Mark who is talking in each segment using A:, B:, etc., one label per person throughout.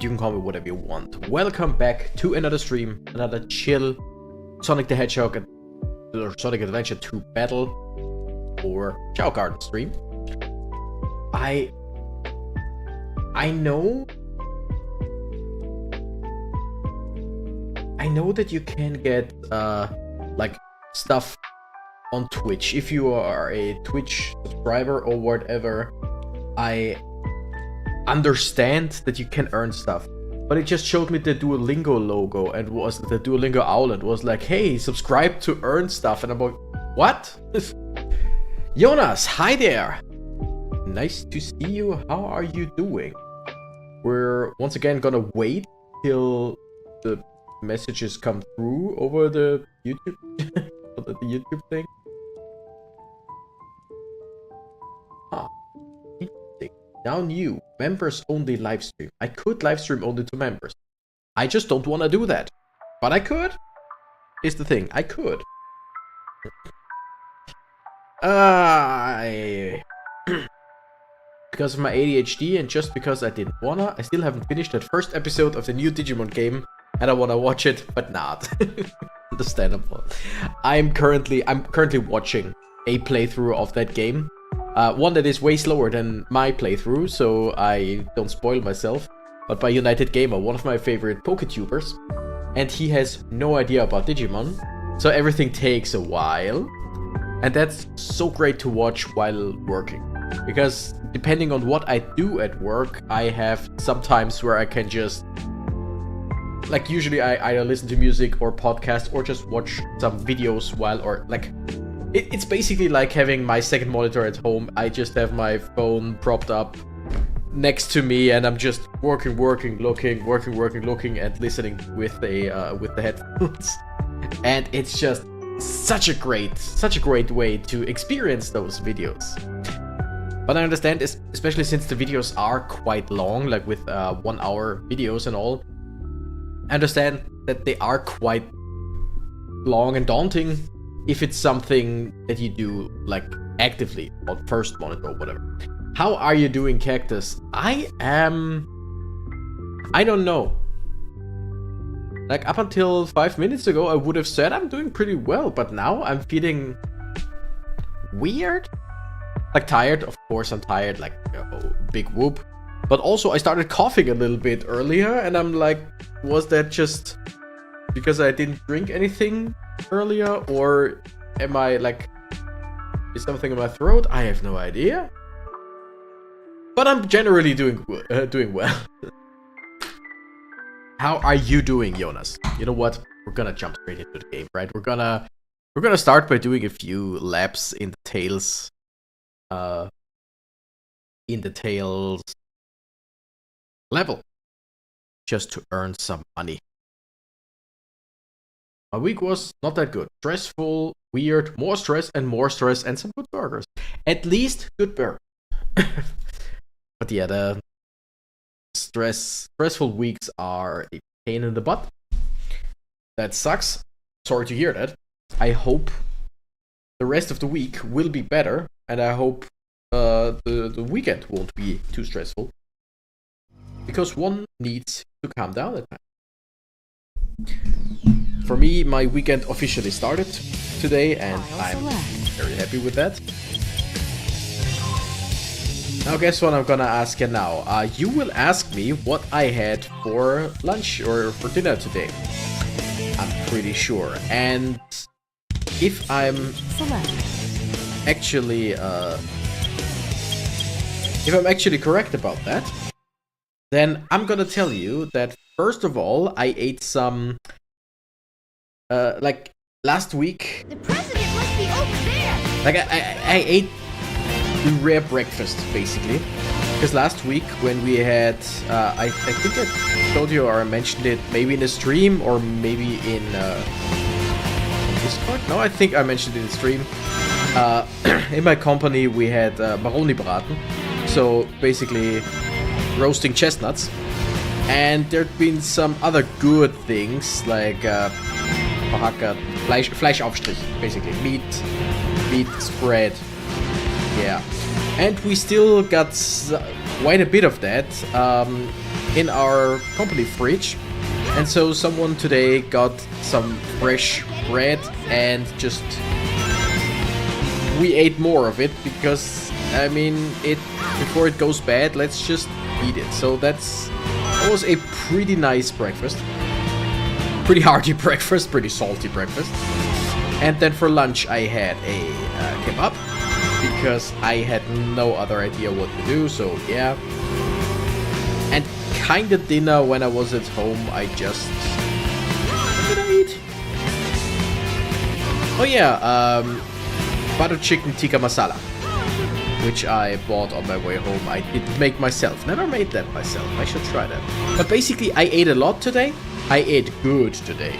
A: you can call me whatever you want. Welcome back to another stream, another chill Sonic the Hedgehog or Sonic Adventure 2 Battle or CHAO GARDEN stream. I know that you can get like stuff on Twitch if you are a Twitch subscriber or whatever. I understand that you can earn stuff, but it just showed me the Duolingo logo and was the Duolingo owl and was like, hey, subscribe to earn stuff, and I'm like, what? Jonas, hi there, nice to see you. How are you doing? We're once again gonna wait till the messages come through over the YouTube the YouTube thing. Now new, members only live stream. I could live stream only to members. I just don't want to do that. But I could. Is the thing. I could. Because of my ADHD and just because I didn't wanna, I still haven't finished that first episode of the new Digimon game. And I wanna watch it, but not. Understandable. I'm currently watching a playthrough of that game. One that is way slower than my playthrough, so I don't spoil myself. But by United Gamer, one of my favorite PokeTubers. And he has no idea about Digimon. So everything takes a while. And that's so great to watch while working. Because depending on what I do at work, I have some times where I can just... Like usually I either listen to music or podcast or just watch some videos while, or like... It's basically like having my second monitor at home. I just have my phone propped up next to me, and I'm just working, looking, and listening with the headphones. And it's just such a great way to experience those videos. But I understand, especially since the videos are quite long, like with 1 hour videos and all. I understand that they are quite long and daunting. If it's something that you do, like, actively, on first monitor or whatever. How are you doing, Cactus? I don't know. Like, up until 5 minutes ago, I would have said I'm doing pretty well, but now I'm feeling... weird? Like, tired. Of course I'm tired, like, big whoop. But also, I started coughing a little bit earlier, and I'm like, was that just because I didn't drink anything earlier, or am I like, is something in my throat? I have no idea, but I'm generally doing well. How are you doing, Jonas? You know what, we're gonna jump straight into the game, right? We're gonna start by doing a few laps in the Tails level, just to earn some money. My week was not that good. Stressful, weird, more stress, and some good burgers. At least good burgers. But yeah, the stressful weeks are a pain in the butt. That sucks. Sorry to hear that. I hope the rest of the week will be better, and I hope the weekend won't be too stressful. Because one needs to calm down at times. For me, my weekend officially started today, and I'm very happy with that. Now guess what I'm gonna ask you now. You will ask me what I had for lunch or for dinner today. I'm pretty sure. And if I'm actually correct about that, then I'm gonna tell you that first of all, I ate some like last week. The president must be over there. Like I ate a rare breakfast basically, because last week when we had I think I told you or I mentioned it maybe in a stream or maybe in Discord. No, I think I mentioned it in the stream. In my company we had Maroni braten, so basically roasting chestnuts, and there'd been some other good things like Fleischaufstrich, basically meat spread, yeah. And we still got quite a bit of that. in our company fridge. And so someone today got some fresh bread and just we ate more of it because I mean before it goes bad, let's just eat it. So that was a pretty nice breakfast. Pretty hearty breakfast, pretty salty breakfast. And then for lunch I had a kebab because I had no other idea what to do, so yeah. And kinda dinner when I was at home, I just... What did I eat? Oh yeah, butter chicken tikka masala, which I bought on my way home. I didn't make myself. Never made that myself. I should try that. But basically, I ate a lot today. I ate good today.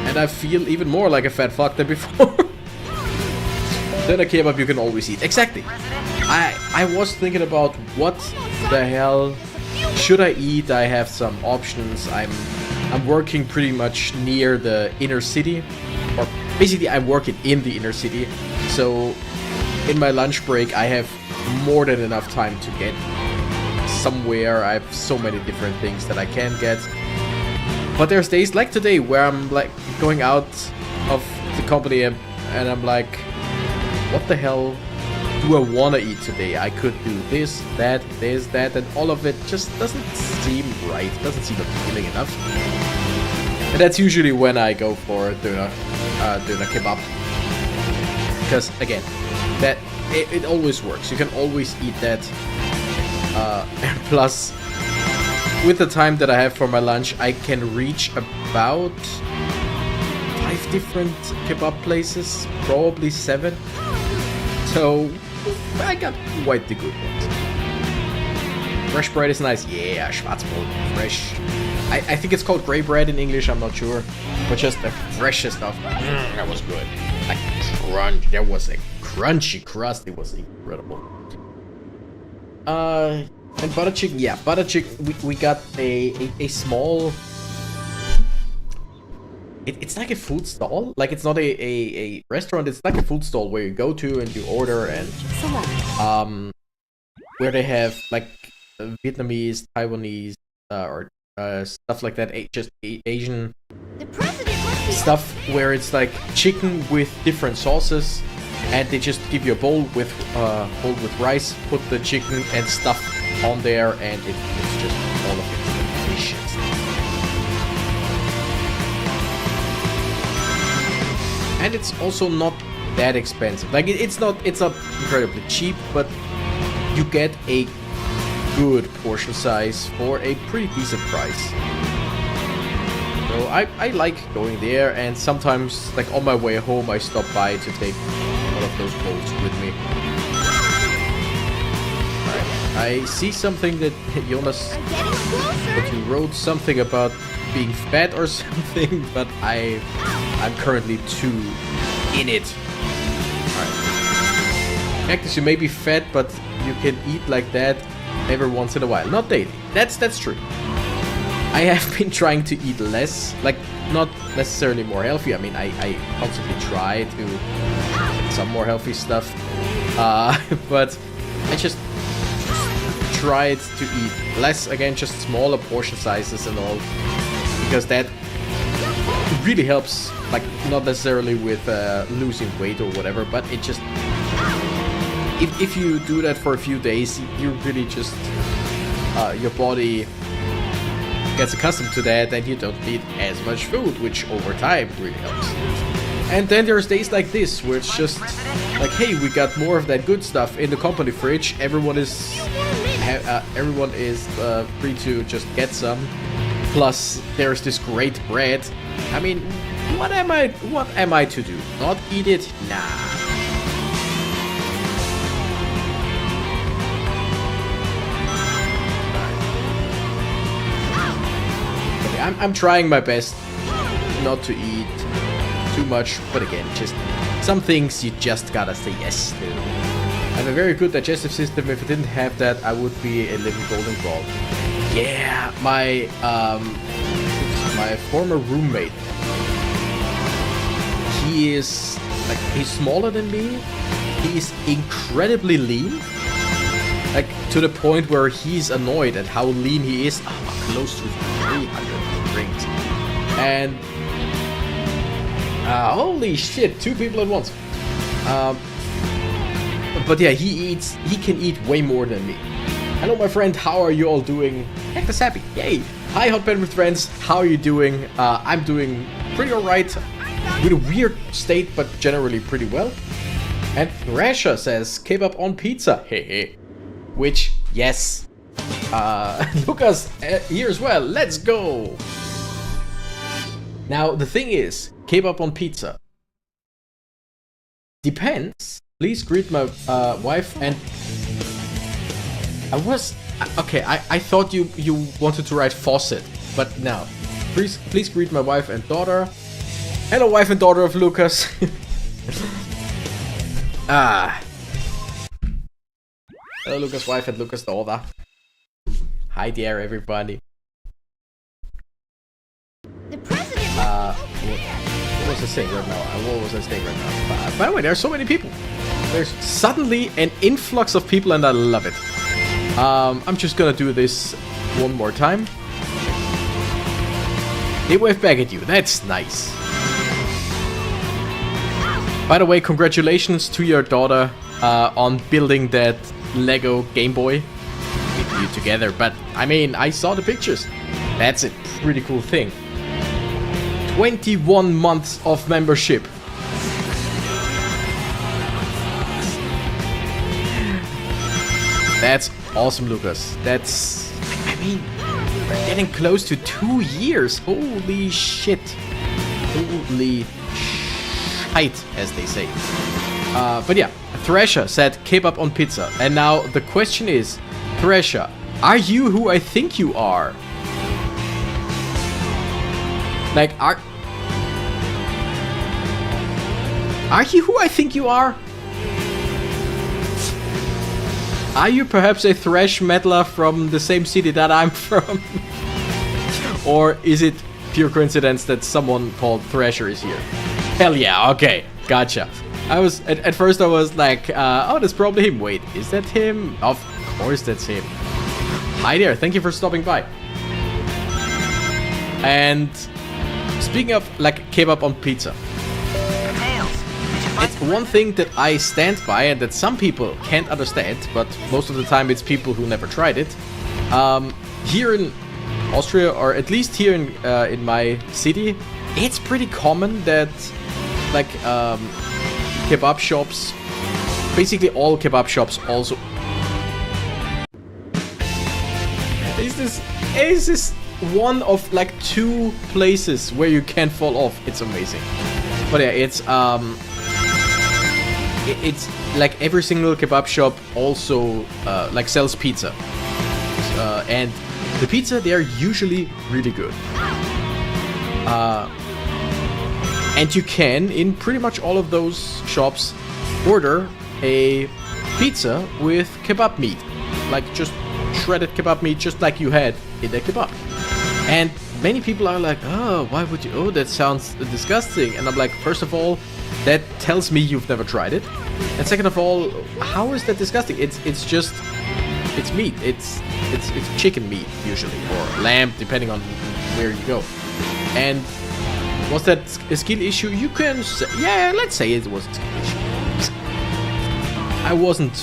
A: And I feel even more like a fat fuck than before. Then a kebab you can always eat. Exactly. I was thinking about what the hell should I eat. I have some options. I'm working pretty much near the inner city. Or basically I'm working in the inner city. So in my lunch break I have more than enough time to get somewhere. I have so many different things that I can get. But there's days like today where I'm like going out of the company and I'm like, what the hell do I want to eat today? I could do this, that, and all of it just doesn't seem right. Doesn't seem appealing enough. And that's usually when I go for doner kebab. Because again, that it always works. You can always eat that. And plus, with the time that I have for my lunch, I can reach about 5 different kebab places, probably 7. So I got quite the good ones. Fresh bread is nice. Yeah, Schwarzbrot, fresh. I think it's called grey bread in English, I'm not sure. But just the freshest stuff. That was good. Like crunch. There was a crunchy crust. It was incredible. And butter chicken, yeah, butter chicken. We got a small. It's like a food stall. Like it's not a restaurant. It's like a food stall where you go to and you order and where they have like Vietnamese, Taiwanese, or stuff like that. Just Asian stuff where it's like chicken with different sauces. And they just give you a bowl with rice, put the chicken and stuff on there, and it's just all of it delicious. And it's also not that expensive. Like it's not incredibly cheap, but you get a good portion size for a pretty decent price. So I like going there, and sometimes like on my way home I stop by to take one of those bowls with me. Alright, I see something that Jonas, that you wrote something about being fat or something, but I'm currently too in it. Alright. Cactus, you may be fat, but you can eat like that every once in a while. Not daily. That's true. I have been trying to eat less, like not necessarily more healthy. I mean, I constantly try to get some more healthy stuff, but I just tried to eat less again, just smaller portion sizes and all, because that really helps. Like not necessarily with losing weight or whatever, but it just if you do that for a few days, you really just your body gets accustomed to that, and you don't need as much food, which over time really helps. And then there's days like this where it's just like, hey, we got more of that good stuff in the company fridge. Everyone is free to just get some. Plus, there's this great bread. I mean, what am I to do? Not eat it? Nah. I'm trying my best not to eat too much, but again, just some things you just gotta say yes to. I have a very good digestive system. If I didn't have that, I would be a living golden ball. Yeah, my former roommate, he's smaller than me. He's incredibly lean. Like to the point where he's annoyed at how lean he is. Oh, close to 300 rings. And holy shit, 2 people at once. But yeah, he can eat way more than me. Hello, my friend. How are you all doing? Cactus happy. Yay. Hi, Hot Pen with friends. How are you doing? I'm doing pretty alright. With a weird state, but generally pretty well. And Thrasher says, kebab on pizza. Hehe. Which, yes. Lucas here as well. Let's go. Now, the thing is, kebab on pizza. Depends. Please greet my wife and... I thought you wanted to write faucet, but no. Please greet my wife and daughter. Hello, wife and daughter of Lucas. Hello, Lucas' wife and Lucas' daughter. Hi there, everybody.
B: The president.
A: What was I saying right now? What was I saying right now? By the way, there are so many people. There's suddenly an influx of people, and I love it. I'm just gonna do this one more time. They wave back at you. That's nice. By the way, congratulations to your daughter on building that Lego Game Boy with you together. But I mean, I saw the pictures. That's a pretty cool thing. 21 months of membership. That's awesome, Lucas. That's... I mean, we're getting close to 2 years. Holy shit. Holy shite, as they say. But yeah, Thrasher said kebab on pizza. And now the question is, Thrasher, are you who I think you are? Like, are you who I think you are? Are you perhaps a thrash metaler from the same city that I'm from? Or is it pure coincidence that someone called Thrasher is here? Hell yeah, okay, gotcha. At first I was like, oh, that's probably him. Wait, is that him? Of course that's him. Hi there, thank you for stopping by. And speaking of like kebab on pizza, it's one thing that I stand by and that some people can't understand, but most of the time it's people who never tried it. Here in Austria, or at least here in my city, it's pretty common that like kebab shops, basically all kebab shops also. Is this one of like 2 places where you can fall off? It's amazing. But yeah, it's like every single kebab shop also like sells pizza, and the pizza, they are usually really good. And you can, in pretty much all of those shops, order a pizza with kebab meat, like just shredded kebab meat, just like you had in the kebab. And many people are like, oh, why would you? Oh, that sounds disgusting. And I'm like, first of all, that tells me you've never tried it. And second of all, how is that disgusting? It's meat. It's chicken meat usually, or lamb, depending on where you go. And was that a skill issue? You can say, yeah, let's say it was a skill issue. I wasn't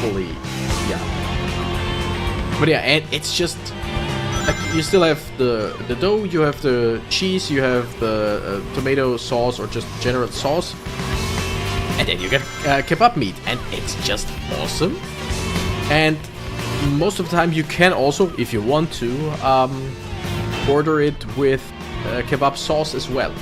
A: fully, yeah. But yeah, and it's just like you still have the dough, you have the cheese, you have the tomato sauce or just general sauce, and then you get kebab meat, and it's just awesome. And most of the time you can also, if you want to, order it with kebab sauce as well,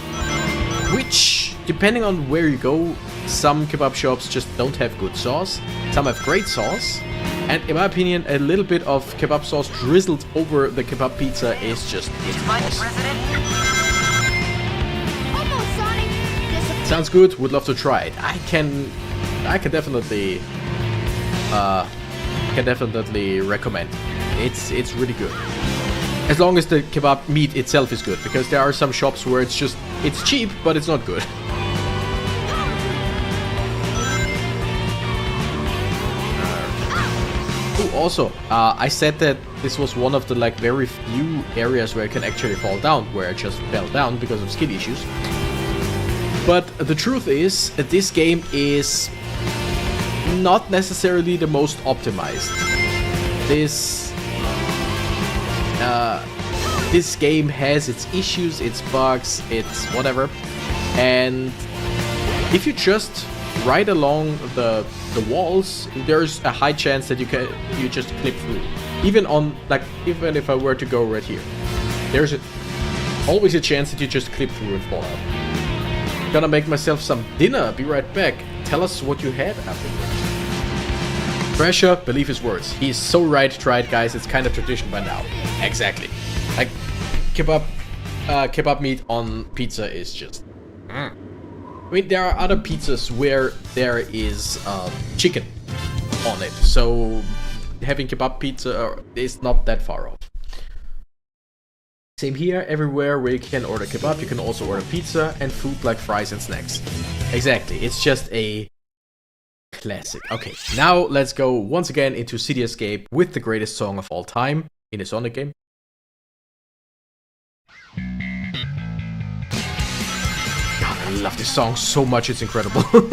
A: which, depending on where you go, some kebab shops just don't have good sauce, some have great sauce, and in my opinion, a little bit of kebab sauce drizzled over the kebab pizza is just awesome. Sounds good, would love to try it. I can definitely recommend. It's really good. As long as the kebab meat itself is good, because there are some shops where it's cheap, but it's not good. also, I said that this was one of the like very few areas where I can actually fall down, where I just fell down because of skin issues. But the truth is, this game is not necessarily the most optimized. This game has its issues, its bugs, its whatever, and if you just ride along the walls, there's a high chance that you just clip through. Even if I were to go right here, there's always a chance that you just clip through and fall out. Gonna make myself some dinner. Be right back. Tell us what you had afterwards. Pressure, believe his words. He's so right. Try it, guys. It's kind of tradition by now. Exactly. Like kebab meat on pizza is just. I mean, there are other pizzas where there is chicken on it, so having kebab pizza is not that far off. Same here, everywhere where you can order kebab, you can also order pizza and food like fries and snacks. Exactly, it's just a classic. Okay, now let's go once again into City Escape with the greatest song of all time in a Sonic game. I love this song so much, it's incredible. Alright,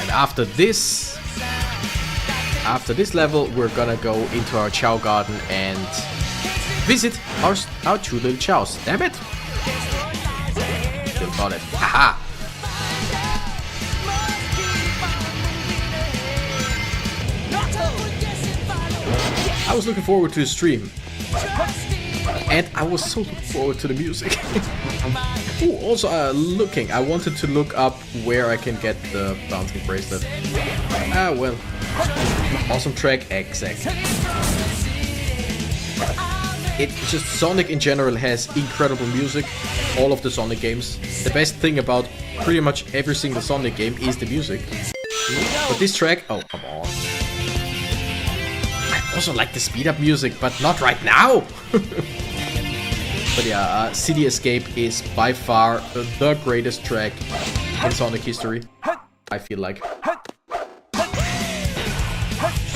A: and after this level, we're gonna go into our CHAO garden and visit our two little chows. Damn it! Still got it. Haha! I was looking forward to the stream. And I was so looking forward to the music. Ooh, also I wanted to look up where I can get the bouncing bracelet. Ah, well. Awesome track, exactly. It's just Sonic in general has incredible music. All of the Sonic games. The best thing about pretty much every single Sonic game is the music. But this track, oh come on. I also like the speed up music, but not right now. But yeah, City Escape is by far the greatest track in Sonic history, I feel like.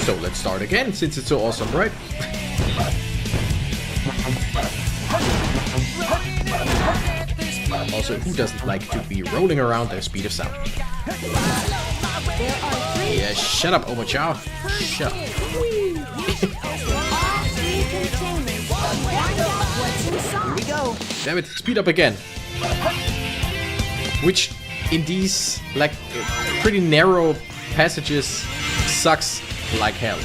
A: So let's start again, since it's so awesome, right? Also, who doesn't like to be rolling around at the speed of sound? Yeah, shut up, Omochao. Shut up. Here we go. Damn it, speed up again. Which in these like pretty narrow passages sucks like hell.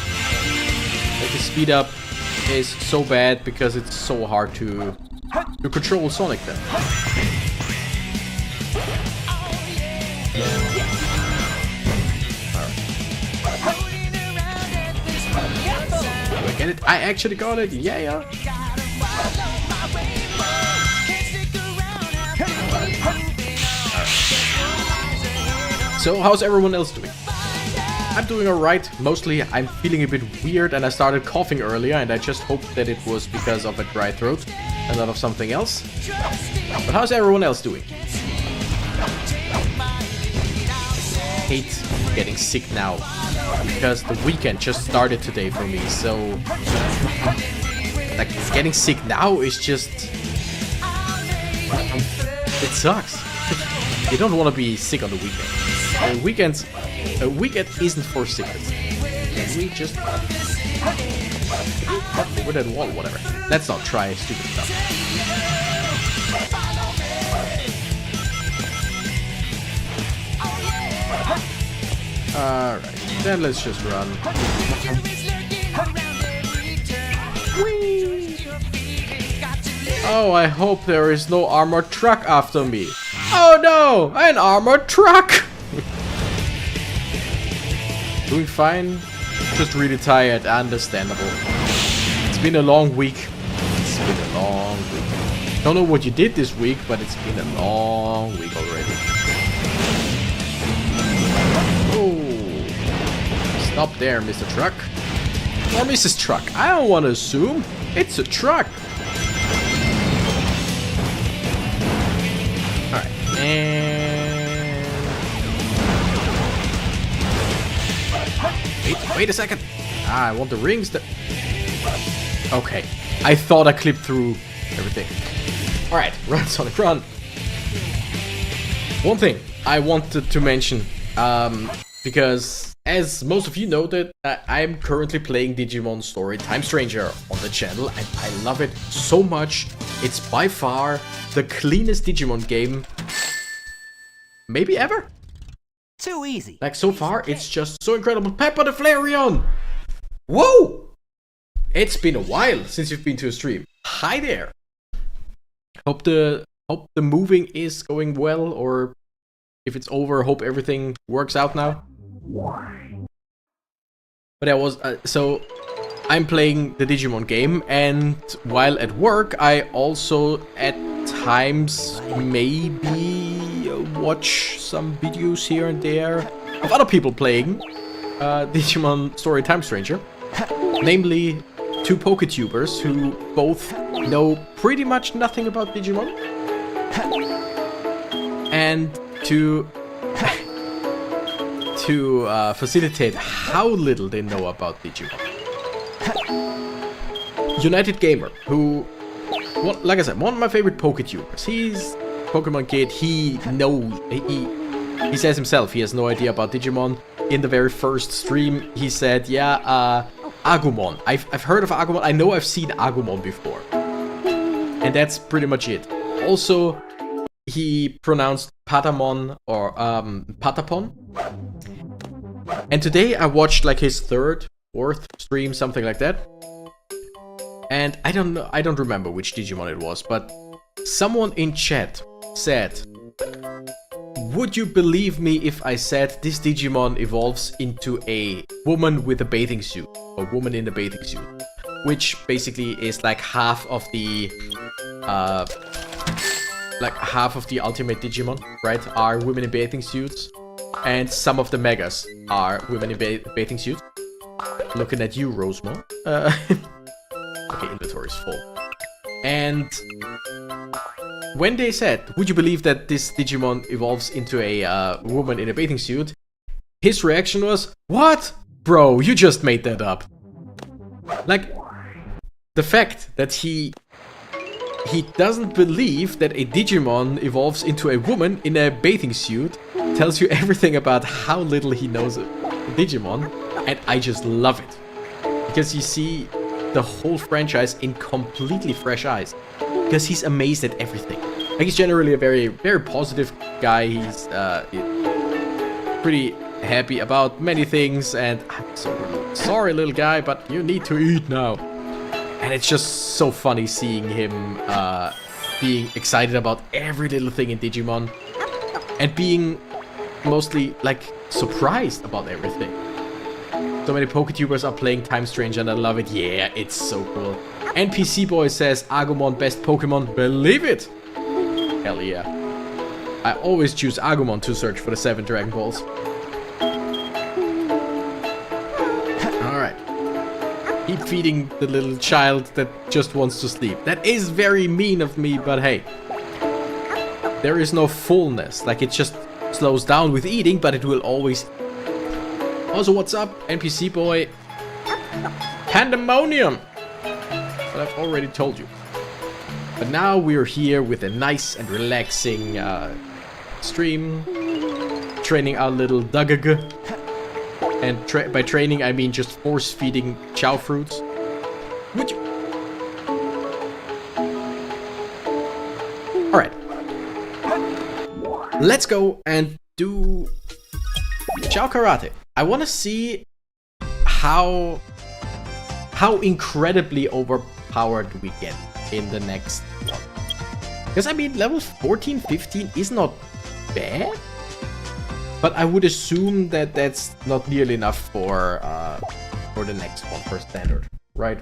A: Like the speed up is so bad because it's so hard to control Sonic then. Do I get it? I actually got it, yeah. So, how's everyone else doing? I'm doing alright. Mostly, I'm feeling a bit weird and I started coughing earlier and I just hoped that it was because of a dry throat and not of something else. But how's everyone else doing? I hate getting sick now because the weekend just started today for me, so like getting sick now is just... it sucks. You don't want to be sick on the weekend. A weekend isn't for sickness. We just over that wall, whatever. Let's not try stupid stuff. Alright, then let's just run. Whee! Oh, I hope there is no armored truck after me. Oh no, an armored truck! Doing fine, just really tired, understandable. It's been a long week. Don't know what you did this week, but it's been a long week already. Oh, stop there, Mr. Truck. Or Mrs. Truck, I don't want to assume. It's a truck. Alright, and... Wait a second. I want the rings. Okay. I thought I clipped through everything. Alright, run, Sonic, run. One thing I wanted to mention, because as most of you know that I'm currently playing Digimon Story Time Stranger on the channel, and I love it so much. It's by far the cleanest Digimon game maybe ever.
B: Too easy.
A: Like, so far, it's just so incredible. Pepper the Flareon! Whoa! It's been a while since you've been to a stream. Hi there! Hope the moving is going well, or if it's over, hope everything works out now. But I was, so I'm playing the Digimon game, and while at work, I also at times maybe watch some videos here and there of other people playing Digimon Story Time Stranger. Namely, two PokeTubers who both know pretty much nothing about Digimon. And to facilitate how little they know about Digimon, United Gamer, who, well, like I said, one of my favorite PokeTubers. He's Pokemon kid. He says himself he has no idea about Digimon. In the very first stream, he said, yeah, Agumon. I've heard of Agumon. I know I've seen Agumon before. And that's pretty much it. Also, he pronounced Patamon or Patapon. And today I watched like his third, fourth stream, something like that. And I don't know, I don't remember which Digimon it was, but someone in chat said, would you believe me if I said this Digimon evolves into a woman with a bathing suit? A woman in a bathing suit. Which basically is like half of the ultimate Digimon, right? Are women in bathing suits. And some of the megas are women in bathing suits. Looking at you, Rosemo. Okay, inventory is full. And when they said, would you believe that this Digimon evolves into a woman in a bathing suit? His reaction was, what? Bro, you just made that up. Like, the fact that he doesn't believe that a Digimon evolves into a woman in a bathing suit tells you everything about how little he knows of Digimon, and I just love it. Because you see the whole franchise in completely fresh eyes. Because he's amazed at everything. Like, he's generally a very, very positive guy. He's pretty happy about many things, and I'm so sorry, little guy, but you need to eat now. And it's just so funny seeing him being excited about every little thing in Digimon, and being mostly, like, surprised about everything. So many PokeTubers are playing Time Stranger, and I love it. Yeah, it's so cool. NPC Boy says, Agumon best Pokemon. Believe it! Hell yeah. I always choose Agumon to search for the 7 Dragon Balls. Alright. Keep feeding the little child that just wants to sleep. That is very mean of me, but hey. There is no fullness. Like, it just slows down with eating, but it will always... Also, what's up, NPC Boy? Pandemonium! But I've already told you. But now we're here with a nice and relaxing stream. Training our little Dugag. And by training, I mean just force-feeding Chow fruits. Would you... Alright. Let's go and do... Chow Karate. I want to see how incredibly overpowered we get in the next one. Because, I mean, level 14, 15 is not bad. But I would assume that that's not nearly enough for the next one, for standard, right?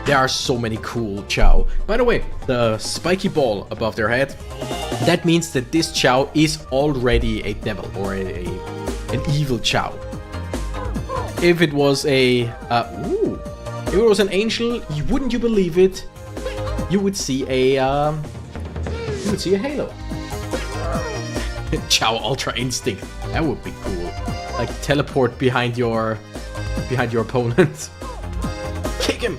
A: There are so many cool Chow. By the way, the spiky ball above their head, that means that this Chow is already a devil or an evil Chow. If it was if it was an angel, wouldn't you believe it? You would see a halo. CHAO Ultra Instinct. That would be cool. Like teleport behind your opponent. Kick him.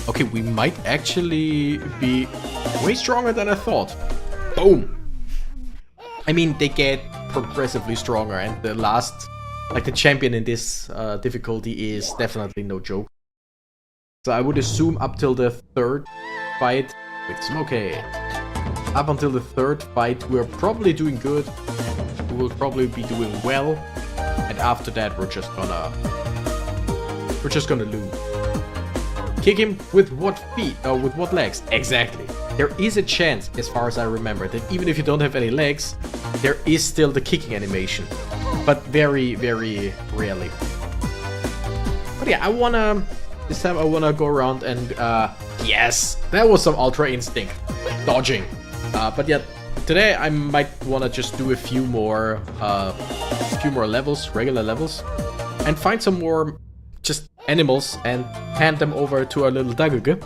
A: Okay, we might actually be way stronger than I thought. Boom. I mean, they get progressively stronger, and the last, like the champion in this difficulty is definitely no joke. So I would assume up till the third fight with Smokey. Up until the third fight, we're probably doing good. We will probably be doing well, and after that, we're just gonna lose. Kick him with what feet? Oh, with what legs? Exactly. There is a chance, as far as I remember, that even if you don't have any legs, there is still the kicking animation, but very, very rarely. But yeah, this time I wanna go around and yes, that was some Ultra Instinct dodging. But yeah, today I might wanna just do a few more levels, regular levels, and find some more just animals and hand them over to our little Dagage.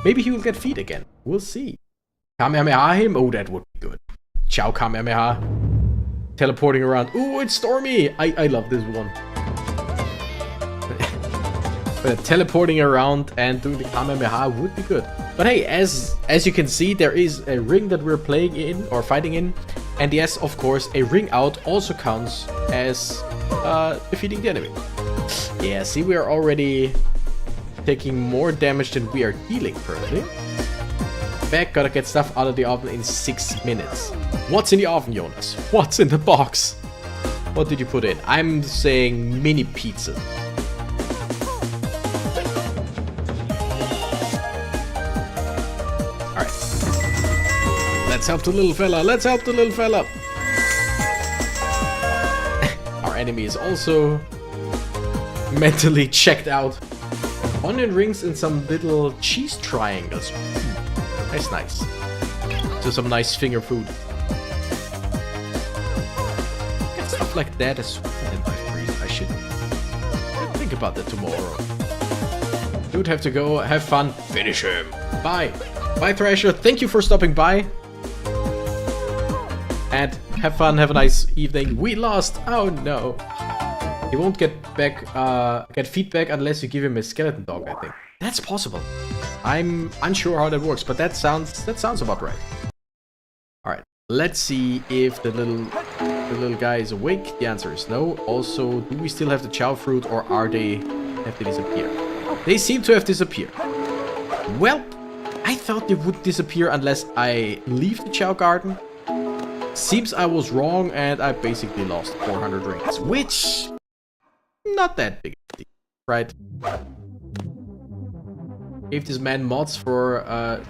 A: Maybe he will get feet again. We'll see. Kamehameha him? Oh, that would be good. Ciao Kamehameha. Teleporting around. Ooh, it's Stormy! I love this one. But teleporting around and doing the Kamehameha would be good. But hey, as you can see, there is a ring that we're playing in, or fighting in. And yes, of course, a ring out also counts as defeating the enemy. Yeah, see, we are already taking more damage than we are dealing currently. Back, gotta get stuff out of the oven in 6 minutes. What's in the oven, Jonas? What's in the box? What did you put in? I'm saying mini pizza. Alright. Let's help the little fella. Let's help the little fella. Our enemy is also mentally checked out. Onion rings and some little cheese triangles. That's nice. So some nice finger food. Get stuff like that as well in my freezer. I should think about that tomorrow. Dude, have to go. Have fun. Finish him. Bye. Bye, Thrasher. Thank you for stopping by. And have fun. Have a nice evening. We lost. Oh no. He won't get feedback unless you give him a skeleton dog, I think. That's possible. I'm unsure how that works, but that sounds about right. Alright, let's see if the little guy is awake. The answer is no. Also, do we still have the CHAO fruit, or have they disappeared? They seem to have disappeared. Well, I thought they would disappear unless I leave the CHAO garden. Seems I was wrong, and I basically lost 400 rings, which not that big a deal, right? Gave this man mods for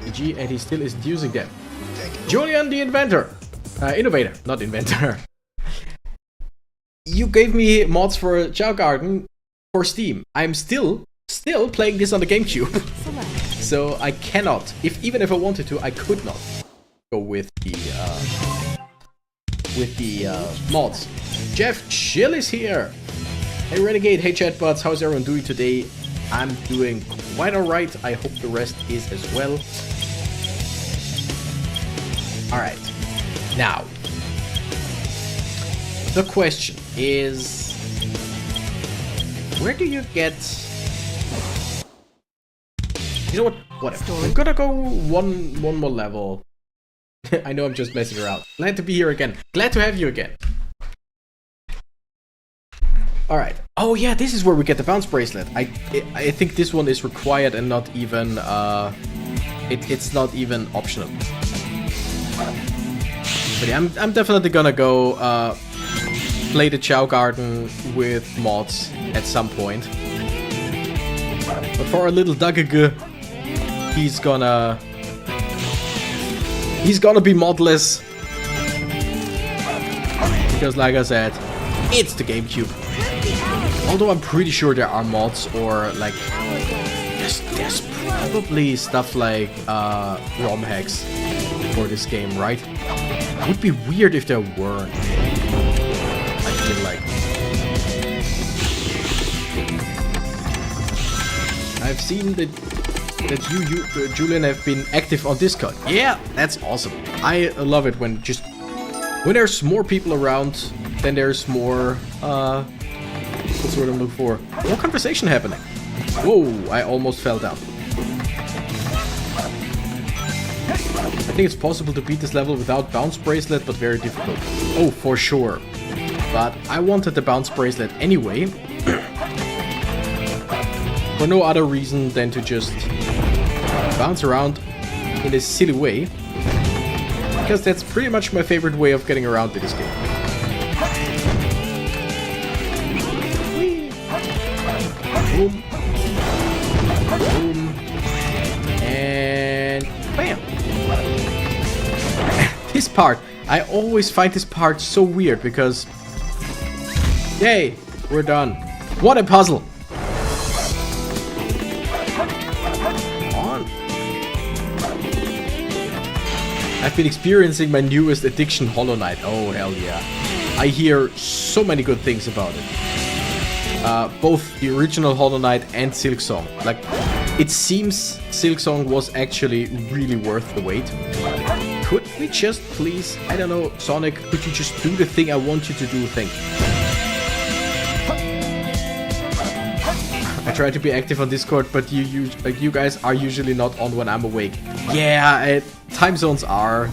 A: DG, and he still isn't using them. Julian the inventor, innovator, not inventor. You gave me mods for CHAO Garden for Steam. I'm still playing this on the GameCube, so I cannot. Even if I wanted to, I could not go with the mods. Jeff Chill is here. Hey Renegade, hey chatbots, how's everyone doing today? I'm doing quite alright. I hope the rest is as well. Alright. Now, the question is, where do you get... You know what? Whatever. I'm gonna go one more level. I know I'm just messing around. Glad to be here again. Glad to have you again. Alright. Oh yeah, this is where we get the bounce bracelet. I think this one is required and not even it's not even optional. But yeah, I'm definitely gonna go play the CHAO Garden with mods at some point. But for our little Dagage, he's gonna be modless. Because like I said, it's the GameCube. Although I'm pretty sure there are mods, or like there's probably stuff like ROM hacks for this game, right? It would be weird if there weren't. I feel like I've seen that Julian, have been active on Discord. Yeah, that's awesome. I love it when there's more people around, then there's more, what's the word I'm looking for? More conversation happening. Whoa, I almost fell down. I think it's possible to beat this level without bounce bracelet, but very difficult. Oh, for sure. But I wanted the bounce bracelet anyway. For no other reason than to just bounce around in a silly way. Because that's pretty much my favorite way of getting around in this game. Boom. Boom. And bam. This part, I always find this part so weird because... Yay, we're done. What a puzzle. I've been experiencing my newest addiction, Hollow Knight. Oh, hell yeah. I hear so many good things about it. Both the original Hollow Knight and Silksong. Like, it seems Silksong was actually really worth the wait. Could we just please, I don't know, Sonic, could you just do the thing I want you to do? Thank you. I try to be active on Discord, but you guys are usually not on when I'm awake. Yeah, time zones are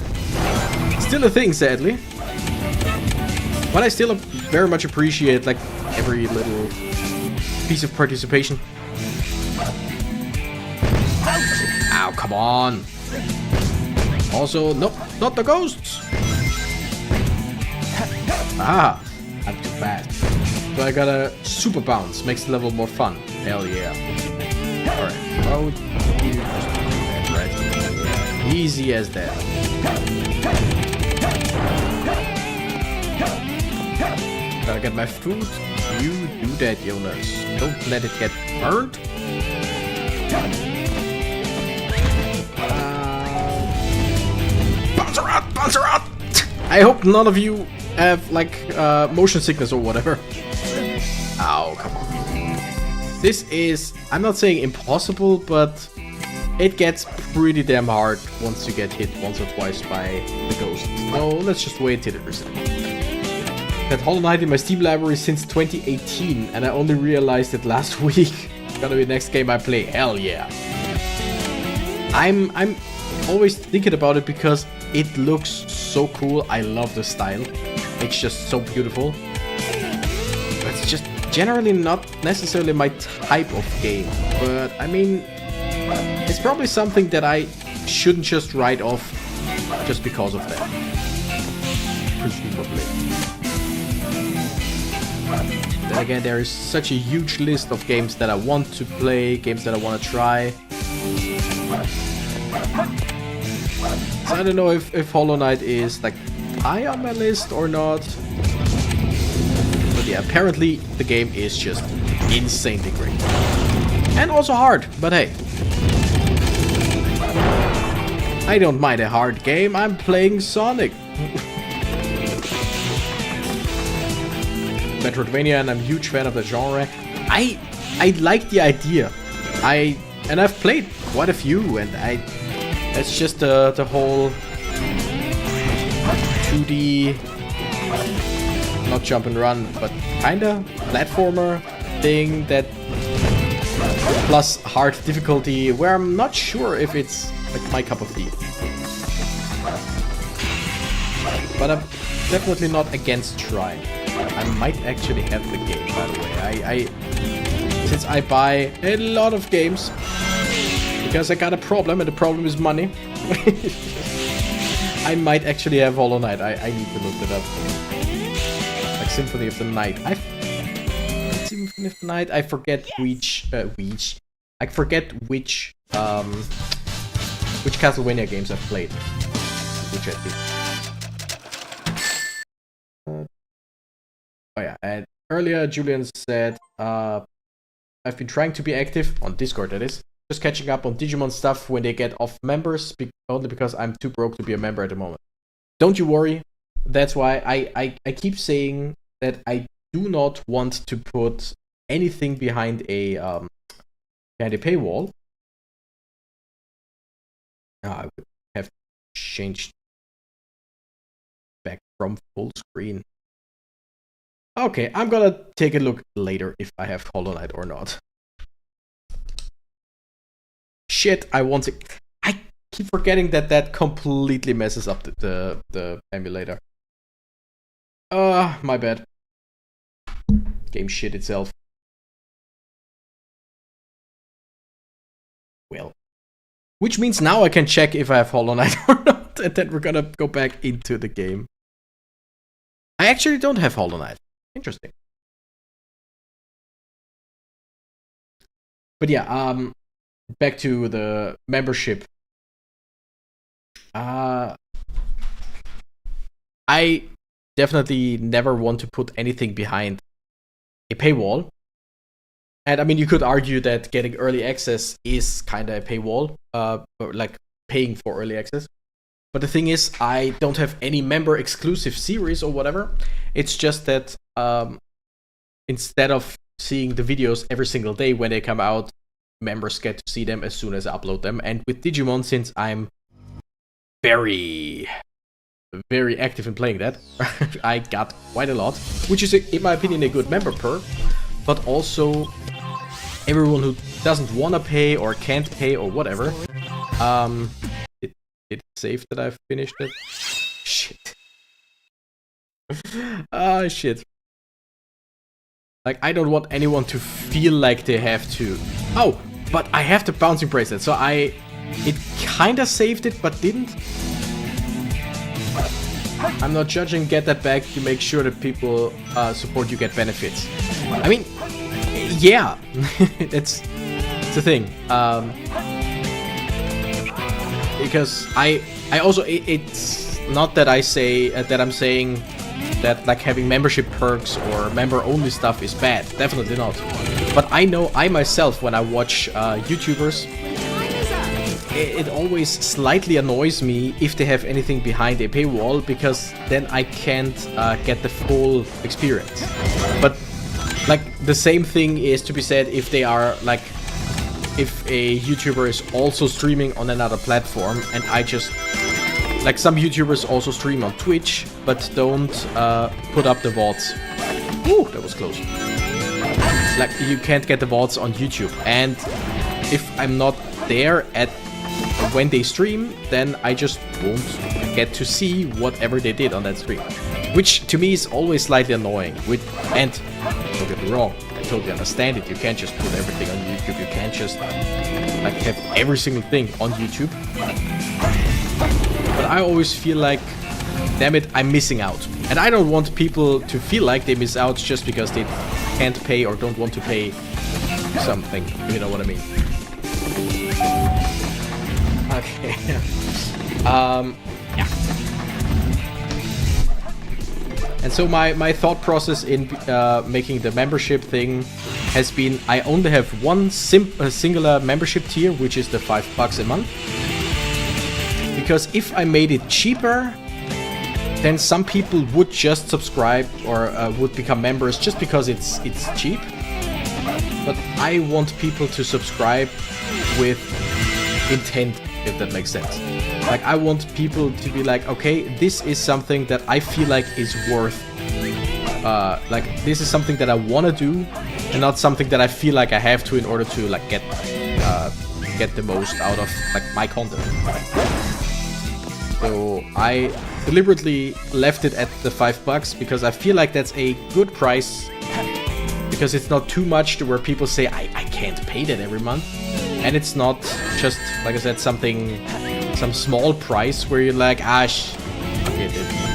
A: still a thing, sadly. But I still very much appreciate like every little piece of participation. Ow, come on. Also, nope, not the ghosts. Ah, I'm too fast. So I got a super bounce, makes the level more fun. Hell yeah. Alright, how would you just do that, right? Easy as that. Gotta get my food. You do that, Jonas. Don't let it get burnt. Bounce around! Bounce around! I hope none of you have, like, motion sickness or whatever. Ow, come on. This is, I'm not saying impossible, but it gets pretty damn hard once you get hit once or twice by the ghost. So let's just wait till it resets. Had Hollow Knight in my Steam library since 2018, and I only realized it last week. It's gonna be the next game I play. Hell yeah. I'm always thinking about it because it looks so cool. I love the style. It's just so beautiful. But it's just generally not necessarily my type of game. But I mean, it's probably something that I shouldn't just write off just because of that. Presumably. Then again, there is such a huge list of games that I want to play, games that I want to try. So I don't know if Hollow Knight is like high on my list or not. But yeah, apparently the game is just insanely great. And also hard, but hey. I don't mind a hard game, I'm playing Sonic. Metroidvania, and I'm a huge fan of the genre. I like the idea. And I've played quite a few, and it's just the whole 2D, not jump and run, but kinda platformer thing that plus hard difficulty, where I'm not sure if it's like my cup of tea. But I'm definitely not against trying. I might actually have the game, by the way. Since I buy a lot of games, because I got a problem, and the problem is money. I might actually have Hollow Knight. I need to look it up. Like Symphony of the Night. Symphony of the Night. I forget which. I forget which Castlevania games I've played. Which I did. Oh yeah, and earlier Julian said, I've been trying to be active, on Discord that is, just catching up on Digimon stuff when they get off members, only because I'm too broke to be a member at the moment. Don't you worry, that's why I keep saying that I do not want to put anything behind a paywall, I would have to change back from full screen. Okay, I'm gonna take a look later if I have Hollow Knight or not. Shit, I keep forgetting that completely messes up the emulator. My bad. Game shit itself. Well. Which means now I can check if I have Hollow Knight or not, and then we're gonna go back into the game. I actually don't have Hollow Knight. Interesting. But yeah, back to the membership. I definitely never want to put anything behind a paywall. And I mean, you could argue that getting early access is kind of a paywall, or like paying for early access. But the thing is, I don't have any member exclusive series or whatever. It's just that instead of seeing the videos every single day when they come out, members get to see them as soon as I upload them. And with Digimon, since I'm very active in playing that, I got quite a lot, which is, in my opinion, a good member perk. But also, everyone who doesn't want to pay or can't pay or whatever, it's safe that I've finished it. Shit. Ah, shit. Like, I don't want anyone to feel like they have to. Oh, but I have the bouncing bracelet, so it kinda saved it, but didn't. I'm not judging, get that back. You make sure that people support you, get benefits. I mean, yeah, it's the thing. Because I also, it's not that I say that I'm saying that like having membership perks or member only stuff is bad. Definitely not. But I know I myself, when I watch YouTubers, it always slightly annoys me if they have anything behind a paywall, because then I can't get the full experience. But like the same thing is to be said if they are like, if a YouTuber is also streaming on another platform, and I just, like some YouTubers also stream on Twitch but don't put up the VODs. Ooh, that was close. Like, you can't get the VODs on YouTube, and if I'm not there at when they stream, then I just won't get to see whatever they did on that stream, which to me is always slightly annoying. And don't get me wrong, I totally understand it. You can't just put everything on YouTube. You can't just like have every single thing on YouTube. But I always feel like, damn it, I'm missing out, and I don't want people to feel like they miss out just because they can't pay or don't want to pay something. You know what I mean? Okay. Yeah. And so my thought process in making the membership thing has been, I only have one singular membership tier, which is the $5 a month. Because if I made it cheaper, then some people would just subscribe or would become members just because it's cheap. But I want people to subscribe with intent, if that makes sense. Like, I want people to be like, okay, this is something that I feel like is worth, like, this is something that I want to do, and not something that I feel like I have to in order to like get the most out of like my content. So I deliberately left it at the $5 because I feel like that's a good price, because it's not too much to where people say I can't pay that every month. And it's not just, like I said, some small price where you're like, okay,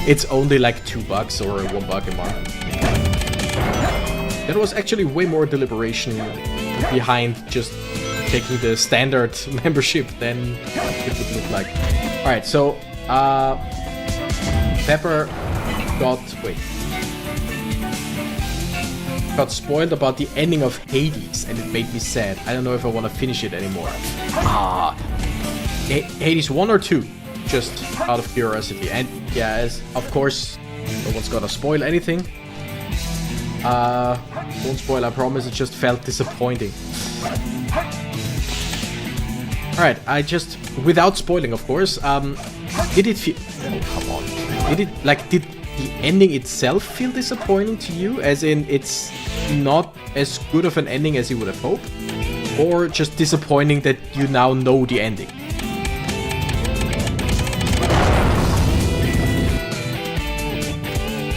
A: it's only like $2 or $1 a month. There was actually way more deliberation behind just taking the standard membership than it would look like. Alright, so Pepper got spoiled about the ending of Hades, and it made me sad. I don't know if I want to finish it anymore. Hades 1 or 2? Just out of curiosity. And yeah, as of course, no one's gonna spoil anything. Won't spoil, I promise. It just felt disappointing. Alright, I just, without spoiling of course, did it feel, oh come on, did the ending itself feel disappointing to you? As in, it's not as good of an ending as you would have hoped? Or just disappointing that you now know the ending?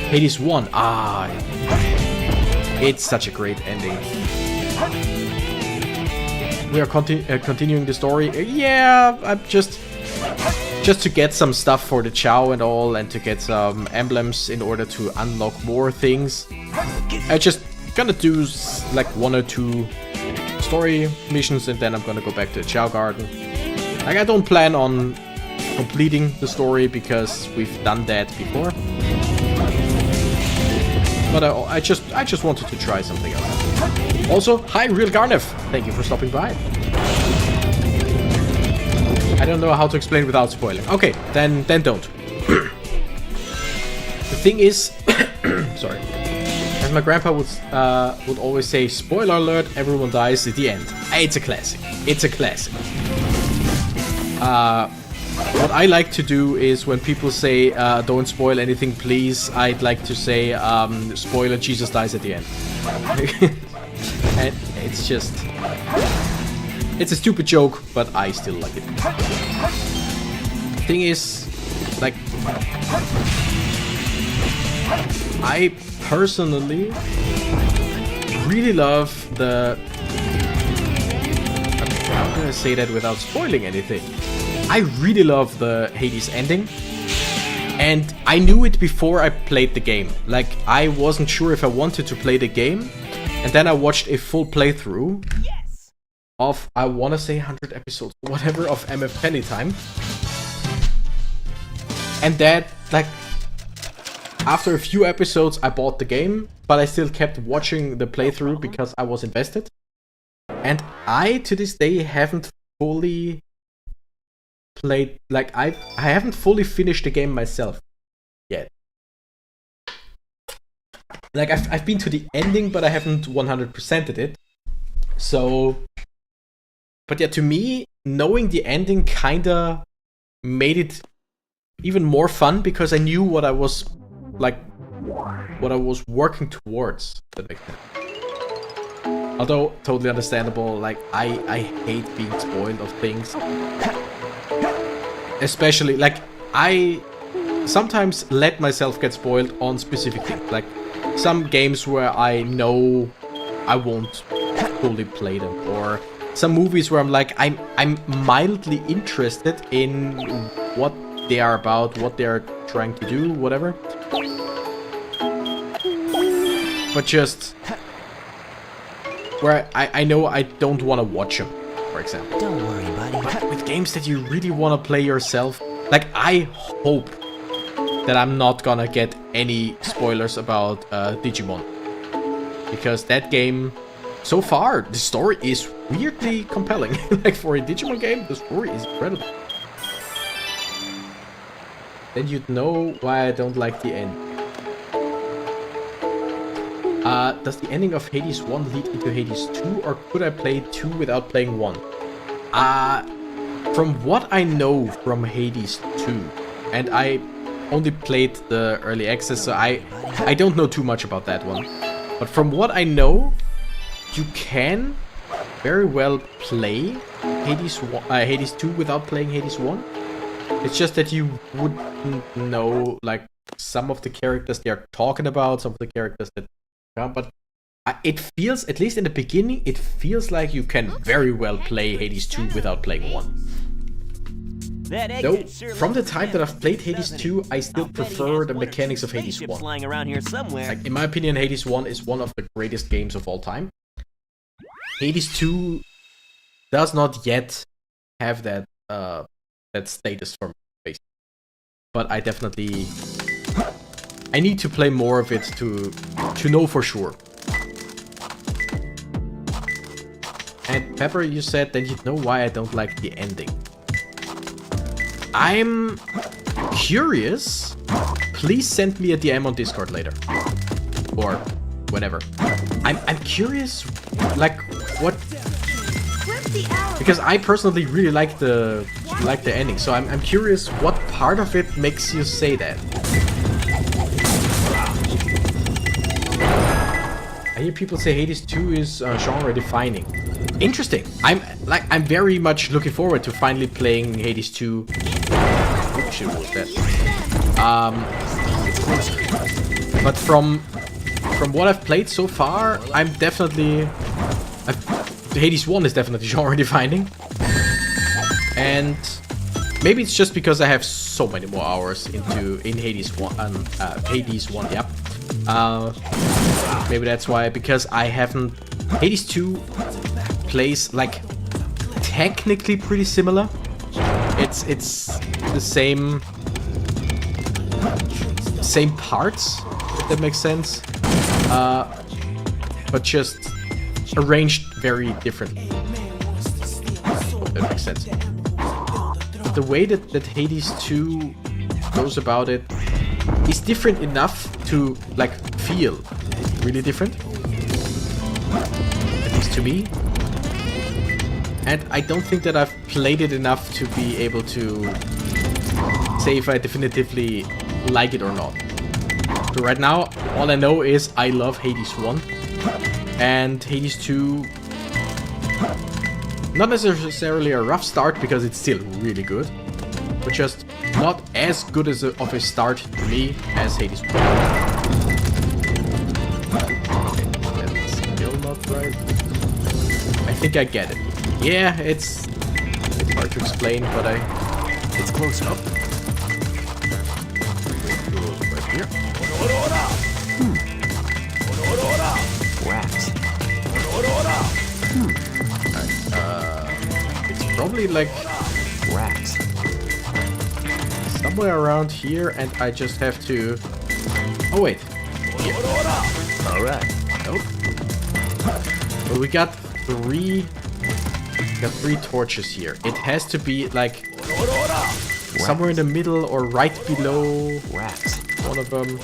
A: Hades 1, it's such a great ending. We are continuing the story. Yeah, I'm just to get some stuff for the CHAO and all, and to get some emblems in order to unlock more things. I just gonna do like 1 or 2 story missions, and then I'm gonna go back to the CHAO Garden. Like, I don't plan on completing the story because we've done that before. But I just wanted to try something else. Also, hi, Real Garnef! Thank you for stopping by. I don't know how to explain without spoiling. Okay, then don't. The thing is, sorry, as my grandpa would always say, spoiler alert, everyone dies at the end. It's a classic. It's a classic. What I like to do is when people say, don't spoil anything, please, I'd like to say, spoiler, Jesus dies at the end. And it's just... it's a stupid joke, but I still like it. Thing is, like... I personally really love the... how can I say that without spoiling anything? I really love the Hades ending, and I knew it before I played the game. Like, I wasn't sure if I wanted to play the game, and then I watched a full playthrough of, I want to say 100 episodes, whatever, of MF Penny time. And that, like, after a few episodes I bought the game, but I still kept watching the playthrough because I was invested. And I, to this day, haven't fully... played, like, I haven't fully finished the game myself yet. Like, I've been to the ending, but I haven't 100%ed it. So, but yeah, to me, knowing the ending kinda made it even more fun because I knew what I was, like, what I was working towards. That makes sense. Although, totally understandable, like, I hate being spoiled of things. Especially, like, I sometimes let myself get spoiled on specific things. Like, some games where I know I won't fully play them. Or some movies where I'm like, I'm mildly interested in what they are about, what they are trying to do, whatever. But just... where I know I don't want to watch them, for example.
B: Don't worry, buddy.
A: But with games that you really want to play yourself, like, I hope that I'm not gonna get any spoilers about Digimon. Because that game, so far, the story is weirdly compelling. Like, for a Digimon game, the story is incredible. Then you'd know why I don't like the end. Does the ending of Hades 1 lead into Hades 2, or could I play 2 without playing 1? From what I know from Hades 2, and I only played the early access, so I don't know too much about that one. But from what I know, you can very well play Hades 2 without playing Hades 1. It's just that you wouldn't know, like, some of the characters they are talking about, some of the characters that... but it feels, at least in the beginning, it feels like you can very well play Hades 2 without playing 1. Though, from the time that I've played Hades 2, I still prefer the mechanics of Hades 1. Like, in my opinion, Hades 1 is one of the greatest games of all time. Hades 2 does not yet have that that status for me, basically. But I definitely... I need to play more of it to know for sure. And Pepper, you said that you know why I don't like the ending. I'm curious. Please send me a DM on Discord later. Or whenever. I'm curious, like, what... Because I personally really like the ending, so I'm curious what part of it makes you say that. I hear people say Hades 2 is genre defining. Interesting. I'm very much looking forward to finally playing Hades 2. Oh shit, what was that? But from what I've played so far, I'm definitely Hades 1 is definitely genre defining. And maybe it's just because I have so many more hours in Hades 1 Hades 1, yep. Maybe that's why, because I haven't Hades 2 plays like technically pretty similar. It's the same parts, if that makes sense. But just arranged very differently. Hope that makes sense. The way that Hades 2 goes about it is different enough to like feel really different, at least to me. And I don't think that I've played it enough to be able to say if I definitively like it or not. So right now, all I know is I love Hades 1. And Hades 2, not necessarily a rough start because it's still really good, but just not as good of a start to me as Hades 1. Okay, that's still not right. I think I get it. Yeah, it's hard to explain, but it's close enough. Right here.
B: Rats.
A: It's probably like
B: Rats.
A: somewhere around here, and I just have to. Oh wait. Here.
B: All right.
A: Nope. Well, we got three torches here. It has to be like somewhere in the middle or right below
B: Rats.
A: one of them.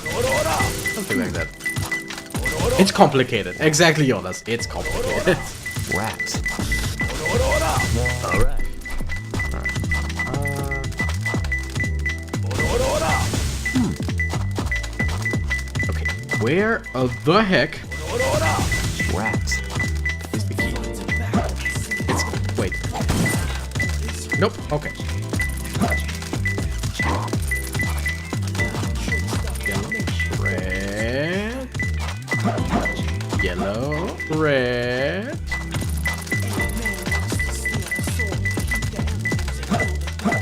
A: Something like that. It's complicated. Exactly, Jonas. It's complicated.
B: Rats. All right.
A: Okay. Where the heck
B: Rats.
A: is the key? Wait. Nope. Okay. Yellow, red.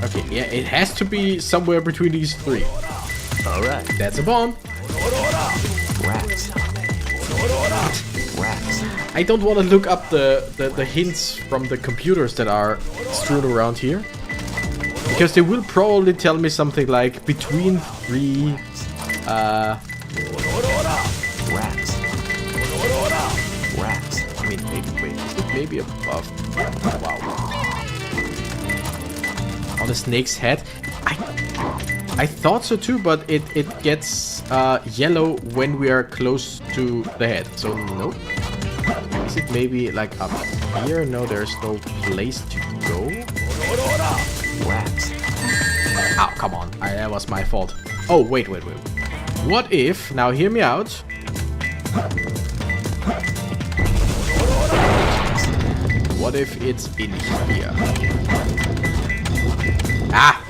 A: Okay, yeah, it has to be somewhere between these three.
B: All right.
A: That's a bomb.
B: Rats. Rats.
A: I don't want to look up the hints from the computers that are strewn around here, because they will probably tell me something like between three
B: Rats. Rats.
A: I mean, maybe above. Wow. On the snake's head. I thought so too, but it gets yellow when we are close to the head. So nope. Is it maybe like up here? No, there's no place to go.
B: Rats.
A: Oh, come on. That was my fault. Oh, wait. What if, now hear me out. What if it's in here? Ah!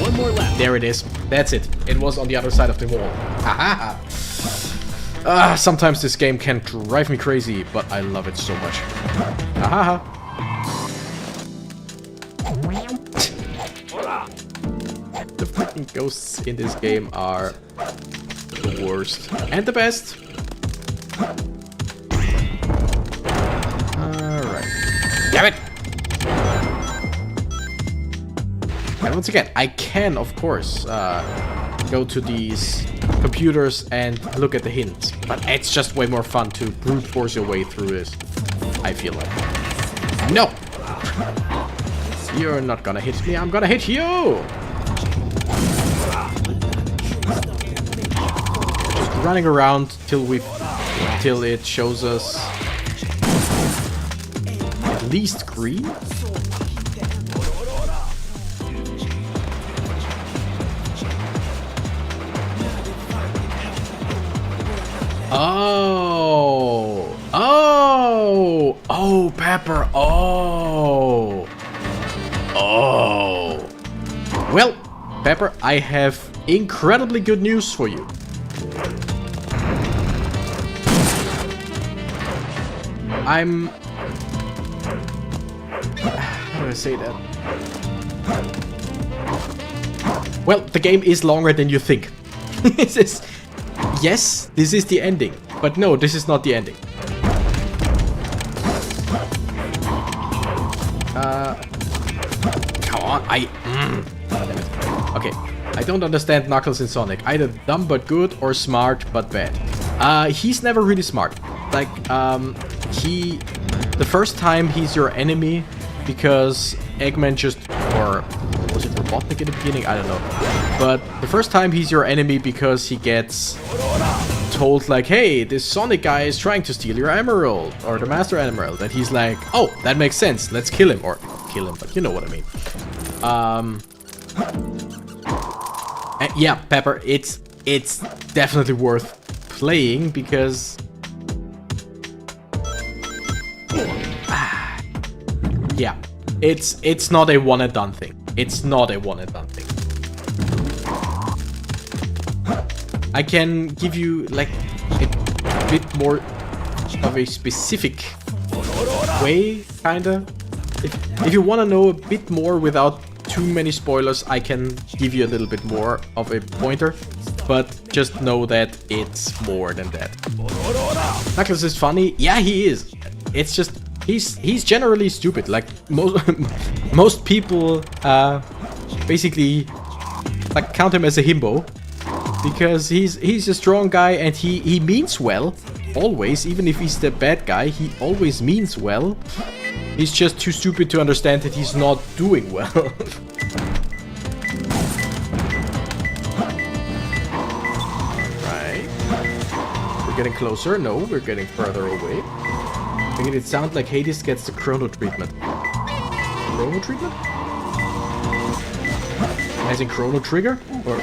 B: One more left.
A: There it is. That's it. It was on the other side of the wall. Haha! Sometimes this game can drive me crazy, but I love it so much. Haha! The freaking ghosts in this game are the worst. And the best. Alright. Damn it! And once again, I can, of course, go to these computers and look at the hints. But it's just way more fun to brute force your way through this, I feel like. No! You're not gonna hit me, I'm gonna hit you! Just running around till it shows us at least green? Oh! Oh! Oh, Pepper! Oh! Oh! Well, Pepper, I have incredibly good news for you. How do I say that? Well, the game is longer than you think. Yes, this is the ending. But no, this is not the ending. Come on, Okay, I don't understand Knuckles and Sonic. Either dumb but good or smart but bad. He's never really smart. Like, the first time he's your enemy because Eggman just, or was it Robotnik in the beginning? I don't know. But the first time he's your enemy because he gets told like, hey, this Sonic guy is trying to steal your emerald, or the Master Emerald, and he's like, oh, that makes sense, let's kill him, or kill him, but you know what I mean. Yeah, Pepper, it's definitely worth playing because yeah, it's not a one and done thing. It's not a one and done thing. I can give you like a bit more of a specific way, kinda. If you want to know a bit more without too many spoilers, I can give you a little bit more of a pointer. But just know that it's more than that. Knuckles is funny. Yeah, he is. It's just he's generally stupid. Like most people basically like count him as a himbo. Because he's a strong guy and he means well, always, even if he's the bad guy, he always means well. He's just too stupid to understand that he's not doing well. Right. We're getting closer. No, we're getting further away. Making it sound like Hades gets the chrono treatment. Chrono treatment? As in Chrono Trigger? Or...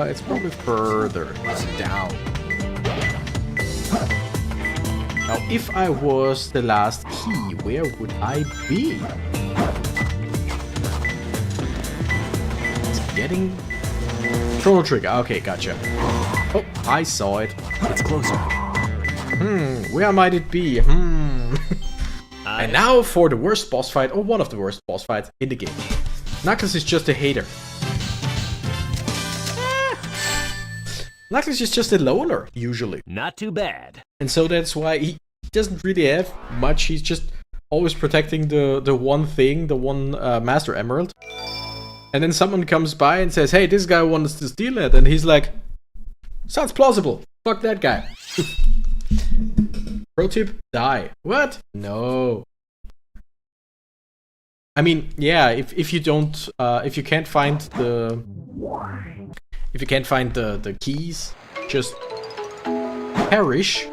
A: it's probably further down. Now, if I was the last key, where would I be? It's getting... Chrono Trigger. Okay, gotcha. Oh, I saw it.
B: It's closer.
A: Where might it be? And now for the worst boss fight, or one of the worst boss fights in the game. Knuckles is just a hater. Knuckles is just a loner, usually.
B: Not too bad.
A: And so that's why he doesn't really have much. He's just always protecting the one thing, the one Master Emerald. And then someone comes by and says, hey, this guy wants to steal it. And he's like, sounds plausible. Fuck that guy. Pro tip, die. What? No. I mean, yeah, if you don't, if you can't find the... If you can't find the keys, just perish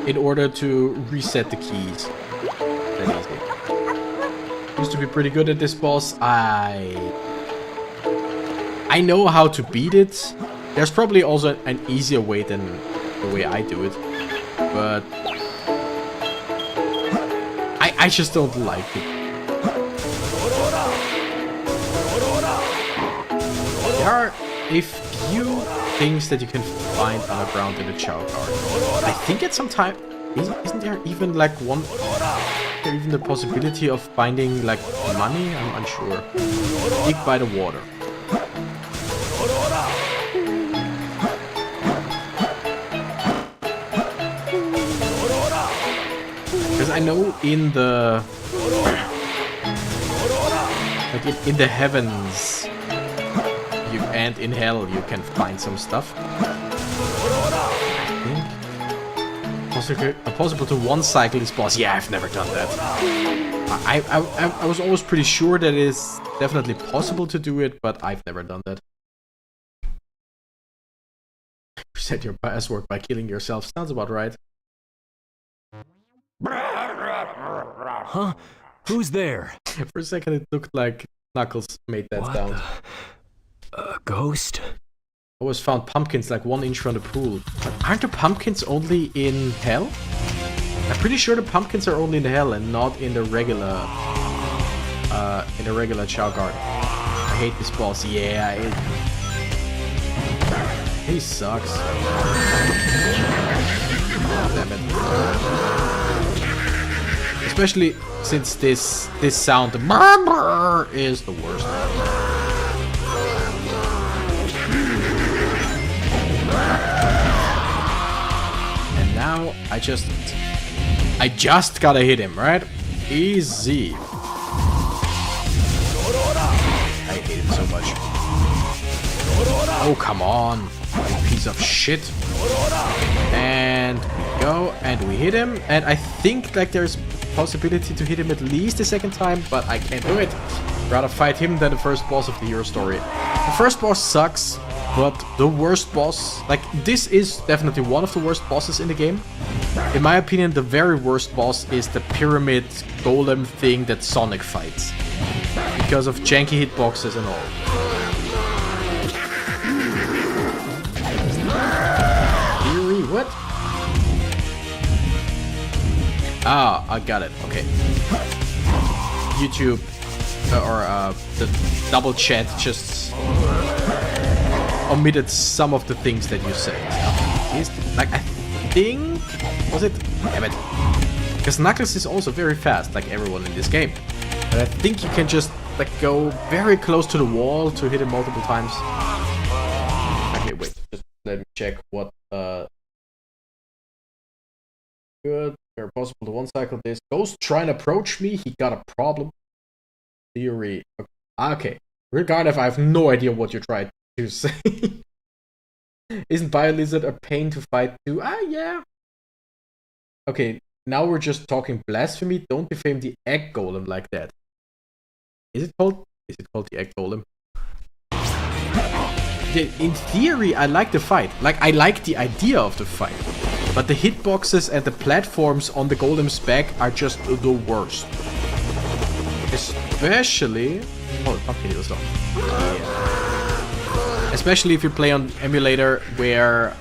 A: in order to reset the keys. That easy. Used to be pretty good at this boss. I know how to beat it. There's probably also an easier way than the way I do it. But I just don't like it. There are a few things that you can find underground in the CHAO Garden. I think at some time, isn't there even like even the possibility of finding like money? I'm unsure. Dig by the water. Because I know in the like in the heavens and in hell you can find some stuff. I think possible to one cycle this boss. Yeah, I've never done that. I was always pretty sure that it is definitely possible to do it, but I've never done that. Reset your password by killing yourself. Sounds about right.
B: Huh? Who's there?
A: For a second, it looked like Knuckles made that sound.
B: A ghost?
A: I always found pumpkins like 1 inch from the pool. But aren't the pumpkins only in hell? I'm pretty sure the pumpkins are only in hell and not in the regular CHAO Garden. I hate this boss. Yeah, he sucks. Damn it. Especially since this sound, the murmur, is the worst. And now I just gotta hit him, right? Easy. I hate him so much. Oh, come on, you piece of shit. And we go, and we hit him. And I think like there's possibility to hit him at least a second time, but I can't do it. Rather fight him than the first boss of the hero story. The first boss sucks, but the worst boss, like this is definitely one of the worst bosses in the game. In my opinion, the very worst boss is the pyramid golem thing that Sonic fights. Because of janky hitboxes and all. Theory, what? Ah, I got it. Okay. YouTube the double chat just omitted some of the things that you said. Like I think was it? Damn it. Because Knuckles is also very fast, like everyone in this game. But I think you can just like go very close to the wall to hit him multiple times. Okay, wait. Just let me check what good. Very possible to one cycle this. Ghost trying to approach me. He got a problem. Theory. Okay. Regardless, I have no idea what you're trying to say. Isn't Biolizard a pain to fight too? Ah, yeah. Okay, now we're just talking blasphemy. Don't defame the egg golem like that. Is it called the egg golem? In theory, I like the fight. Like, I like the idea of the fight. But the hitboxes and the platforms on the golem's back are just the worst. Especially... Oh, the pumpkin heals though. Yeah. Especially if you play on emulator where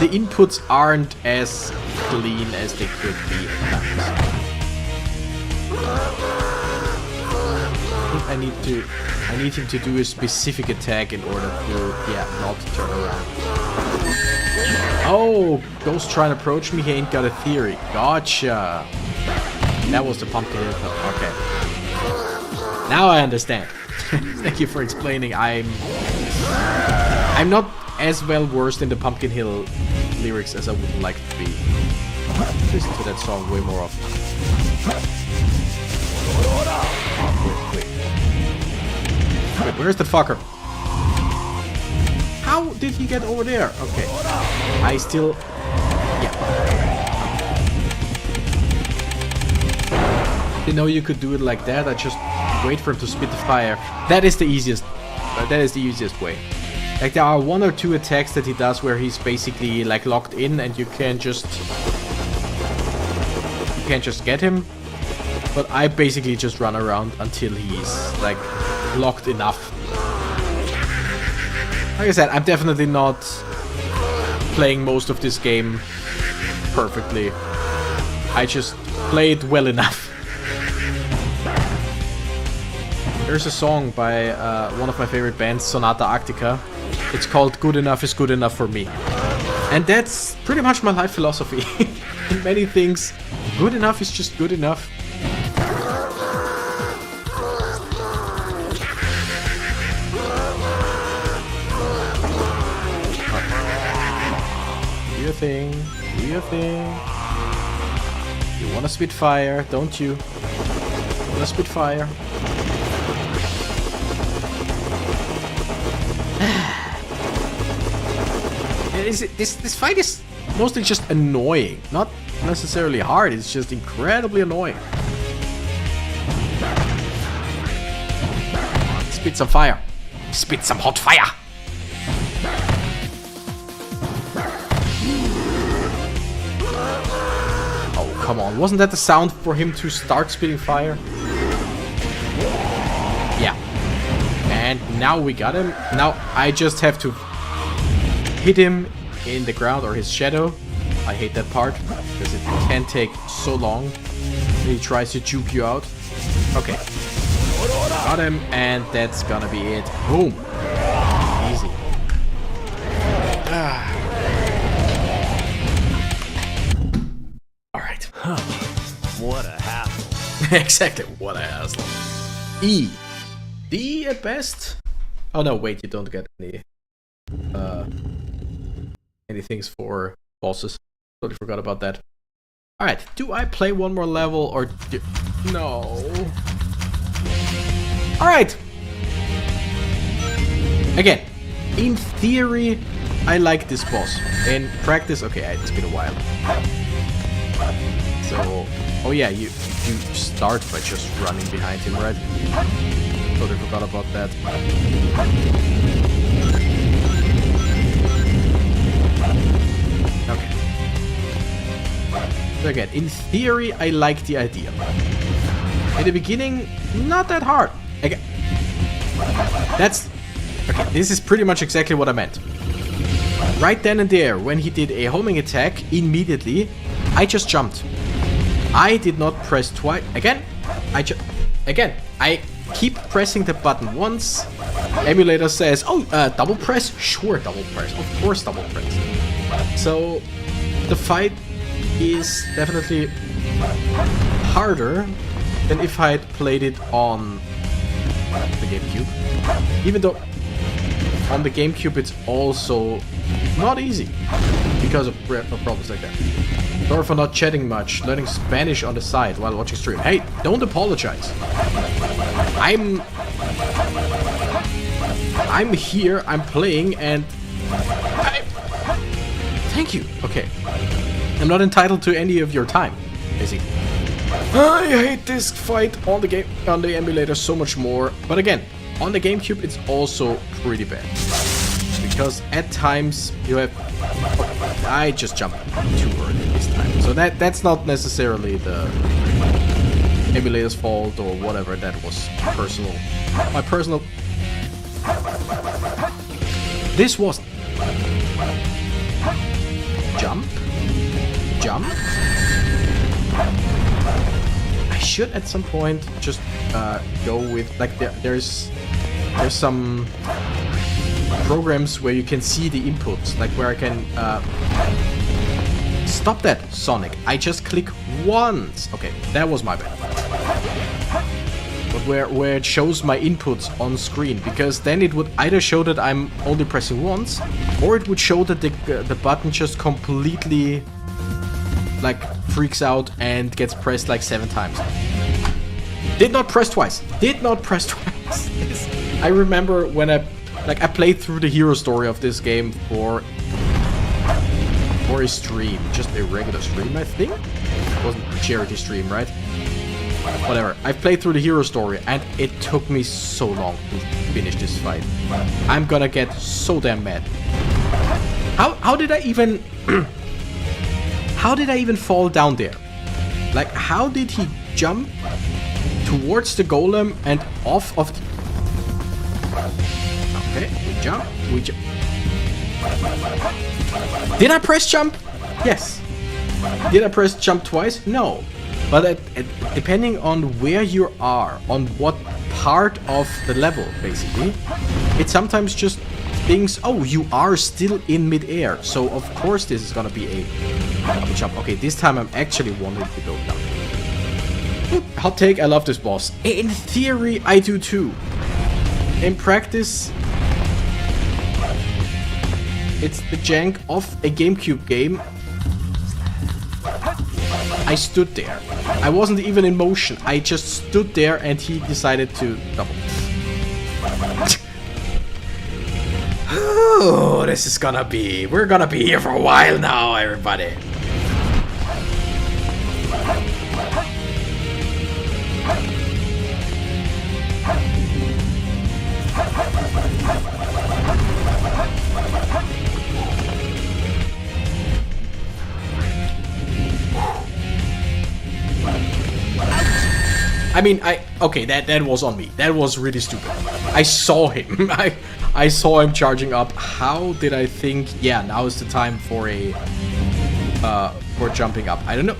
A: the inputs aren't as clean as they could be at times. I need him to do a specific attack in order to, not to turn around. Oh, Ghost trying to approach me, he ain't got a theory. Gotcha. That was the pumpkin hill. Okay. Now I understand. Thank you for explaining. I'm not as well versed in the Pumpkin Hill lyrics as I would like to be. Listen to that song way more often. Wait, where's the fucker? How did he get over there? Okay. I still... Yeah. Didn't know you could do it like that. I just wait for him to spit the fire. That is the easiest. That is the easiest way. Like there are 1 or 2 attacks that he does where he's basically like locked in and you can't just get him. But I basically just run around until he's like locked enough. Like I said, I'm definitely not playing most of this game perfectly. I just play it well enough. There's a song by one of my favorite bands, Sonata Arctica. It's called Good Enough is Good Enough for Me. And that's pretty much my life philosophy. In many things, good enough is just good enough. Do your thing. Do your thing. You wanna spit fire, don't you? Wanna spit fire? This fight is mostly just annoying, not necessarily hard, it's just incredibly annoying. Spit some fire. Spit some hot fire. Oh, come on. Wasn't that the sound for him to start spitting fire? Yeah. And now we got him. Now I just have to hit him in the ground or his shadow. I hate that part because it can take so long when he tries to juke you out. Okay. Got him, and that's gonna be it. Boom. Easy. Alright.
B: What a hassle.
A: Exactly, what a hassle. E. D at best? Oh no, wait, you don't get any things for bosses. Totally forgot about that. Alright, do I play one more level or no? Alright. Again, in theory, I like this boss. In practice, okay, it's been a while. So, oh yeah, you start by just running behind him, right? Totally forgot about that. Okay. So again, in theory, I like the idea. In the beginning, not that hard. Again, that's... Okay, this is pretty much exactly what I meant. Right then and there, when he did a homing attack, immediately, I just jumped. I did not press twice. Again, I keep pressing the button once. Emulator says, oh, double press? Sure, double press. Of course, double press. So, the fight is definitely harder than if I had played it on the GameCube. Even though on the GameCube it's also not easy because of problems like that. Sorry for not chatting much, learning Spanish on the side while watching stream. Hey, don't apologize. I'm here, I'm playing, and thank you. Okay. I'm not entitled to any of your time, basically. I hate this fight on the emulator so much more. But again, on the GameCube it's also pretty bad. Because at times you have... I just jumped too early this time. So that's not necessarily the emulator's fault or whatever. That was personal. My personal... This was... Jump. Jump. I should at some point just go with... Like there's some programs where you can see the inputs, like where I can stop that, Sonic. I just click once. Okay, that was my bad. But where it shows my inputs on screen, because then it would either show that I'm only pressing once, or it would show that the button just completely like freaks out and gets pressed like 7 times. Did not press twice. Did not press twice. I remember when I played through the hero story of this game for a stream, just a regular stream, I think. It wasn't a charity stream, right? Whatever. I played through the hero story, and it took me so long to finish this fight. I'm gonna get so damn mad. How did I even how did I even fall down there? Like, how did he jump towards the golem and off of the... Okay, we jump. Did I press jump? Yes. Did I press jump twice? No. But depending on where you are, on what part of the level, basically, it sometimes just thinks, oh, you are still in midair. So, of course, this is gonna be a jump. Okay, this time I'm actually wanting to go down. Hot take, I love this boss. In theory, I do too. In practice, it's the jank of a GameCube game. I stood there. I wasn't even in motion. I just stood there and he decided to double. Oh, this is gonna be... We're gonna be here for a while now, everybody. I mean, okay, that was on me. That was really stupid. I saw him. I saw him charging up. How did I think? Yeah, now is the time for a for jumping up. I don't know.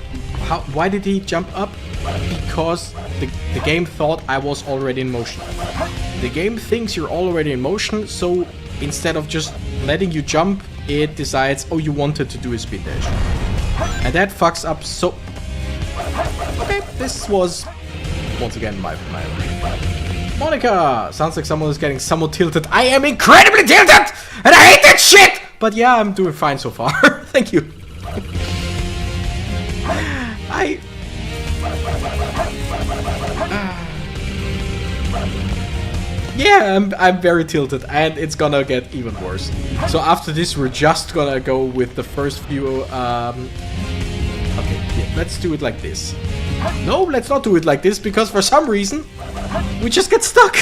A: Why did he jump up? Because the game thought I was already in motion. The game thinks you're already in motion, so instead of just letting you jump, it decides, oh, you wanted to do a speed dash. And that fucks up so... Okay, this was, once again, my Monica! Sounds like someone is getting somewhat tilted. I am incredibly tilted! And I hate that shit! But yeah, I'm doing fine so far. Thank you. Yeah, I'm very tilted, and it's gonna get even worse. So after this, we're just gonna go with the first few. Okay, yeah, let's do it like this. No, let's not do it like this, because for some reason, we just get stuck.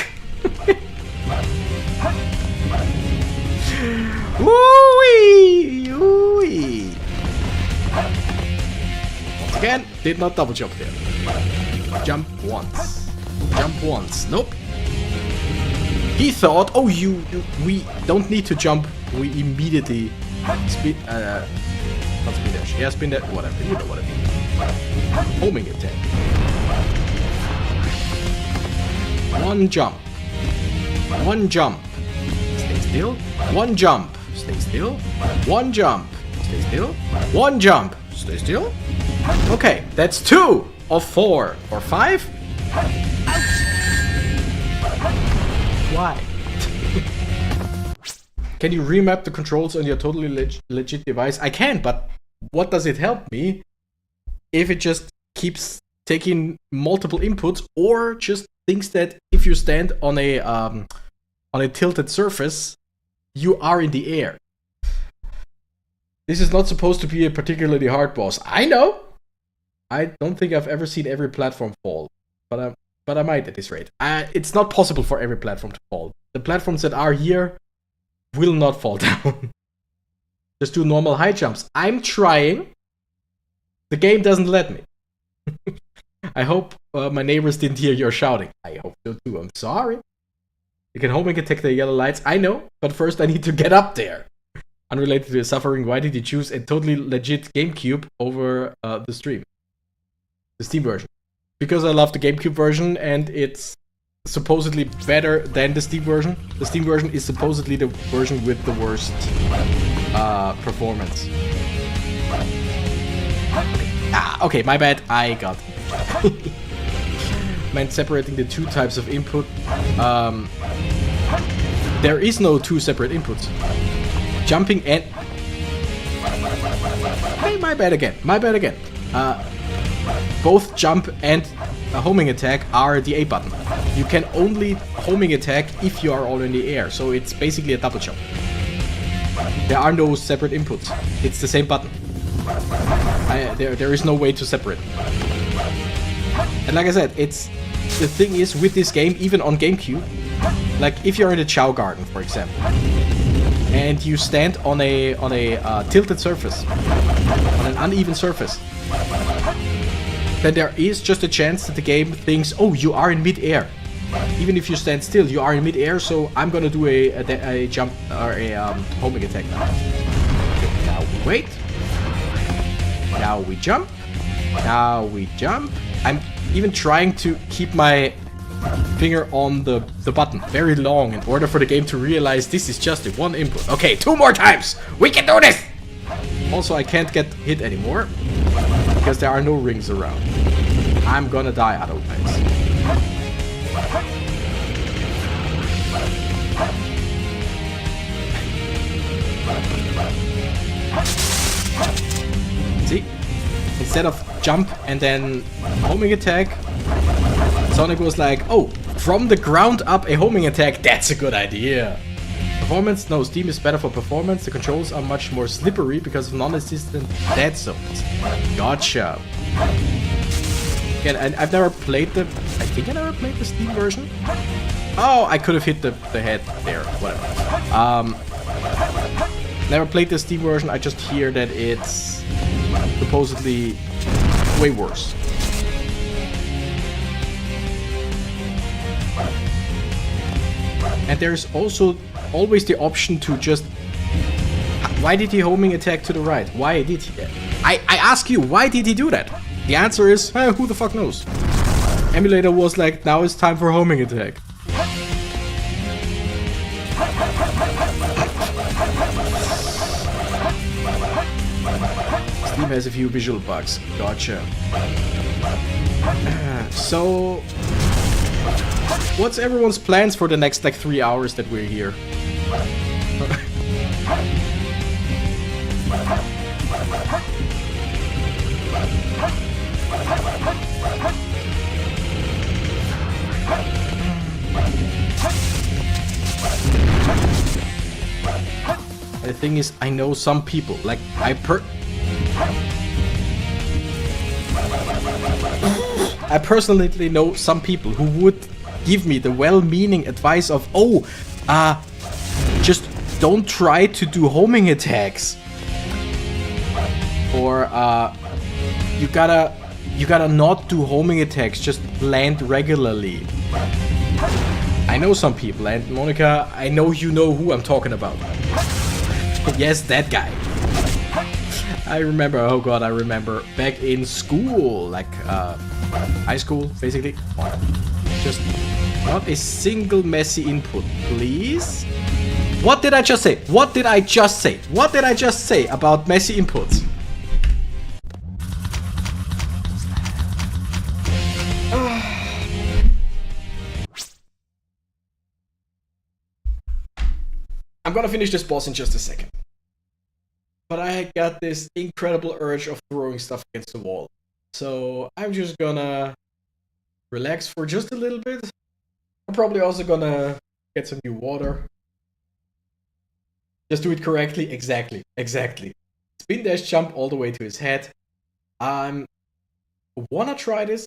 A: Woo-wee! Woo-wee! Again, did not double jump there. Jump once. Jump once. Nope. He thought, oh, we don't need to jump. We immediately speed, not speed dash. Yeah, spin that, whatever. You know what I mean. Homing attack. One jump. One jump. Stay still. One jump. Stay still. One jump. Stay still. One jump. Stay still. Okay, that's 2 of 4 or 5. Why? Can you remap the controls on your totally legit device? I can, but what does it help me if it just keeps taking multiple inputs, or just thinks that if you stand on a tilted surface, you are in the air? This is not supposed to be a particularly hard boss. I know. I don't think I've ever seen every platform fall, but I might at this rate. It's not possible for every platform to fall. The platforms that are here will not fall down. Just do normal high jumps. I'm trying. The game doesn't let me. I hope my neighbors didn't hear your shouting. I hope so too. I'm sorry. You can homing attack the yellow lights. I know, but first I need to get up there. Unrelated to the suffering, why did you choose a totally legit GameCube over the stream? The Steam version. Because I love the GameCube version, and it's supposedly better than the Steam version. The Steam version is supposedly the version with the worst performance. Okay, my bad. I got it. Meant separating the two types of input. There is no two separate inputs. Jumping and... Hey, my bad again. My bad again. Both jump and homing attack are the A button. You can only homing attack if you are all in the air, so it's basically a double jump. There are no separate inputs. It's the same button. There is no way to separate. And like I said, the thing is with this game, even on GameCube, like if you're in the CHAO Garden, for example, and you stand on a tilted surface, on an uneven surface, then there is just a chance that the game thinks, oh, you are in mid-air. Even if you stand still, you are in mid-air, so I'm gonna do a jump or a homing attack now. Okay, now we wait. Now we jump. Now we jump. I'm even trying to keep my finger on the button very long in order for the game to realize this is just a one input. Okay, 2 more times! We can do this! Also, I can't get hit anymore because there are no rings around. I'm gonna die otherwise. See? Instead of jump and then homing attack, Sonic was like, oh, from the ground up a homing attack, that's a good idea. Performance? No, Steam is better for performance. The controls are much more slippery because of non-existent dead zones. Gotcha. Again, I've never played the... I think I never played the Steam version. Oh, I could have hit the head there. Whatever. Never played the Steam version. I just hear that it's supposedly way worse. And there's also always the option to just... Why did he homing attack to the right? Why did he... I ask you, why did he do that? The answer is, who the fuck knows? Emulator was like, now it's time for homing attack. Steam has a few visual bugs. Gotcha. So... What's everyone's plans for the next, like, 3 hours that we're here? The thing is, I know some people, like, I personally know some people who would give me the well-meaning advice of, just don't try to do homing attacks. Or, you gotta not do homing attacks, just land regularly. I know some people, and Monica, I know you know who I'm talking about. Yes, that guy. I remember, oh god, I remember back in school, like, high school, basically. Just not a single messy input, please. What did I just say? What did I just say? What did I just say about messy inputs? I'm gonna finish this boss in just a second. But I got this incredible urge of throwing stuff against the wall. So I'm just gonna relax for just a little bit. I'm probably also gonna get some new water. Just do it correctly. Exactly. Spin dash jump all the way to his head. Wanna try this?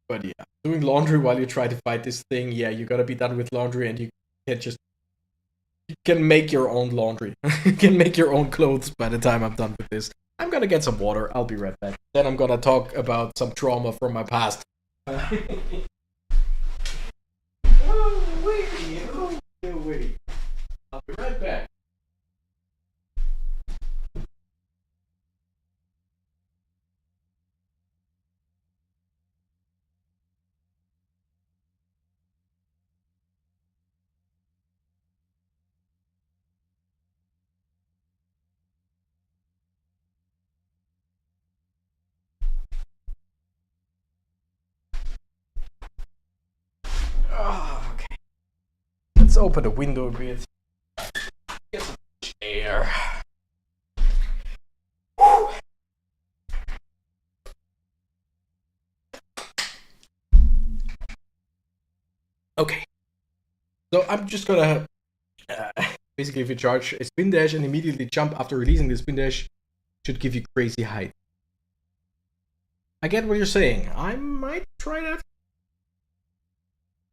A: But yeah, doing laundry while you try to fight this thing, yeah, you gotta be done with laundry and you can't just... You can make your own laundry. You can make your own clothes by the time I'm done with this. I'm gonna get some water, I'll be right back. Then I'm gonna talk about some trauma from my past. Wait. I'll be right back. Okay. Let's open the window a bit. Get some air. Whew. Okay. So I'm just gonna basically, if you charge a spin dash and immediately jump after releasing the spin dash, should give you crazy height. I get what you're saying. I might try that.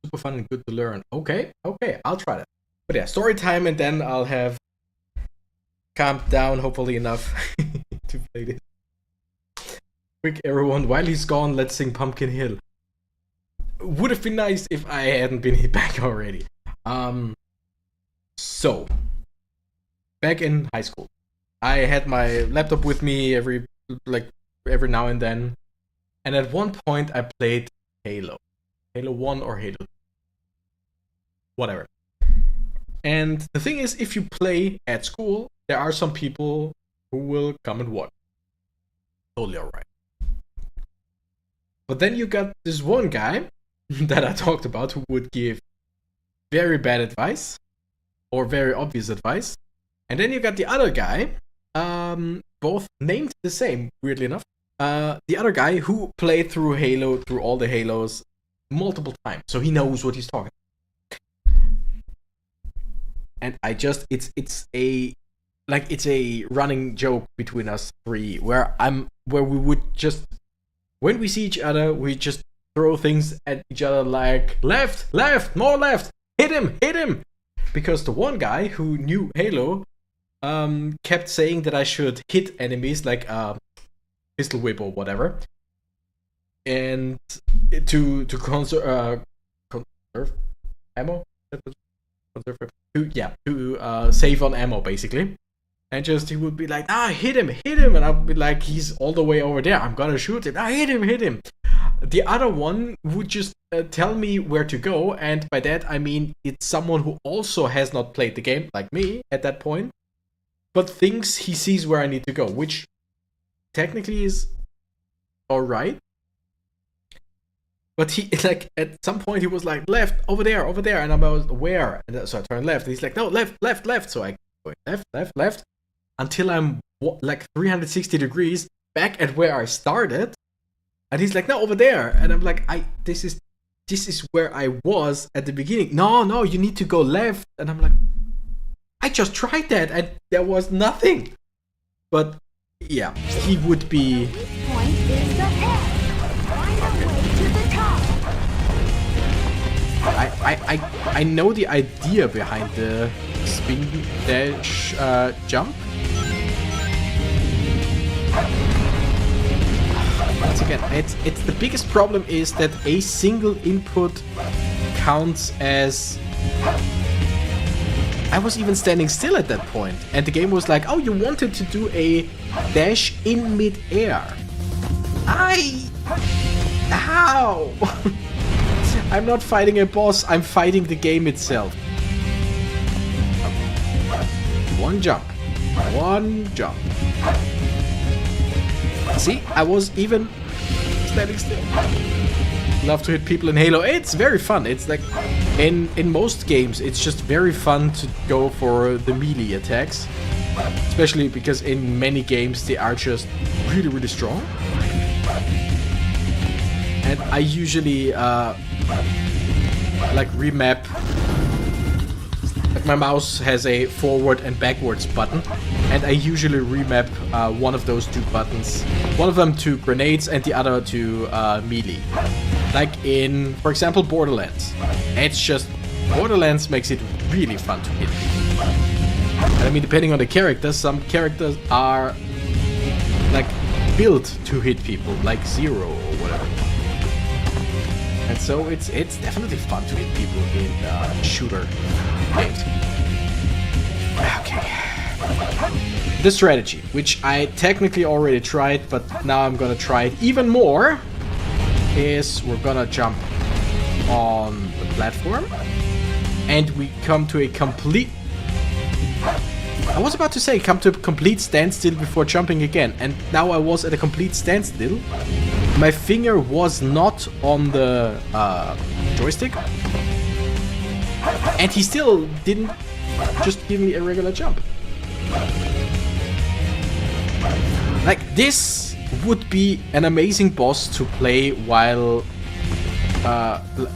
A: Super fun and good to learn. Okay, I'll try that. But yeah, story time, and then I'll have calmed down hopefully enough to play this. Quick everyone, while he's gone, let's sing Pumpkin Hill. Would have been nice if I hadn't been hit back already. So back in high school, I had my laptop with me every now and then, and at one point I played Halo 1 or Halo 2. Whatever. And the thing is, if you play at school, there are some people who will come and watch. Totally alright. But then you got this one guy that I talked about who would give very bad advice or very obvious advice. And then you got the other guy, both named the same, weirdly enough. The other guy who played through Halo, through all the Halos, multiple times, so he knows what he's talking about. And I just, it's a running joke between us three, where we would just, when we see each other, we just throw things at each other like left, more left, hit him, because the one guy who knew Halo kept saying that I should hit enemies like pistol whip or whatever, and to conserve ammo. To save on ammo basically. And just he would be like, hit him, and I'd be like, he's all the way over there. I'm gonna shoot him. Hit him. The other one would just tell me where to go, and by that I mean it's someone who also has not played the game like me at that point, but thinks he sees where I need to go, which technically is alright. But he, like, at some point he was like, left, over there, and I was, where? And so I turned left, and he's like, no, left. So I go left, until I'm like 360 degrees back at where I started. And he's like, no, over there. And I'm like, this is where I was at the beginning. No, you need to go left. And I'm like, I just tried that, and there was nothing. But yeah, he would be.
C: This point is the end. Find a way to the top.
A: I know the idea behind the spin dash jump. Once again, it's the biggest problem is that a single input counts as. I was even standing still at that point, and the game was like, "Oh, you wanted to do a dash in mid-air." How? I'm not fighting a boss. I'm fighting the game itself. One jump. See, I was even standing still. Love to hit people in Halo. It's very fun. It's like in most games, it's just very fun to go for the melee attacks, especially because in many games they are just really strong. And I usually like remap. Like my mouse has a forward and backwards button, and I usually remap one of those two buttons. One of them to grenades and the other to melee. Like in, for example, Borderlands. It's just, Borderlands makes it really fun to hit. And I mean, depending on the characters, some characters are like built to hit people, like Zero or whatever. And so it's definitely fun to hit people in shooter games. Okay. The strategy, which I technically already tried, but now I'm gonna try it even more, is we're gonna jump on the platform, and we come to a complete... I was about to say come to a complete standstill before jumping again, and now I was at a complete standstill. My finger was not on the joystick, and he still didn't just give me a regular jump. Like, this would be an amazing boss to play while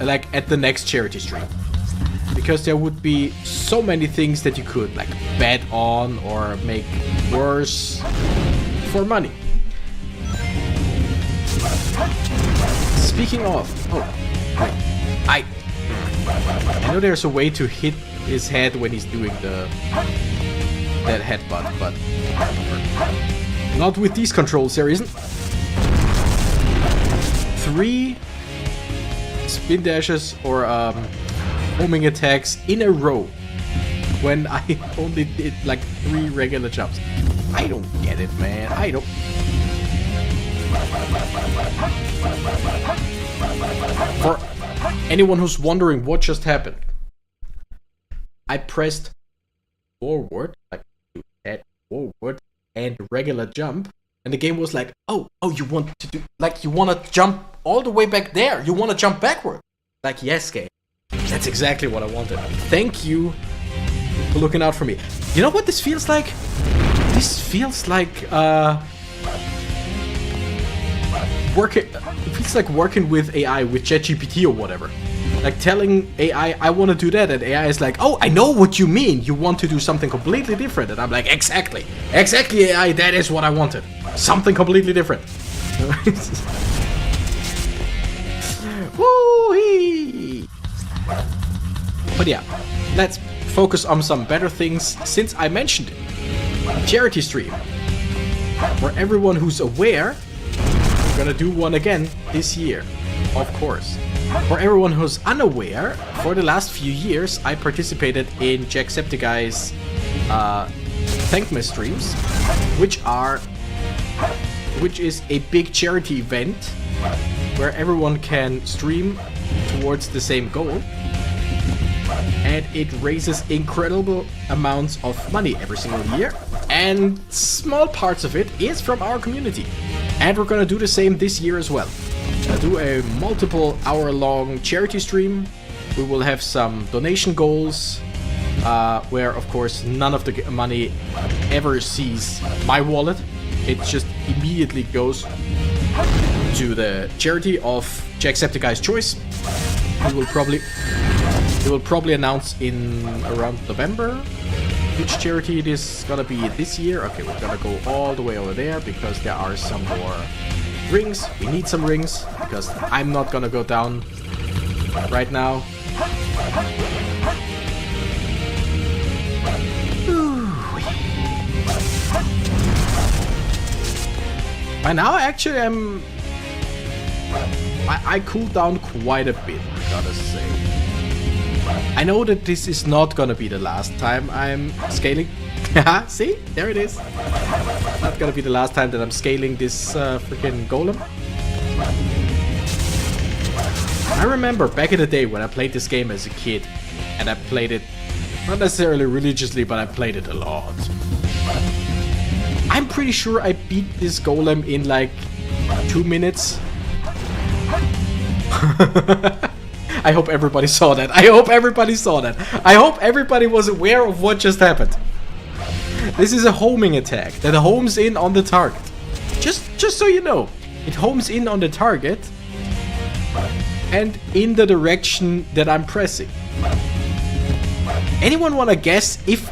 A: like at the next charity stream, because there would be so many things that you could like bet on or make worse for money. Speaking of, I know there's a way to hit his head when he's doing that headbutt, but not with these controls. There isn't. 3 spin dashes or homing attacks in a row when I only did like 3 regular jumps. I don't get it, man. I don't. For anyone who's wondering what just happened, I pressed forward, like head forward, and regular jump, and the game was like, oh, you want to do, like, you want to jump all the way back there, you want to jump backward. Like, yes, game, that's exactly what I wanted. Thank you for looking out for me. You know what this feels like? This feels like it feels like working with AI, with ChatGPT or whatever. Like telling AI, I want to do that, and AI is like, oh, I know what you mean. You want to do something completely different. And I'm like, exactly, AI, that is what I wanted. Something completely different. Woo-hee! But yeah, let's focus on some better things, since I mentioned it. Charity stream. For everyone who's aware, we're gonna do one again this year, of course. For everyone who's unaware, for the last few years I participated in Jacksepticeye's Thankmas streams, which is a big charity event where everyone can stream towards the same goal, and it raises incredible amounts of money every single year, and small parts of it is from our community. And we're gonna do the same this year as well. Do a multiple hour-long charity stream. We will have some donation goals, where of course none of the money ever sees my wallet. It just immediately goes to the charity of Jacksepticeye's choice. We will probably announce in around November which charity it is gonna be this year. Okay, we're gonna go all the way over there because there are some more rings. We need some rings because I'm not gonna go down right now. By now, actually, I cooled down quite a bit, I gotta say. I know that this is not gonna be the last time I'm scaling. See? There it is. Not gonna be the last time that I'm scaling this freaking golem. I remember back in the day when I played this game as a kid, and I played it not necessarily religiously, but I played it a lot. I'm pretty sure I beat this golem in like 2 minutes. I hope everybody saw that. I hope everybody saw that. I hope everybody was aware of what just happened. This is a homing attack that homes in on the target. Just so you know, it homes in on the target and in the direction that I'm pressing. Anyone wanna guess if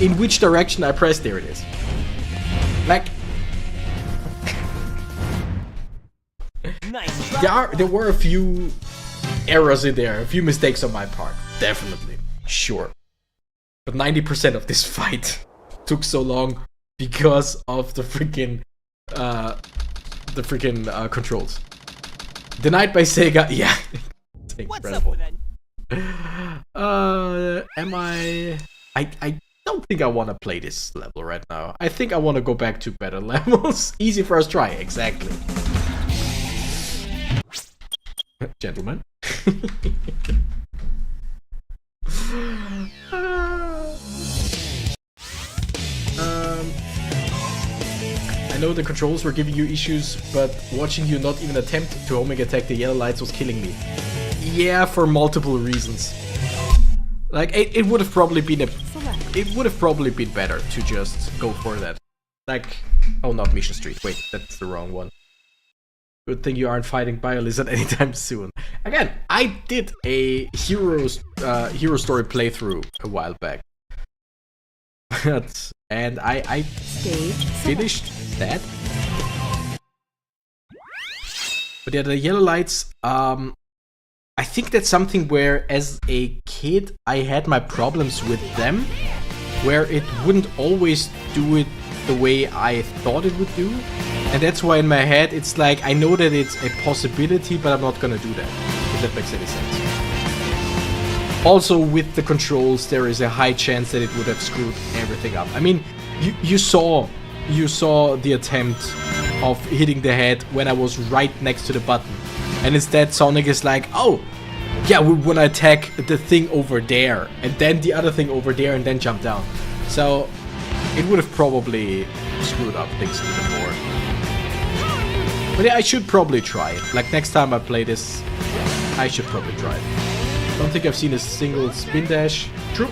A: in which direction I press? There it is. Like,
B: Nice.
A: there were a few errors in there, a few mistakes on my part, definitely, sure. But 90% of this fight took so long because of the freaking controls. Denied by Sega, yeah. It's incredible.
B: What's up with that?
A: I don't think I want to play this level right now. I think I want to go back to better levels. Easy first try, exactly. Gentlemen. I know the controls were giving you issues, but watching you not even attempt to homing attack the yellow lights was killing me. Yeah, for multiple reasons. Like, it would have probably been better to just go for that. Like, oh, not Mission Street. Wait, that's the wrong one. Good thing you aren't fighting Biolizard anytime soon. Again, I did a hero story playthrough a while back. And I finished that. But yeah, the yellow lights, I think that's something where as a kid I had my problems with them, where it wouldn't always do it the way I thought it would do. And that's why in my head it's like, I know that it's a possibility, but I'm not gonna do that, if that makes any sense. Also, with the controls, there is a high chance that it would have screwed everything up. I mean, you saw the attempt of hitting the head when I was right next to the button. And instead Sonic is like, oh, yeah, we wanna attack the thing over there, and then the other thing over there, and then jump down. So, it would have probably screwed up things even more. But yeah, I should probably try it. Like, next time I play this, I should probably try it. Don't think I've seen a single spin dash. True.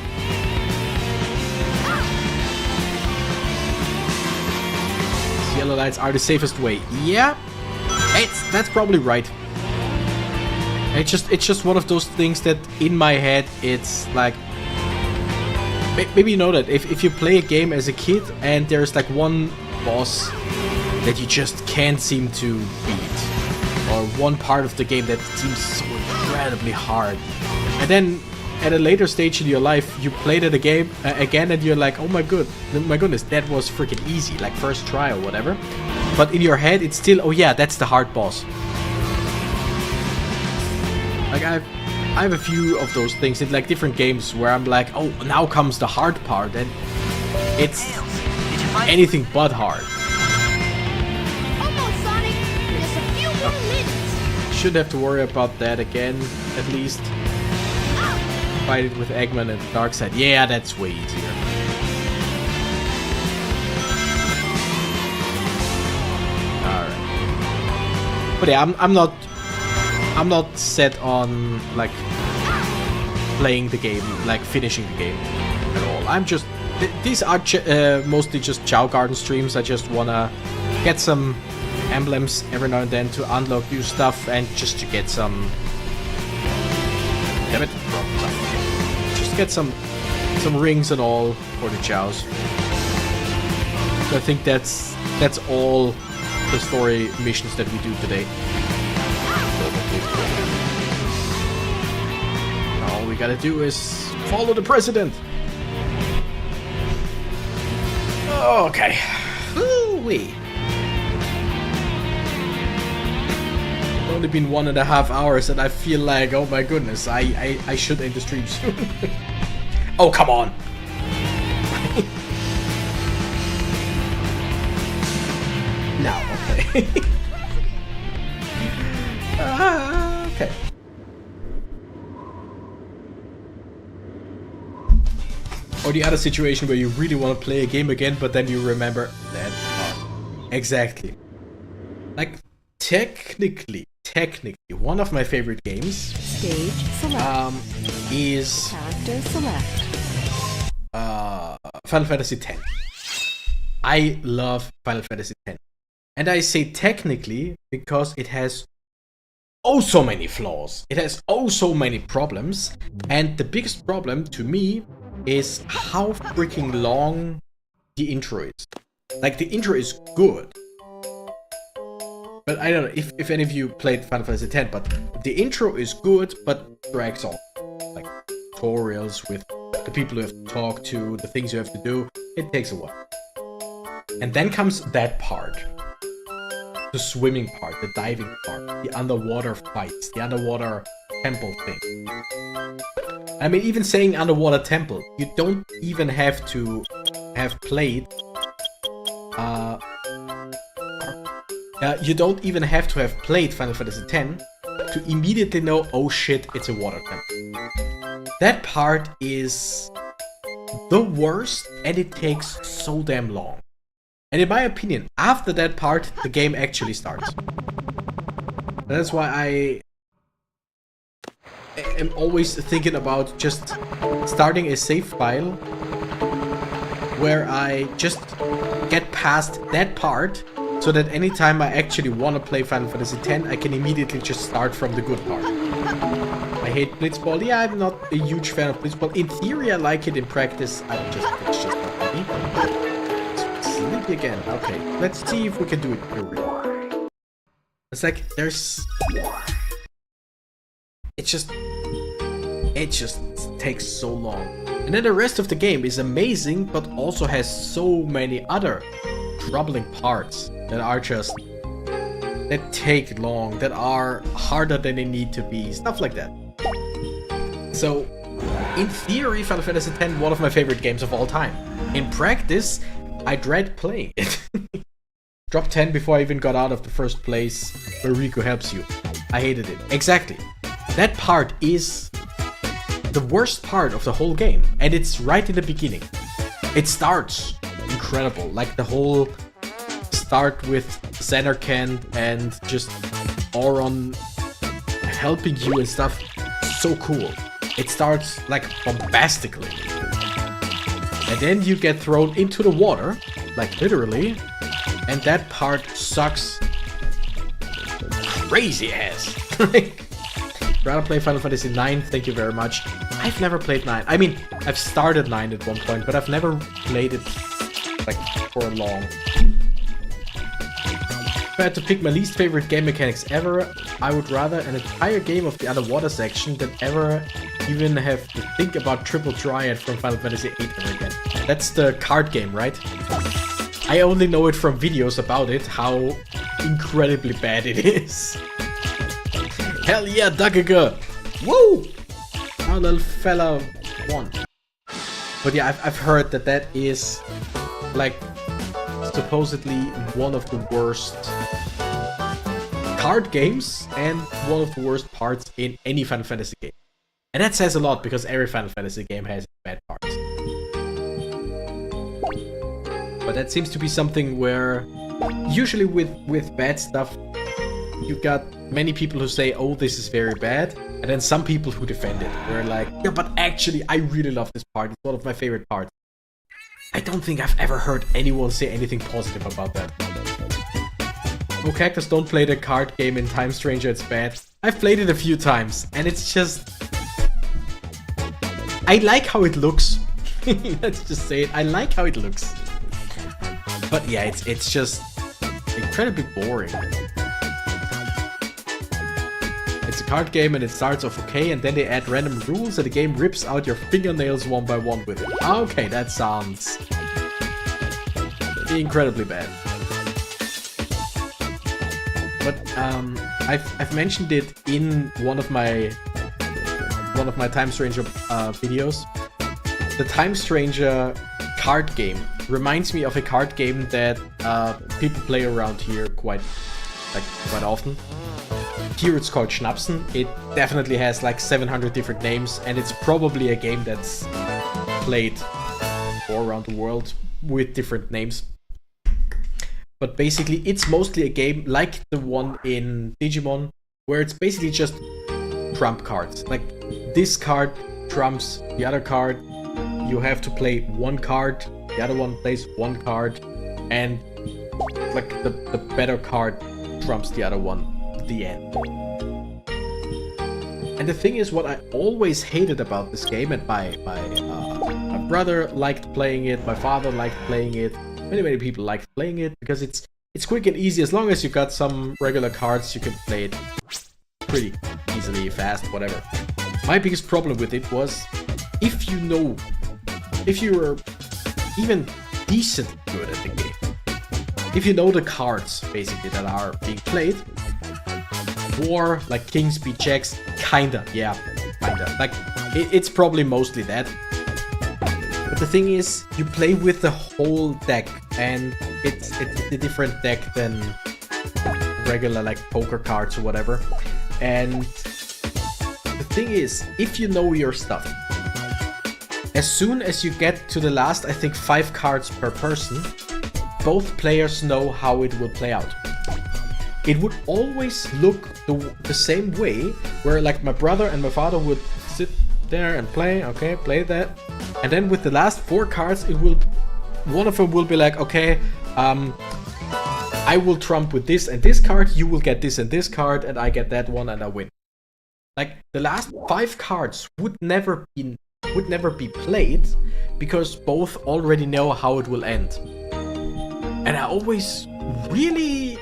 A: Yellow lights are the safest way. Yeah, that's probably right. It's just one of those things that in my head it's like, maybe you know that if you play a game as a kid and there's like one boss that you just can't seem to beat, or one part of the game that seems so incredibly hard, and then at a later stage in your life you play that game again and you're like, oh my goodness, that was freaking easy, like first try or whatever. But in your head it's still, oh yeah, that's the hard boss. Like I have a few of those things in like different games where I'm like, oh, now comes the hard part, and it's anything but hard.
C: Almost, Sonic. Just a few more minutes.
A: Shouldn't have to worry about that again, at least. Fight it with Eggman and the Dark Side. Yeah, that's way easier. Alright. But yeah, I'm not set on like playing the game, like finishing the game at all. I'm just these are mostly just CHAO Garden streams. I just wanna get some emblems every now and then to unlock new stuff and just to get some. Damn it! Just get some rings and all for the CHAOs. So I think that's all the story missions that we do today. All we gotta do is follow the president. Okay. Woo-wee. Only been 1.5 hours and I feel like, oh my goodness, I should end the stream soon. Oh, come on. No, okay. Okay. Or the other situation where you really want to play a game again, but then you remember that part. Exactly. Like, technically, one of my favorite games
D: Stage select.
A: is
D: Character select.
A: Final Fantasy X. I love Final Fantasy X. And I say technically because it has oh so many flaws. It has oh so many problems. And the biggest problem to me is how freaking long the intro is. Like, the intro is good. But I don't know if any of you played Final Fantasy X, but the intro is good, but drags on. Like, tutorials with the people you have to talk to, the things you have to do, it takes a while. And then comes that part. The swimming part, the diving part, the underwater fights, the underwater temple thing. I mean, even saying underwater temple, you don't even have to have played you don't even have to have played Final Fantasy X to immediately know, oh shit, it's a water temple. That part is the worst, and it takes so damn long. And in my opinion, after that part, the game actually starts. That's why I am always thinking about just starting a save file where I just get past that part, so that anytime I actually want to play Final Fantasy X, I can immediately just start from the good part. I hate Blitzball. Yeah, I'm not a huge fan of Blitzball. In theory, I like it. In practice, it's just not me. Sleepy again. Okay, let's see if we can do it for real. It's like there's. It just takes so long. And then the rest of the game is amazing, but also has so many other troubling parts that are just that take long, that are harder than they need to be, stuff like that. So, in theory, Final Fantasy X, one of my favorite games of all time. In practice, I dread playing it. Drop 10 before I even got out of the first place where Riku helps you. I hated it. Exactly. That part is the worst part of the whole game, and it's right in the beginning. It starts incredible, like the whole start with Xanarkand and just Auron helping you and stuff. So cool. It starts like bombastically. And then you get thrown into the water, like literally, and that part sucks crazy ass. Rather play Final Fantasy 9, thank you very much. I've never played 9. I mean, I've started 9 at one point, but I've never played it like for long. If I had to pick my least favorite game mechanics ever, I would rather an entire game of the underwater section than ever even have to think about Triple Triad from Final Fantasy 8 ever again. That's the card game, right? I only know it from videos about it, how incredibly bad it is. Hell yeah, Dagger! Whoa! Our little fella won. But yeah, I've heard that is like supposedly one of the worst card games and one of the worst parts in any Final Fantasy game. And that says a lot because every Final Fantasy game has bad parts. But that seems to be something where usually with bad stuff, you've got many people who say, oh, this is very bad, and then some people who defend it. They're like, yeah, but actually, I really love this part. It's one of my favorite parts. I don't think I've ever heard anyone say anything positive about that. Oh, Cactus, don't play the card game in Time Stranger, it's bad. I've played it a few times, and it's just... I like how it looks. Let's just say it. I like how it looks. But yeah, it's just incredibly boring. It's a card game and it starts off okay, and then they add random rules and the game rips out your fingernails one by one with it. Okay, that sounds incredibly bad. But I've mentioned it in one of my Time Stranger videos. The Time Stranger card game reminds me of a card game that people play around here quite often. Here it's called Schnapsen. It definitely has like 700 different names, and it's probably a game that's played all around the world with different names. But basically, it's mostly a game like the one in Digimon, where it's basically just trump cards. Like, this card trumps the other card. You have to play one card, the other one plays one card, and like the better card trumps the other one. The end. And the thing is, what I always hated about this game, and my brother liked playing it, my father liked playing it, many people liked playing it, because it's quick and easy. As long as you got some regular cards, you can play it pretty easily, fast, whatever. My biggest problem with it was, if you're even decent good at the game, if you know the cards basically that are being played, War, like King Speed checks, kinda. Like, it's probably mostly that. But the thing is, you play with the whole deck, and it's a different deck than regular, like, poker cards or whatever. And the thing is, if you know your stuff, as soon as you get to the last, I think, 5 cards per person, both players know how it will play out. It would always look the same way, where like my brother and my father would sit there and play, okay, play that, and then with the last 4 cards, one of them will be like, okay, I will trump with this and this card, you will get this and this card, and I get that one and I win. Like, the last 5 cards would never be played, because both already know how it will end. And I always really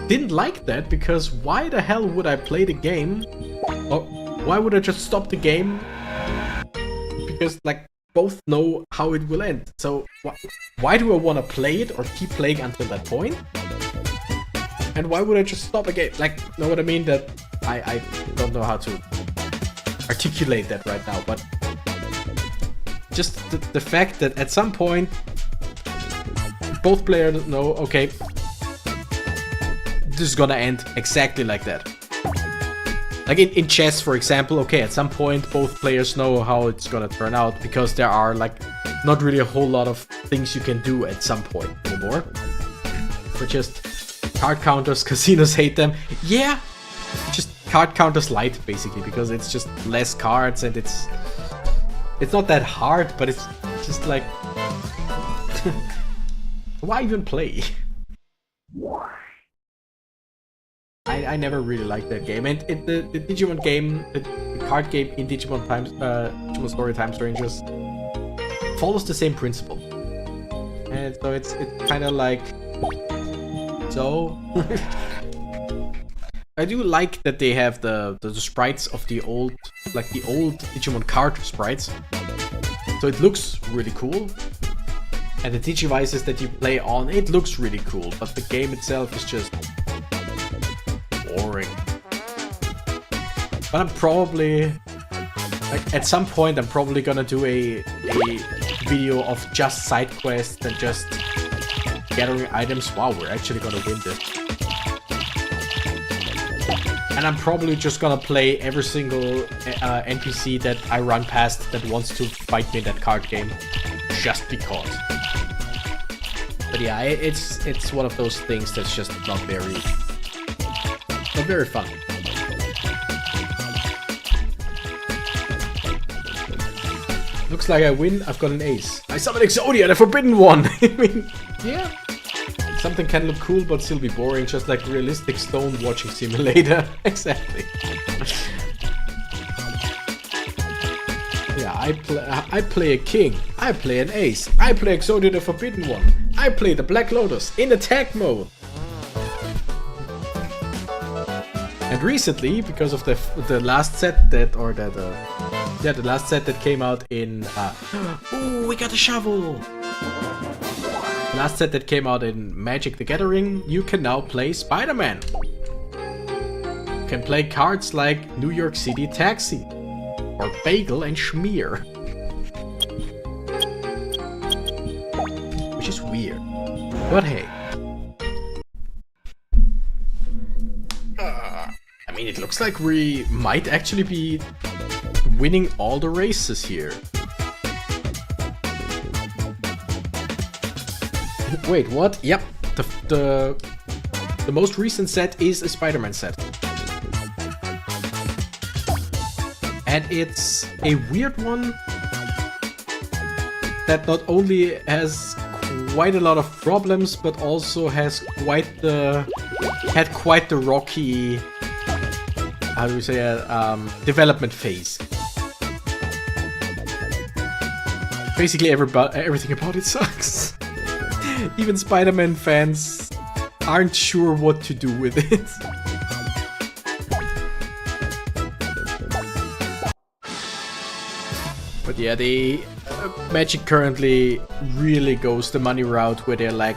A: didn't like that, because why the hell would I play the game? Or why would I just stop the game? Because like both know how it will end. So why do I want to play it or keep playing until that point? And why would I just stop a game? Like, know what I mean? That I don't know how to articulate that right now, but just the fact that at some point both players know, okay, this is gonna end exactly like that. Like in chess, for example, okay, at some point both players know how it's gonna turn out, because there are like not really a whole lot of things you can do at some point anymore. For just card counters, casinos hate them. Yeah, just card counters light basically, because it's just less cards and it's not that hard, but it's just like why even play? I never really liked that game, and the Digimon game, the card game in Digimon Digimon Story Time Strangers follows the same principle, and so it's kind of like so. I do like that they have the sprites of the old Digimon card sprites, so it looks really cool. And the Digivices that you play on, it looks really cool, but the game itself is just boring. But I'm probably, like, at some point, I'm probably gonna do a video of just side quests and just gathering items. Wow, we're actually gonna win this. And I'm probably just gonna play every single NPC that I run past that wants to fight me in that card game, just because. But yeah, it's one of those things that's just not very fun. Looks like I win. I've got an ace. I summon Exodia, the forbidden one. I mean, yeah. Something can look cool but still be boring, just like realistic stone watching simulator. Exactly. Yeah, I play a king. I play an ace. I play Exodia, the forbidden one. I play the Black Lotus in attack mode. And recently, because of the last set that, or that, yeah, the last set that came out in, ooh, we got a shovel! The last set that came out in Magic the Gathering, you can now play Spider-Man. You can play cards like New York City Taxi, or Bagel and Schmear. Which is weird. But hey. I mean, it looks like we might actually be winning all the races here. Wait, what? Yep, the most recent set is a Spider-Man set. And it's a weird one that not only has quite a lot of problems, but also has quite the rocky, how do we say it, development phase. Basically everything about it sucks. Even Spider-Man fans aren't sure what to do with it. But yeah, the Magic currently really goes the money route where they're like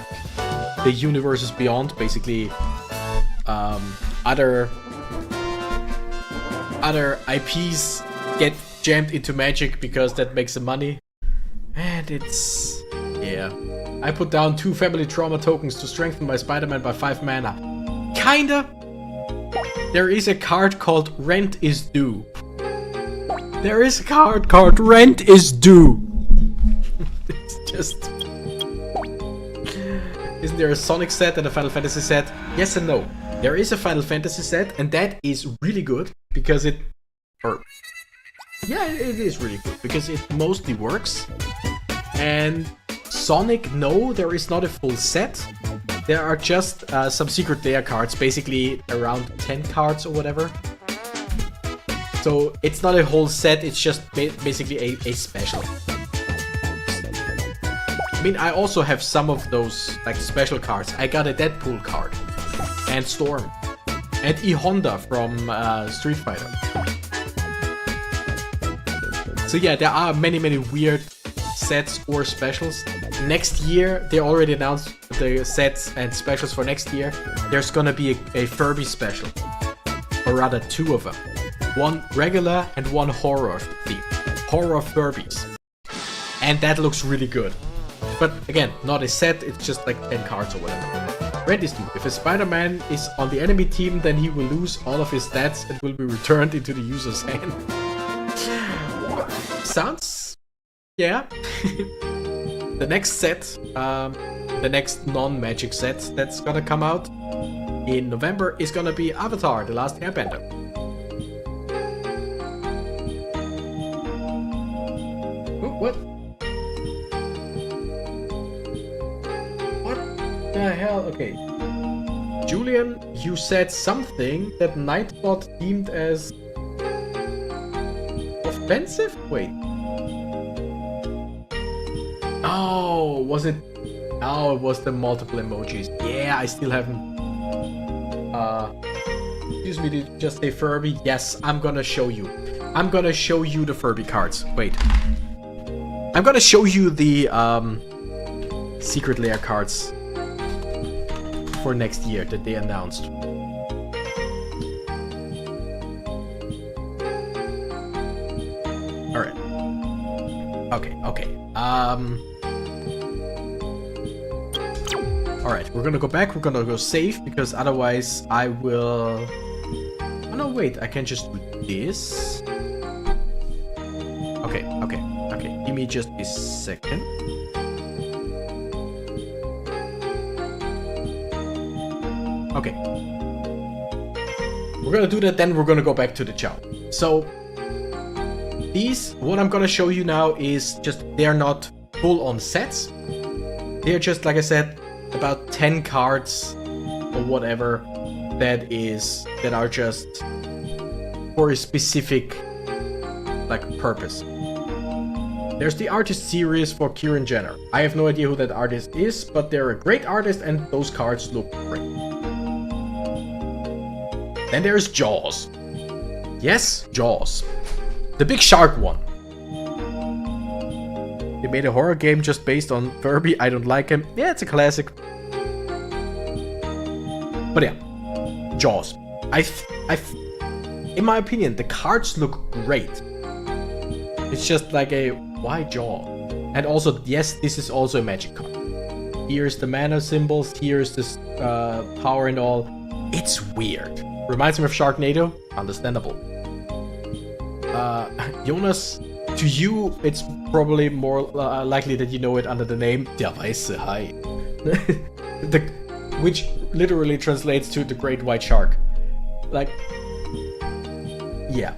A: the universes beyond, basically other IPs get jammed into Magic because that makes the money. And it's, yeah. I put down 2 family trauma tokens to strengthen my Spider-Man by 5 mana. Kinda. There is a card called Rent is Due. There is a card called Rent is Due. It's just... Isn't there a Sonic set and a Final Fantasy set? Yes and no. There is a Final Fantasy set, and that is really good because it... yeah, it is really good because it mostly works. And Sonic, no, there is not a full set. There are just some secret layer cards, basically around 10 cards or whatever. So it's not a whole set, it's just basically a special. I mean, I also have some of those like special cards. I got a Deadpool card, and Storm, and E Honda from Street Fighter. So yeah, there are many weird sets or specials. Next year, they already announced the sets and specials for next year. There's gonna be a Furby special, or rather 2 of them. One regular and one horror theme. Horror Furbies. And that looks really good. But again, not a set, it's just like 10 cards or whatever. Rent is due. If a Spider-Man is on the enemy team, then he will lose all of his stats and will be returned into the user's hand. Sounds... yeah. The next set, the next non-Magic set that's gonna come out in November is gonna be Avatar, The Last Airbender. What? What the hell? Okay. Julian, you said something that Nightbot deemed as offensive? Wait. Oh, was it? Oh, it was the multiple emojis. Yeah, I still haven't. Excuse me, did you just say Furby? Yes, I'm gonna show you. I'm gonna show you the Furby cards. Wait. I'm gonna show you the secret layer cards for next year that they announced. Okay. Alright, we're gonna go back, we're gonna go save, because otherwise I will... Oh no, wait, I can just do this. Okay. Give me just a second. Okay. We're gonna do that, then we're gonna go back to the CHAO. So, these, what I'm gonna show you now is just, they're not full-on sets. They're just, like I said, about 10 cards or whatever that are just for a specific, like, purpose. There's the artist series for Kieran Jenner. I have no idea who that artist is, but they're a great artist and those cards look great. Then there's Jaws. Yes, Jaws. The big shark one. They made a horror game just based on Furby. I don't like him. Yeah, it's a classic. But yeah, Jaws. In my opinion, the cards look great. It's just like a, why Jaw? And also, yes, this is also a magic card. Here's the mana symbols. Here's this power and all. It's weird. Reminds me of Sharknado. Understandable. Jonas, to you, it's probably more likely that you know it under the name Der weiße Hai. Which literally translates to the Great White Shark. Like, yeah.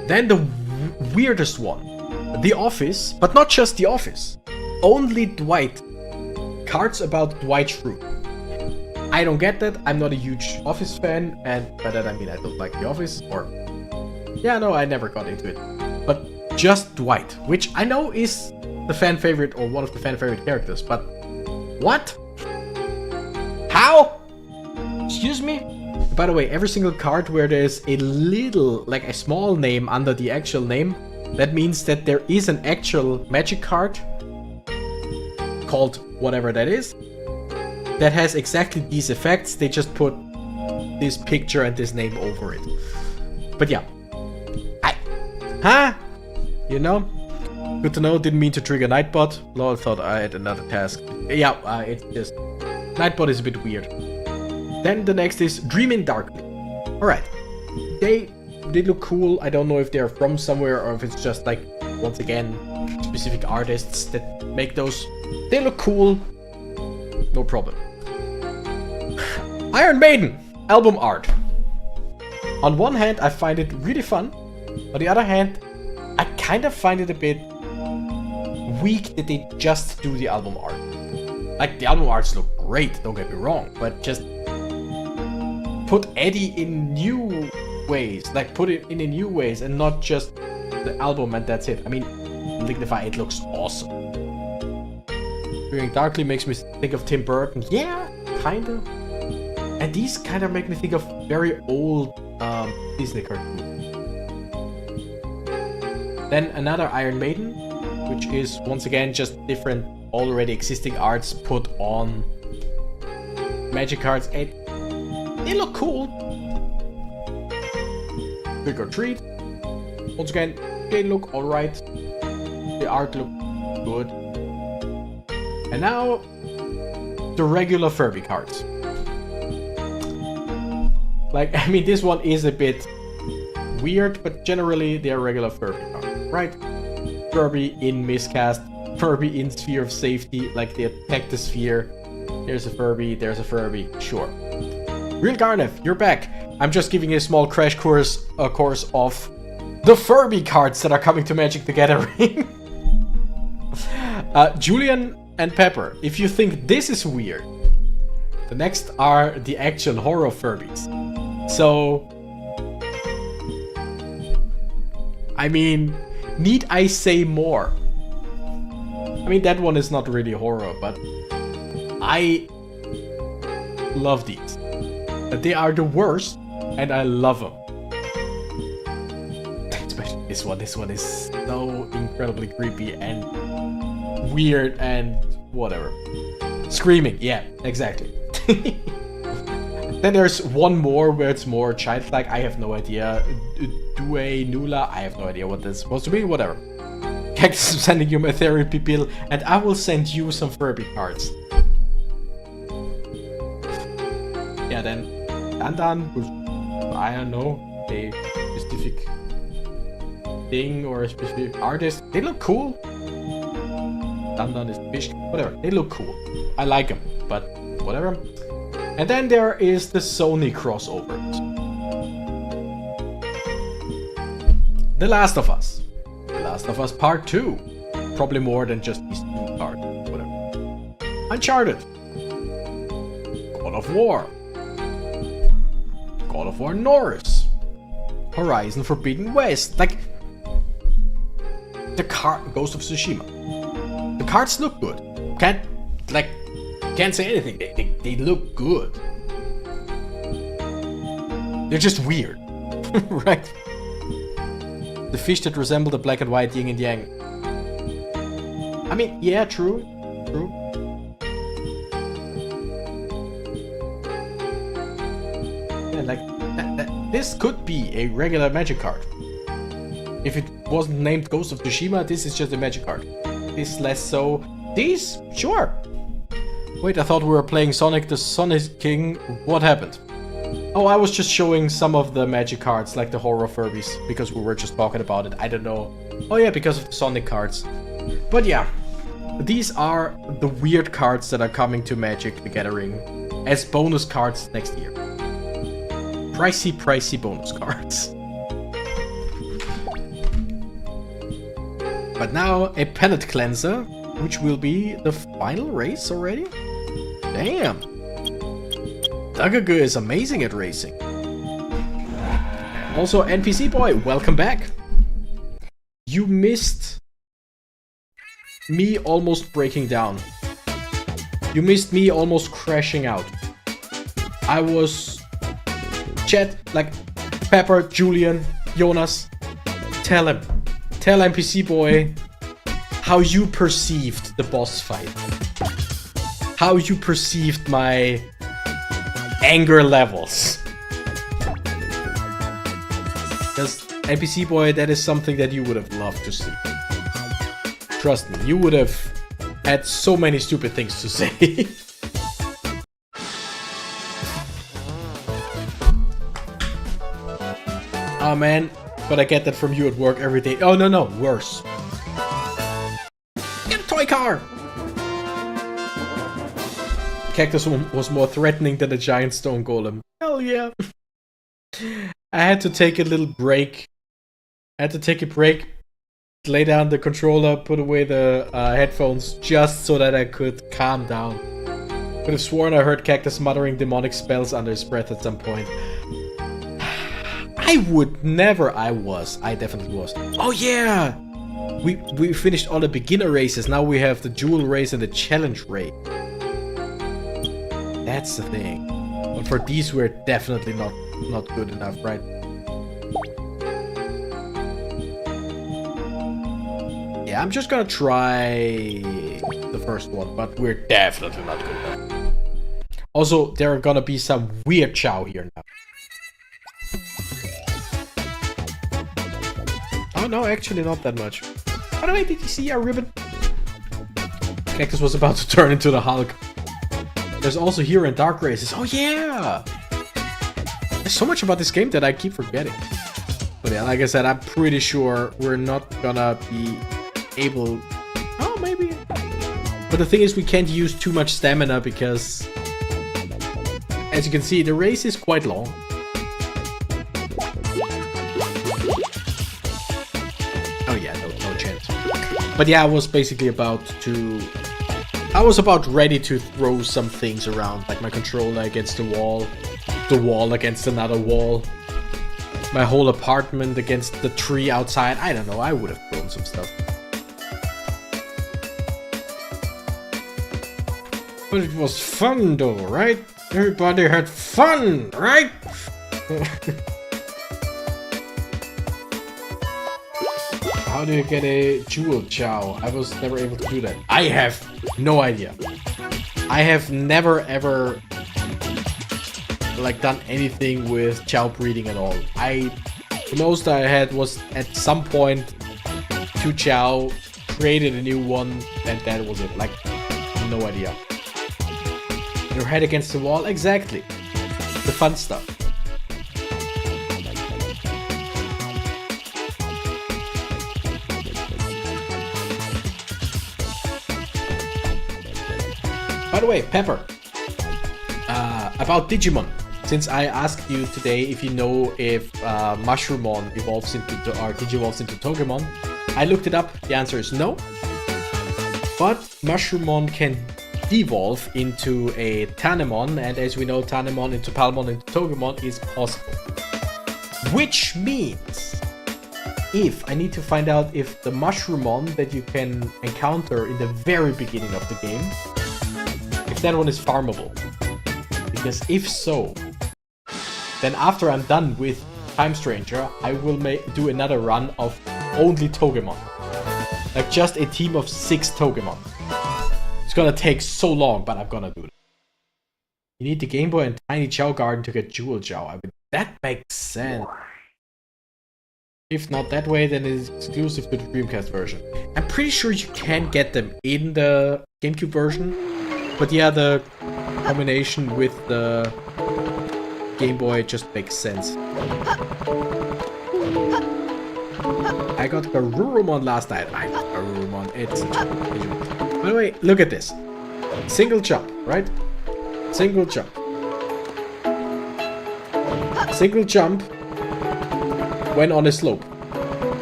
A: Then the weirdest one. The Office, but not just The Office. Only Dwight. Cards about Dwight Schrute. I don't get that. I'm not a huge Office fan, and by that I mean I don't like The Office, or... Yeah, no, I never got into it. But just Dwight, which I know is the fan favorite, or one of the fan favorite characters, but... What? How? Excuse me? By the way, every single card where there's a little, like a small name under the actual name, that means that there is an actual magic card, called whatever that is, that has exactly these effects. They just put this picture and this name over it. But yeah. You know? Good to know, didn't mean to trigger Nightbot. Lord, thought I had another task. Yeah, it's just... Nightbot is a bit weird. Then the next is Dreaming Darkly. Alright. They look cool. I don't know if they're from somewhere or if it's just like, once again, specific artists that make those. They look cool. No problem. Iron Maiden album art. On one hand, I find it really fun. On the other hand, I kind of find it a bit weak that they just do the album art. Like, the album arts look great, don't get me wrong, but just put Eddie in new ways. Like, put it in new ways and not just the album and that's it. I mean, Lignify, it looks awesome. Dreaming Darkly makes me think of Tim Burton. Yeah, kind of. And these kind of make me think of very old Disney cartoons. Then another Iron Maiden, which is once again just different already existing arts put on magic cards. And they look cool. Trick or Treat. Once again, they look alright. The art look good. And now the regular Furby cards. Like, I mean, this one is a bit weird, but generally they're regular Furby cards, right? Furby in Miscast, Furby in Sphere of Safety, like the Cactus Sphere. There's a Furby, sure. Real Garneth, you're back. I'm just giving you a small crash course of the Furby cards that are coming to Magic the Gathering. Julian and Pepper, if you think this is weird, the next are the actual horror Furbies. So, I mean, need I say more? I mean, that one is not really horror, but I love these. They are the worst, and I love them. Especially this one. This one is so incredibly creepy and weird and whatever. Screaming, yeah, exactly. Then there's one more where it's more childlike. I have no idea. Due Nula, I have no idea what that's supposed to be, whatever. Cactus, I'm sending you my therapy bill, and I will send you some Furby cards. Yeah, then Dan with, I don't know, a specific thing or a specific artist. They look cool. Dan is fish, whatever. They look cool. I like them, but whatever. And then there is the Sony crossovers. The Last of Us. The Last of Us Part 2. Probably more than just these 2 cards. Whatever. Uncharted. God of War. God of War Norris. Horizon Forbidden West. Like, the card Ghost of Tsushima. The cards look good. Can't say anything. They look good. They're just weird. Right? The fish that resemble the black and white yin and yang. I mean, yeah, true. True. Yeah, like, this could be a regular magic card. If it wasn't named Ghost of Tsushima, this is just a magic card. This less so. These? Sure. Wait, I thought we were playing Sonic the Sonic King. What happened? Oh, I was just showing some of the magic cards, like the horror Furbies, because we were just talking about it. I don't know. Oh yeah, because of the Sonic cards. But yeah, these are the weird cards that are coming to Magic the Gathering as bonus cards next year. Pricey bonus cards. But now a palette cleanser, which will be the final race already? Damn! Dagaga is amazing at racing. Also, NPC Boy, welcome back. You missed me almost breaking down. You missed me almost crashing out. I was... Chat, like, Pepper, Julian, Jonas, tell him. Tell NPC Boy how you perceived the boss fight. How you perceived my anger levels. Because NPC Boy, that is something that you would have loved to see. Trust me, you would have had so many stupid things to say. Oh man, but I get that from you at work every day. Oh no, worse. Get a toy car! Cactus was more threatening than a giant stone golem. Hell yeah. I had to take a little break. I had to take a break, lay down the controller, put away the headphones, just so that I could calm down. Could have sworn I heard Cactus muttering demonic spells under his breath at some point. I would never. I definitely was. Oh yeah! We finished all the beginner races. Now we have the jewel race and the challenge race. That's the thing. But for these, we're definitely not good enough, right? Yeah, I'm just gonna try the first one, but we're definitely not good enough. Also, there are gonna be some weird chow here now. Oh no, actually not that much. By the way, did you see our ribbon? Cactus was about to turn into the Hulk. There's also Hero and Dark races. Oh yeah! There's so much about this game that I keep forgetting. But yeah, like I said, I'm pretty sure we're not gonna be able... Oh, maybe. But the thing is, we can't use too much stamina because... As you can see, the race is quite long. Oh yeah, no chance. But yeah, I was basically about to... I was about ready to throw some things around, like my controller against the wall against another wall, my whole apartment against the tree outside. I don't know, I would have thrown some stuff. But it was fun though, right? Everybody had fun, right? How do you get a jewel chow? I was never able to do that. I have no idea. I have never ever like done anything with chow breeding at all. The most I had was at some point 2 chow created a new one, and that was it. Like, no idea. Your head against the wall? Exactly. The fun stuff. By the way, Pepper, about Digimon. Since I asked you today if you know if Mushroomon evolves into or Digivolves into Togemon, I looked it up. The answer is no. But Mushroomon can devolve into a Tanemon, and as we know, Tanemon into Palmon into Togemon is possible. Which means, if I need to find out if the Mushroomon that you can encounter in the very beginning of the game, if that one is farmable. Because if so, then after I'm done with Time Stranger, I will do another run of only Togemon. Like just a team of 6 Togemon. It's gonna take so long, but I'm gonna do it. You need the Game Boy and Tiny CHAO Garden to get Jewel CHAO. I mean, that makes sense. If not that way, then it's exclusive to the Dreamcast version. I'm pretty sure you can get them in the GameCube version. But yeah, the combination with the Game Boy just makes sense. I got Garurumon last night. I got Garurumon. It's by the way, look at this. Single jump, right? Single jump. Single jump when on a slope.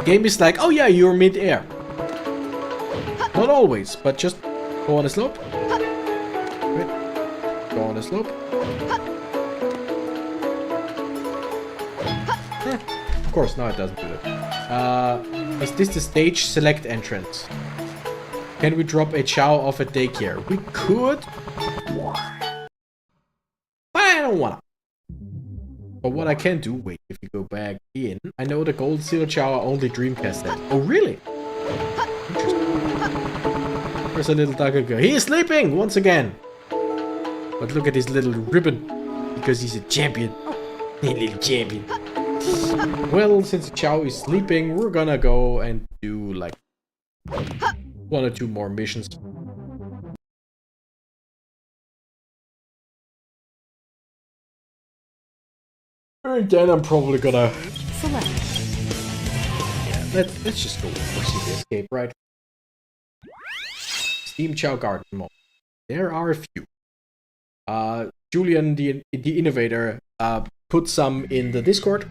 A: Game is like, oh yeah, you're mid-air. Not always, but just go on a slope. Go on a slope. Of course, no, it doesn't do that. Is this the stage select entrance? Can we drop a CHAO off at daycare? We could. But I don't wanna. But what I can do, wait, if you go back in, I know the Gold Seal CHAO are only Dreamcast then. Oh, really? Interesting. There's a little Dagger. He is sleeping once again. But look at his little ribbon, because he's a champion. A little champion. Well, since CHAO is sleeping, we're gonna go and do like 1 or 2 more missions. And then I'm probably gonna...
D: Select.
A: Yeah, let's just go for CD Escape, right? Steam CHAO Garden mode. There are a few. Julian, the innovator, put some in the Discord,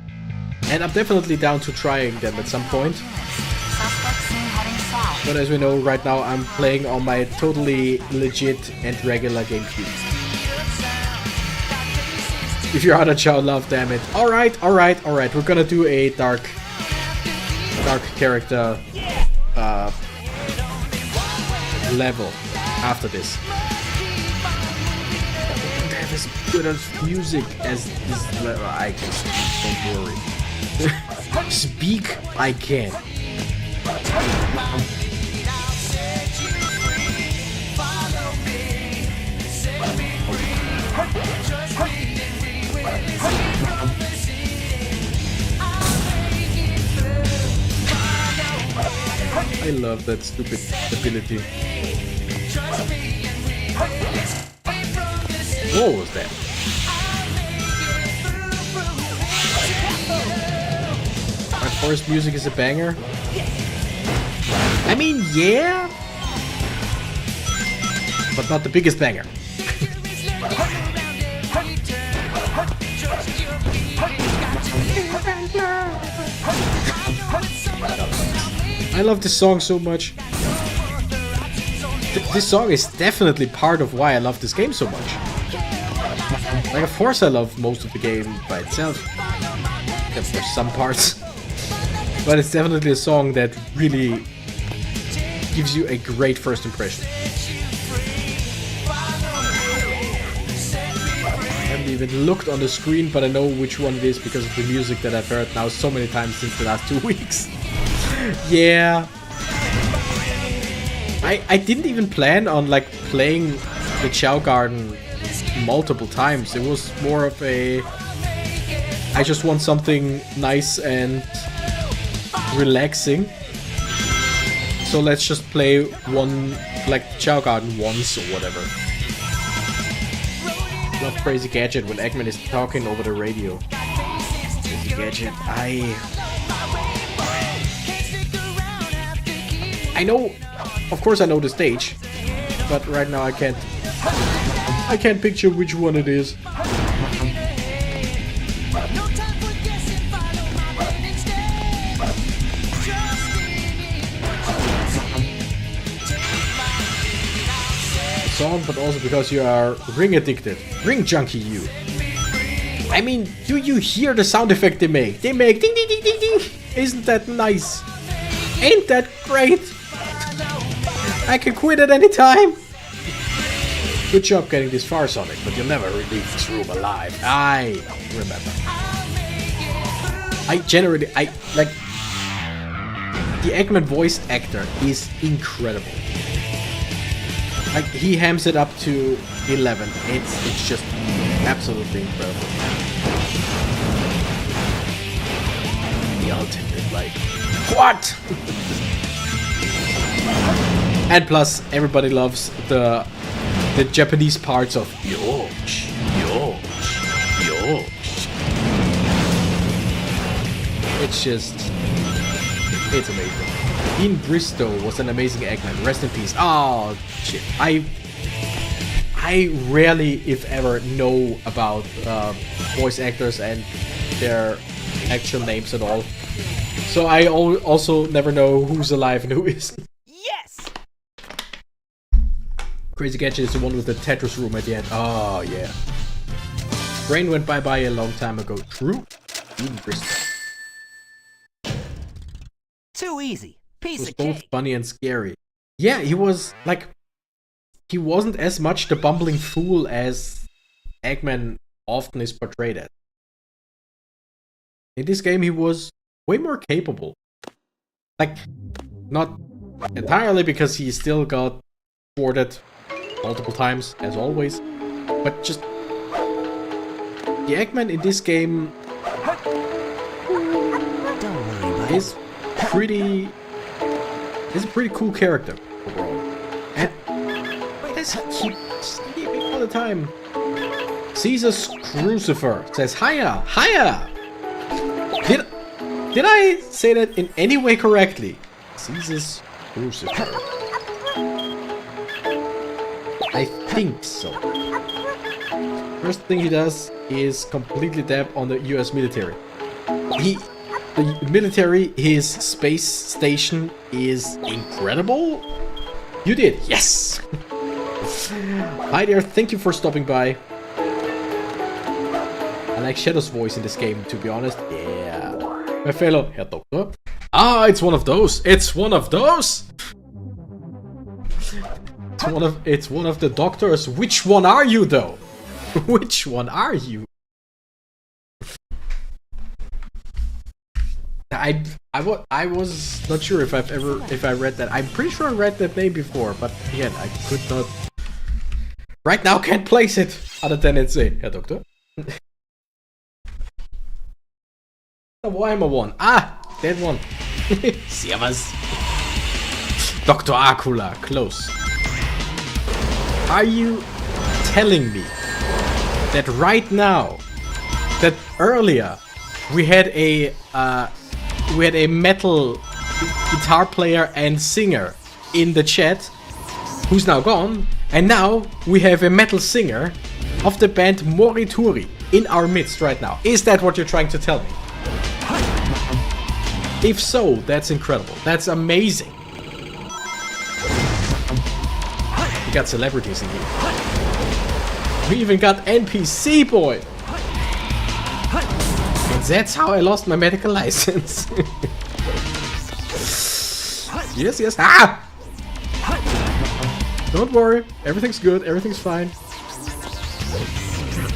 A: and I'm definitely down to trying them at some point. But as we know, right now I'm playing on my totally legit and regular GameCube. If you're out of CHAO love, damn it. Alright. We're gonna do a dark character level after this. As good as music as this level, I can. Don't worry. Speak, I can. I love that stupid ability. What was that? My forest music is a banger. I mean, yeah, but not the biggest banger. I love this song so much. This song is definitely part of why I love this game so much. Like, of course I love most of the game by itself, except for some parts. But it's definitely a song that really gives you a great first impression. I haven't even looked on the screen, but I know which one it is because of the music that I've heard now so many times since the last 2 weeks. Yeah. I didn't even plan on like playing the CHAO Garden multiple times. It was more of a... I just want something nice and relaxing. So let's just play one, like CHAO Garden once or whatever. Love Crazy Gadget when Eggman is talking over the radio. Crazy Gadget, I know, of course I know the stage, but right now I can't picture which one it is. Song, but also because you are ring addicted. Ring junkie, you. I mean, do you hear the sound effect they make? They make ding ding ding ding ding. Isn't that nice? Ain't that great? I can quit at any time. Good job getting this far, Sonic, but you'll never leave this room alive. I remember. I like the Eggman voice actor is incredible. Like, he hams it up to 11. It's just absolutely incredible. The ultimate, like, what? And plus, everybody loves the Japanese parts of Yosh. It's amazing. Ian Bristow was an amazing Eggman. Rest in peace. Oh, shit. I rarely, if ever, know about voice actors and their actual names at all. So I also never know who's alive and who isn't.
C: Yes!
A: Crazy Gadget is the one with the Tetris room at the end. Oh, yeah. Brain went bye-bye a long time ago. True. Ian Bristow.
C: Too easy.
A: He was both funny and scary. Yeah, he was, like, he wasn't as much the bumbling fool as Eggman often is portrayed as. In this game, he was way more capable. Like, not entirely because he still got thwarted multiple times, as always, but just the Eggman in this game is He's a pretty cool character overall. And why does he keep sleeping all the time? Caesar's Crucifer says hiya, hiya. Did I say that in any way correctly? Caesar's Crucifer. I think so. First thing he does is completely dab on the US military. The military, his space station is incredible. You did, yes. Hi there, thank you for stopping by. I like Shadow's voice in this game, to be honest. Yeah. My fellow Herr Doctor. Ah, it's one of those. It's one of those. It's one of the doctors. Which one are you, though? Which one are you? I was not sure if I read that. I'm pretty sure I read that name before, but again, I could not. Right now, can't place it. Other than it's a Herr Doctor. Why am I one? Ah, that one. Servus. Dr. Akula, close. Are you telling me that right now, that earlier, we had a metal guitar player and singer in the chat who's now gone, and now we have a metal singer of the band Morituri in our midst right now? Is that what you're trying to tell me? If so, that's incredible. That's amazing. We got celebrities in here. We even got NPC boy. And that's how I lost my medical license. Yes, yes. Ah! Don't worry. Everything's good. Everything's fine.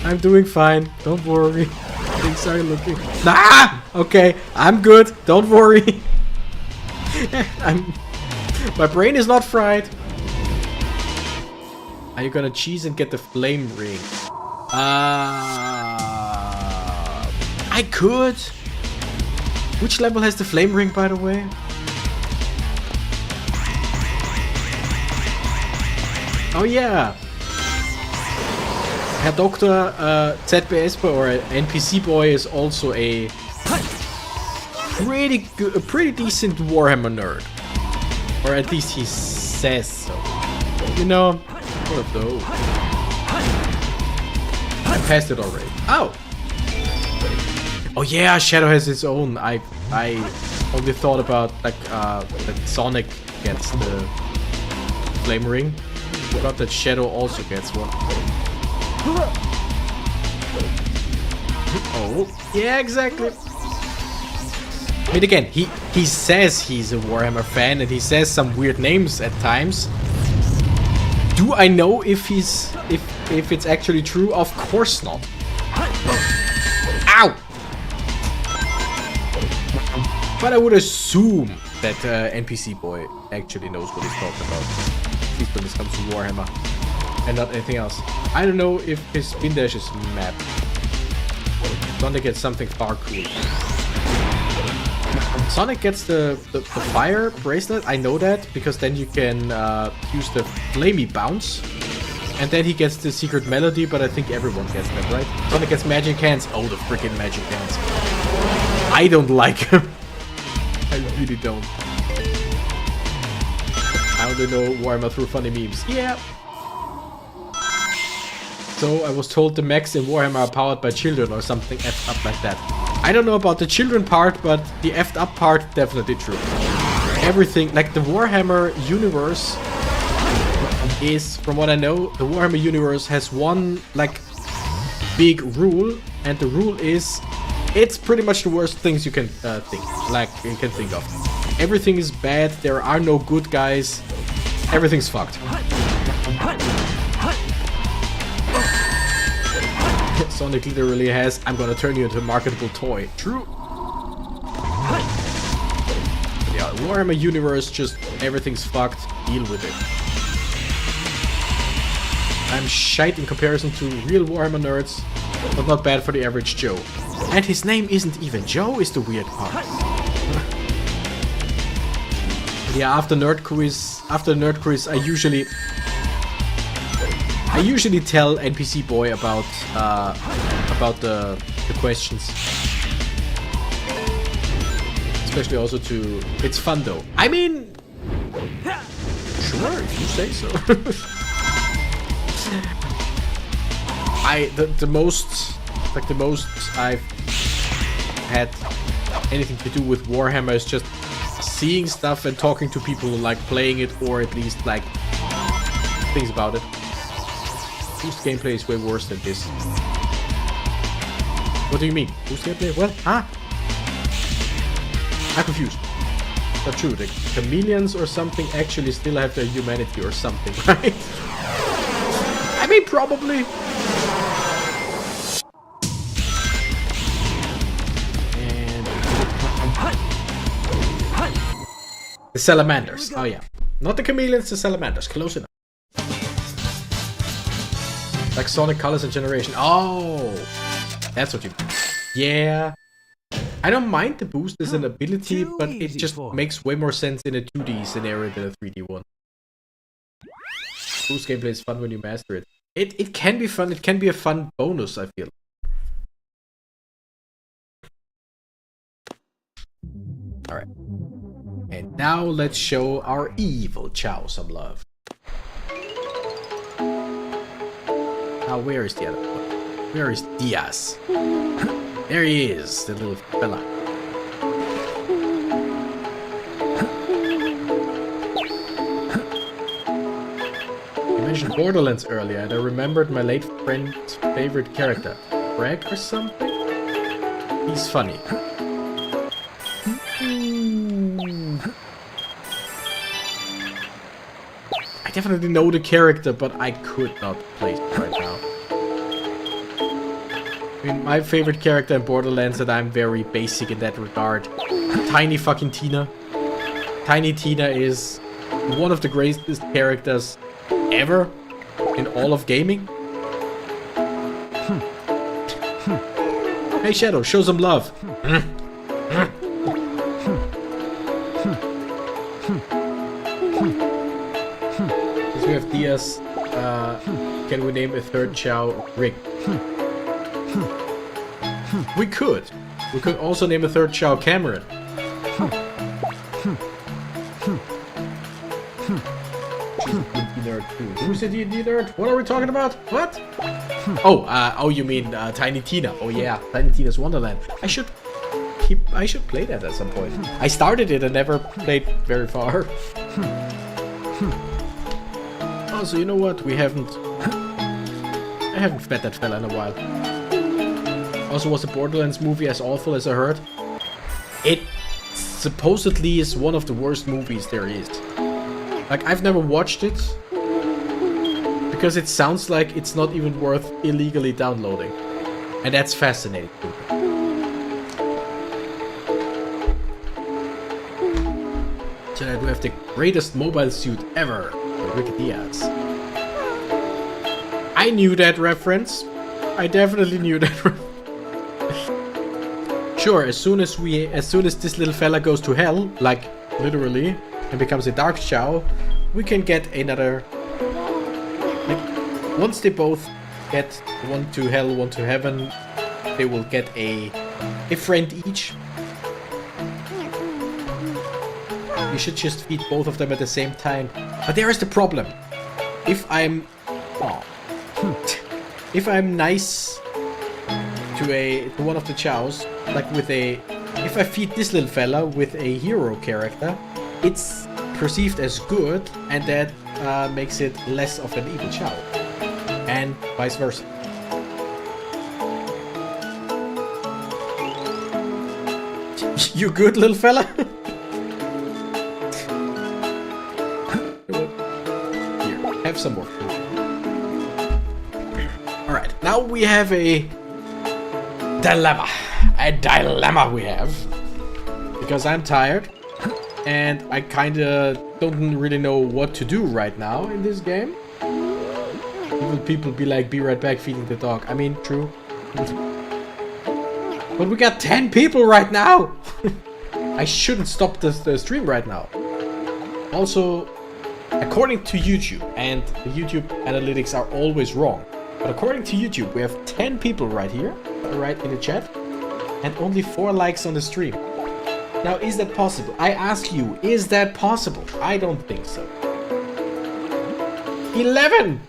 A: I'm doing fine. Don't worry. Things are looking... Ah! Okay. I'm good. Don't worry. My brain is not fried. Are you gonna cheese and get the flame ring? I could. Which level has the flame ring, by the way? Oh yeah. Herr Dr. ZBS Boy or NPC Boy is also a pretty decent Warhammer nerd. Or at least he says so. You know, one of those. I passed it already. Oh! Oh yeah, Shadow has its own. I only thought about like that Sonic gets the flame ring. Forgot that Shadow also gets one. Oh, yeah, exactly. I mean, again, he says he's a Warhammer fan and he says some weird names at times. Do I know if it's actually true? Of course not. Ow! But I would assume that NPC Boy actually knows what he's talking about. At least when it comes to Warhammer. And not anything else. I don't know if his spin dash is mapped. Sonic gets something far cooler. Sonic gets the fire bracelet, I know that, because then you can use the flamey bounce. And then he gets the secret melody, but I think everyone gets that, right? Sonic gets magic hands. Oh, the freaking magic hands. I don't like him. I really don't. I only know Warhammer through funny memes. Yeah. So I was told the mechs in Warhammer are powered by children or something effed up like that. I don't know about the children part, but the effed up part, definitely true. Everything, like the Warhammer universe is, from what I know, the Warhammer universe has one, like, big rule, and the rule is, it's pretty much the worst things you can think of. Everything is bad, there are no good guys, everything's fucked. Sonic literally has, I'm gonna turn you into a marketable toy. True. Yeah, Warhammer universe, just everything's fucked. Deal with it. I'm shite in comparison to real Warhammer nerds, but not bad for the average Joe. And his name isn't even Joe, is the weird part. Yeah, after Nerd Quiz, I usually tell NPC Boy about the questions. Especially also to... It's fun though. I mean... Sure, if you say so. The most I've had anything to do with Warhammer is just seeing stuff and talking to people who like playing it, or at least like things about it. Boost gameplay is way worse than this. What do you mean? Boost gameplay? Well, I'm confused. Not true. The chameleons or something actually still have their humanity or something, right? I mean, probably. And the salamanders. Oh yeah, not the chameleons, the salamanders. Close enough. Like Sonic Colors and Generation. Oh, that's what you mean. Yeah. I don't mind the boost as an ability, but it just makes way more sense in a 2D scenario than a 3D one. Boost gameplay is fun when you master it. It can be fun. It can be a fun bonus, I feel. Alright. And now let's show our evil Chao some love. Now, where is the other one? Where is Diaz? There he is, the little fella. You mentioned Borderlands earlier, and I remembered my late friend's favorite character. Greg or something? He's funny. I definitely know the character, but I could not place it right now. I mean, my favorite character in Borderlands, and I'm very basic in that regard. Tiny fucking Tina. Tiny Tina is one of the greatest characters ever in all of gaming. Hey Shadow, show some love. We have Diaz Can we name a third Chow Rick? We could. We could also name a third Chow Cameron. Who's the D&D nerd? What are we talking about? What? Oh, you mean Tiny Tina? Oh yeah, Tiny Tina's Wonderland. I should play that at some point. I started it and never played very far. Also, you know what? I haven't fed that fella in a while. Also, was the Borderlands movie as awful as I heard? It supposedly is one of the worst movies there is. Like, I've never watched it because it sounds like it's not even worth illegally downloading. And that's fascinating. So that we have the greatest mobile suit ever, Rick Diaz. I knew that reference. I definitely knew that reference. Sure, as soon as this little fella goes to hell, like literally, and becomes a Dark Chow, we can get another. Like, once they both get one to hell, one to heaven, they will get a friend each. You should just feed both of them at the same time. But there is the problem. If I'm nice to one of the chows, like if I feed this little fella with a hero character, it's perceived as good, and that makes it less of an evil chow, and vice versa. You good, little fella? Here, have some more food. Alright, now we have a dilemma. A dilemma we have. Because I'm tired. And I kinda don't really know what to do right now in this game. Even people be like, be right back feeding the dog. I mean, true. But we got 10 people right now! I shouldn't stop the stream right now. Also, according to YouTube, and the YouTube analytics are always wrong, but according to YouTube, we have 10 people right here, right in the chat, and only 4 likes on the stream. Now, is that possible? I ask you, is that possible? I don't think so. 11!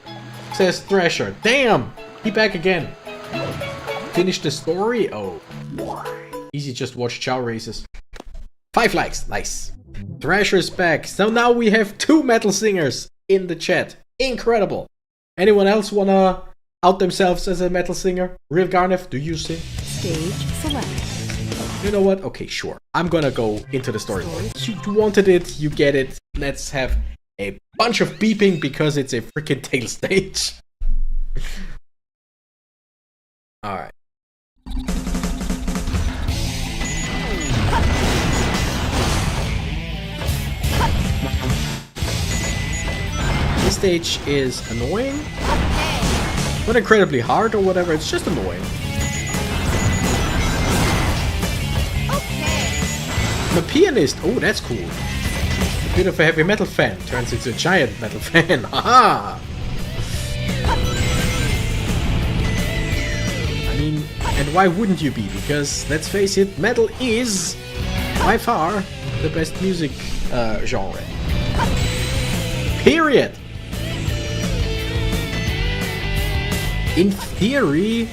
A: Says Thrasher. Damn! He back again. Finish the story? Oh. Easy, just watch Chow races. 5 likes. Nice. Thrasher's back. So now we have 2 metal singers in the chat. Incredible. Anyone else wanna out themselves as a metal singer? Real Garneth, do you sing?
D: Stage select.
A: You know what? Okay, sure. I'm gonna go into the story mode. You wanted it, you get it. Let's have a bunch of beeping because it's a freaking tail stage. Alright. This stage is annoying, not incredibly hard or whatever, it's just annoying. I'm a pianist, oh that's cool. A bit of a heavy metal fan turns into a giant metal fan, haha! I mean, and why wouldn't you be? Because, let's face it, metal is, by far, the best music genre. Period! In theory,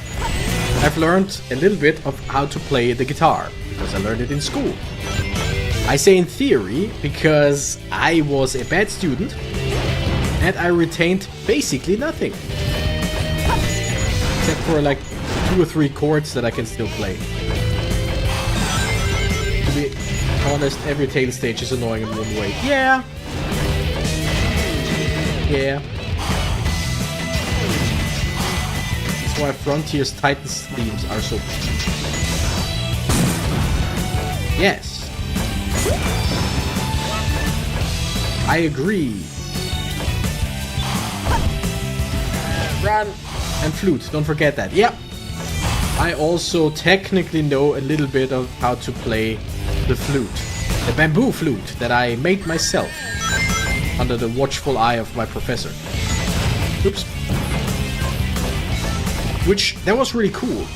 A: I've learned a little bit of how to play the guitar, because I learned it in school. I say in theory, because I was a bad student, and I retained basically nothing. Except for like 2 or 3 chords that I can still play. To be honest, every tail stage is annoying in one way. Yeah! Yeah. That's why Frontier's Titans themes are so... Yes. I agree. Run! And flute, don't forget that. Yep. I also technically know a little bit of how to play the flute. The bamboo flute that I made myself under the watchful eye of my professor. Oops. Which, that was really cool.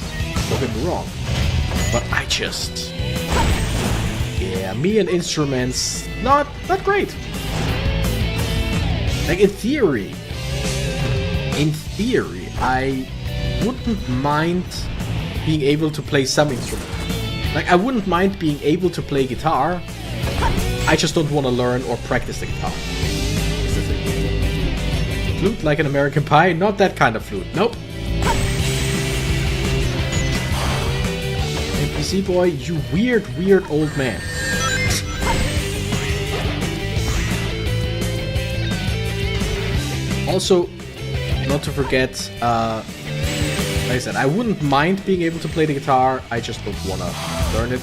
A: Don't get me wrong. But I just... Yeah, me and instruments, not great. Like, in theory, I wouldn't mind being able to play some instrument. Like, I wouldn't mind being able to play guitar. I just don't want to learn or practice the guitar. Flute like an American Pie? Not that kind of flute. Nope. NPC boy, you weird old man. Also, not to forget, like I said, I wouldn't mind being able to play the guitar. I just don't want to learn it.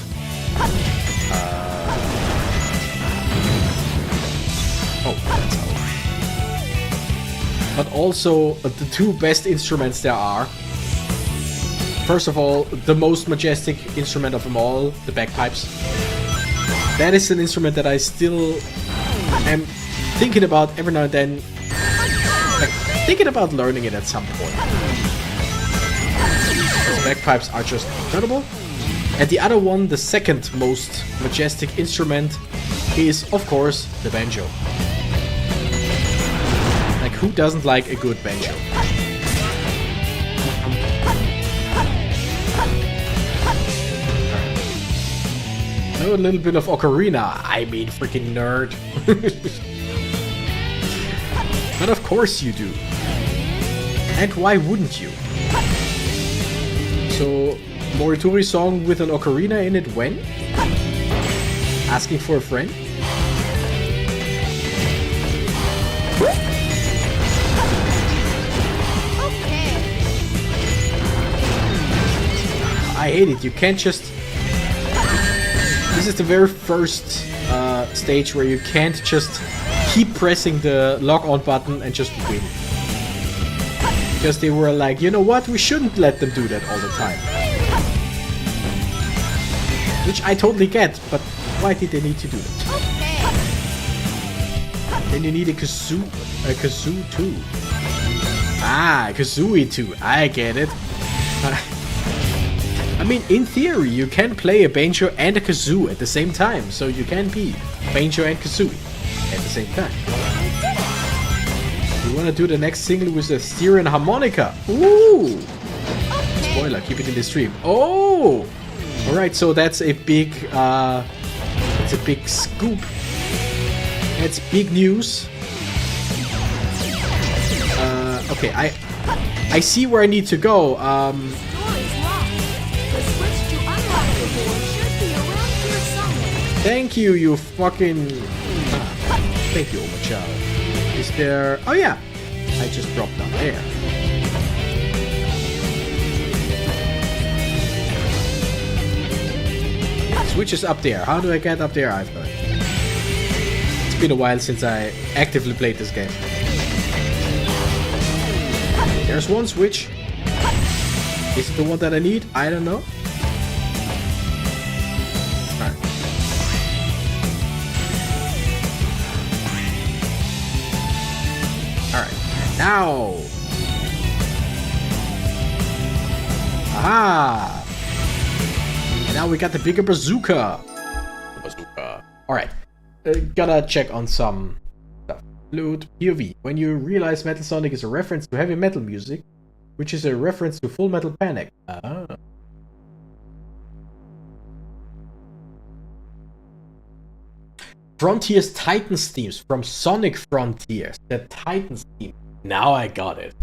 A: Oh, that's how. But also, the two best instruments there are. First of all, the most majestic instrument of them all, the bagpipes. That is an instrument that I still am thinking about every now and then. Like, thinking about learning it at some point. Those bagpipes are just incredible. And the other one, the second most majestic instrument, is, of course, the banjo. Like, who doesn't like a good banjo? Oh, a little bit of ocarina. I mean, freaking nerd. But of course you do. And why wouldn't you? So, Morituri song with an ocarina in it when? Asking for a friend? I hate it. You can't just... This is the very first stage where you can't just keep pressing the lock-on button and just win. Because they were like, you know what? We shouldn't let them do that all the time. Which I totally get, but why did they need to do that? Then you need a kazoo too. Ah, kazooie too. I get it. I mean, in theory, you can play a banjo and a kazoo at the same time, so you can be banjo and kazoo at the same time. You wanna do the next single with a Styrian harmonica? Ooh! Spoiler, keep it in the stream. Oh! Alright, so that's a big, it's a big scoop. That's big news. Okay, I see where I need to go. Thank you, you fucking... Thank you, Oma-chan. Is there... Oh yeah! I just dropped down there. Switch is up there. How do I get up there? I've no idea. It's been a while since I actively played this game. There's one switch. Is it the one that I need? I don't know. Now! Aha! And now we got the bigger bazooka! Alright. Gotta check on some stuff. Flute POV. When you realize Metal Sonic is a reference to heavy metal music, which is a reference to Full Metal Panic. Ah. Frontiers Titans themes from Sonic Frontiers. The Titans theme. Now I got it.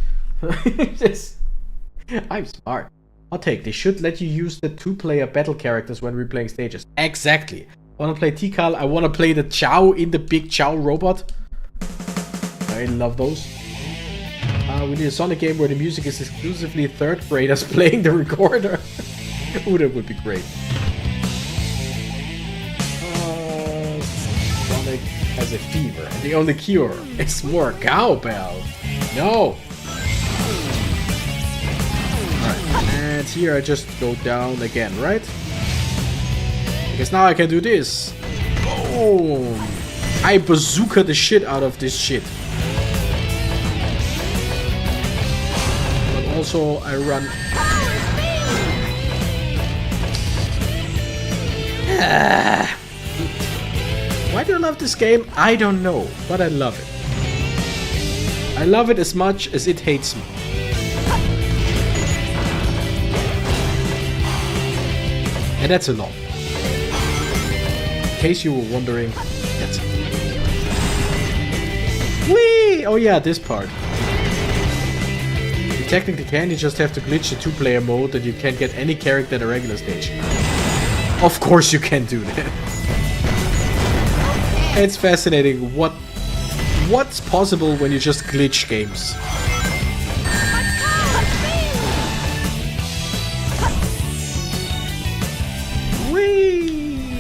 A: I'm smart. Hot take, they should let you use the two-player battle characters when replaying stages. Exactly. I wanna play Tikal, I wanna play the Chao in the big Chao robot. I love those. We need a Sonic game where the music is exclusively third graders playing the recorder. Ooh, that would be great. Sonic has a fever, and the only cure is more cowbell. No! Alright, and here I just go down again, right? Because now I can do this. Boom! I bazooka the shit out of this shit. Also, I run... Why do I love this game? I don't know, but I love it. I love it as much as it hates me. And that's a lot. In case you were wondering, that's it. Whee! Oh yeah, this part. You technically can, you just have to glitch the 2-player mode and you can't get any character in a regular stage. Of course you can do that. It's fascinating what's possible when you just glitch games. Whee!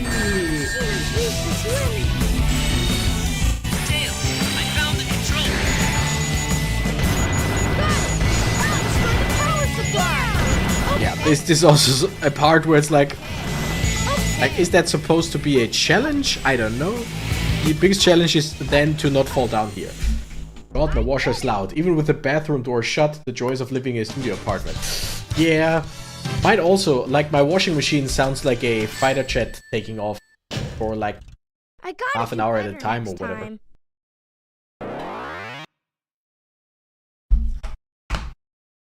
A: Yeah, this is also a part where it's like, is that supposed to be a challenge? I don't know. The biggest challenge is then to not fall down here. God, my washer is loud. Even with the bathroom door shut, the joys of living in a studio apartment. Yeah. Mine also, like my washing machine sounds like a fighter jet taking off for like half an hour at a time or whatever.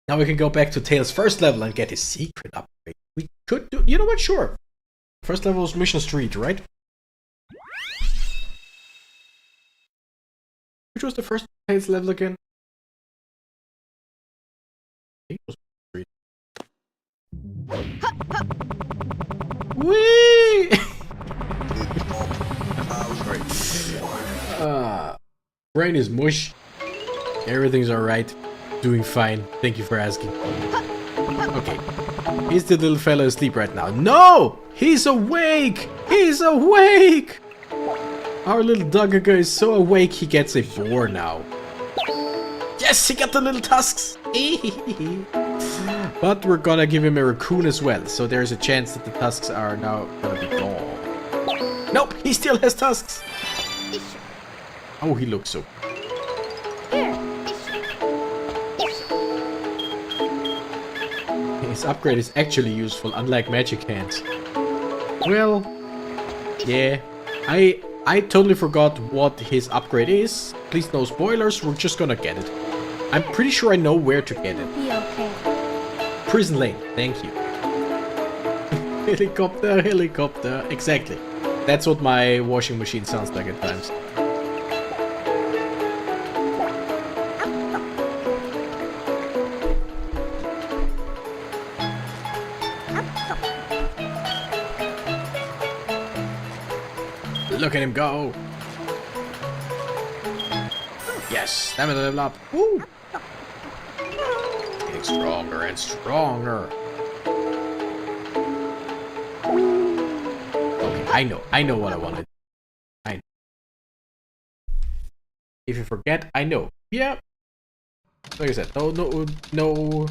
A: Now we can go back to Tails' first level and get his secret upgrade. We could do... You know what? Sure. First level was Mission Street, right? Which was the first Tails level again? I think it was Street. Whee! Sorry. Brain is mush. Everything's alright. Doing fine. Thank you for asking. Okay. Is the little fella asleep right now? No! He's awake! He's awake! Our little Duggaga is so awake he gets a boar now. Yes, he got the little tusks! But we're gonna give him a raccoon as well, so there's a chance that the tusks are now gonna be gone. Nope, he still has tusks! Oh, he looks so... His upgrade is actually useful, unlike magic hands. Well, yeah, I totally forgot what his upgrade is. Please no spoilers, we're just gonna get it. I'm pretty sure I know where to get it.
C: Be okay.
A: Prison Lane, thank you. Helicopter, helicopter, exactly. That's what my washing machine sounds like at times. Look at him go! Yes, stamina level up. Woo! Getting stronger and stronger. Okay, I know what I wanted. I know. If you forget, I know. Yeah. Like I said, no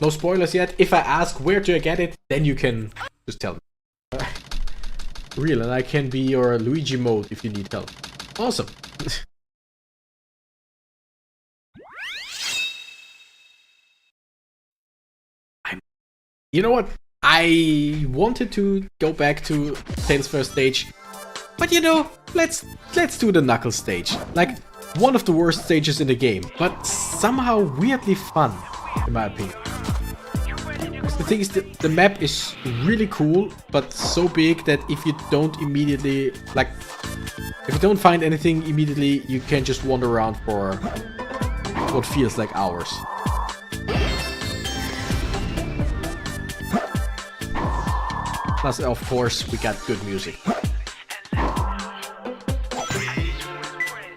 A: spoilers yet. If I ask where do I get it, then you can just tell me. Real, and I can be your Luigi mode if you need help. Awesome. You know what? I wanted to go back to Tails' first stage, but you know, let's do the Knuckles stage. Like one of the worst stages in the game, but somehow weirdly fun, in my opinion. The thing is that the map is really cool, but so big that if you don't immediately, if you don't find anything immediately, you can just wander around for what feels like hours. Plus, of course, we got good music.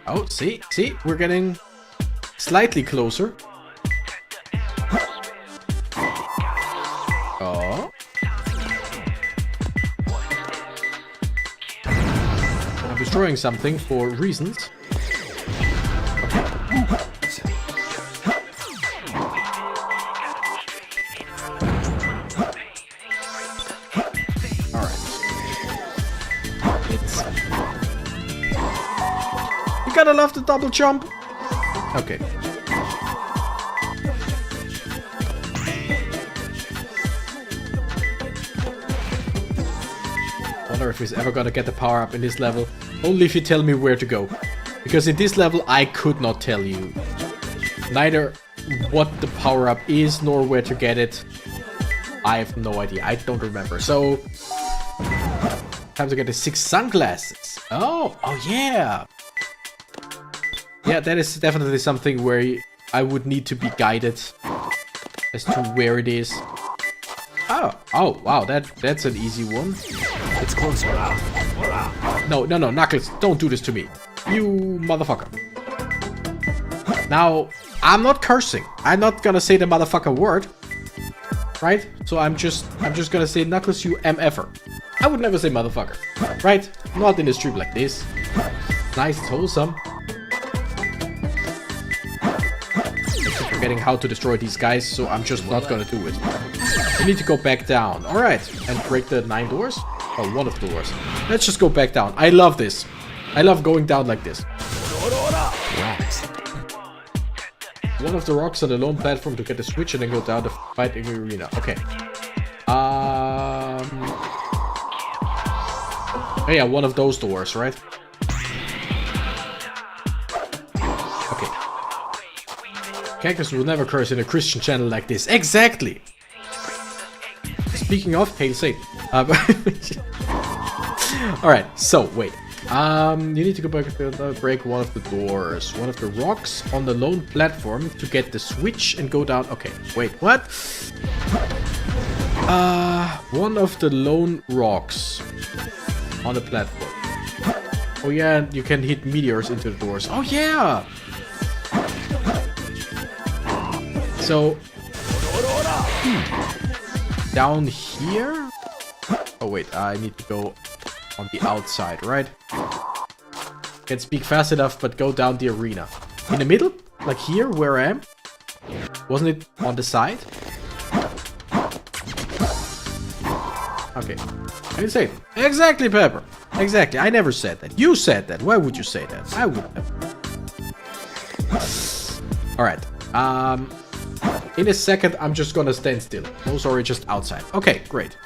A: Oh, see, we're getting slightly closer. Oh. I'm destroying something for reasons. Alright. You gotta love the double jump. Okay. wonder if he's ever gonna get the power up in this level. Only if you tell me where to go. Because in this level, I could not tell you. Neither what the power up is, nor where to get it. I have no idea. I don't remember. So, time to get the 6 sunglasses. Oh yeah. Yeah, that is definitely something where I would need to be guided as to where it is. Oh, wow, that's an easy one.
B: It's closer.
A: No, Knuckles, don't do this to me. You motherfucker. Now, I'm not cursing. I'm not gonna say the motherfucker word. Right? So I'm just gonna say, Knuckles, you MFer. I would never say motherfucker. Right? Not in a stream like this. Nice, it's wholesome. I'm forgetting how to destroy these guys, so I'm just not gonna do it. We need to go back down. Alright. And break the 9 doors? Oh, one of the doors. Let's just go back down. I love this. I love going down like this.
B: Rocks.
A: One of the rocks on the lone platform to get the switch and then go down the fighting arena. Okay. Oh yeah, one of those doors, right? Okay. Cactus will never curse in a Christian channel like this. Exactly! Speaking of, hail Satan. Alright, so, wait. You need to go back to break one of the doors. One of the rocks on the lone platform to get the switch and go down. Okay, wait, what? One of the lone rocks on the platform. Oh yeah, you can hit meteors into the doors. Oh yeah! So... down here? Oh wait, I need to go on the outside, right? Can't speak fast enough, but go down the arena. In the middle? Like here, where I am? Wasn't it on the side? Okay. I didn't say it. Exactly, Pepper. Exactly. I never said that. You said that. Why would you say that? I would never. Alright. In a second, I'm just gonna stand still. Oh, sorry, just outside. Okay, great.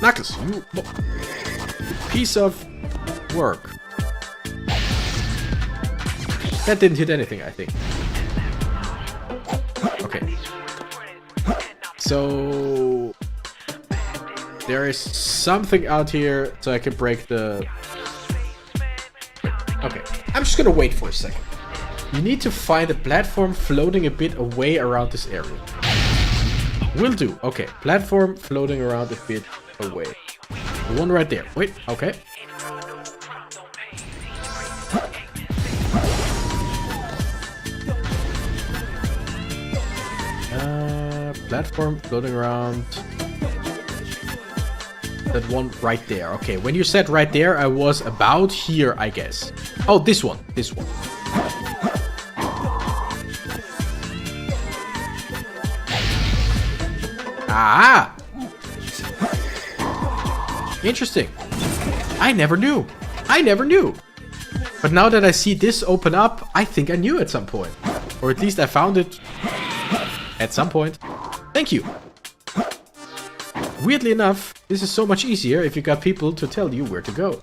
A: Knuckles, you piece of work. That didn't hit anything, I think. Okay. So... there is something out here so I can break the... Okay, I'm just gonna wait for a second. You need to find a platform floating a bit away around this area. Will do. Okay, platform floating around a bit away. The one right there. Wait, okay. Platform floating around. That one right there. Okay, when you said right there, I was about here, I guess. Oh, this one. This one. Ah! Interesting. I never knew. I never knew. But now that I see this open up, I think I knew at some point. Or at least I found it at some point. Thank you. Weirdly enough, this is so much easier if you got people to tell you where to go.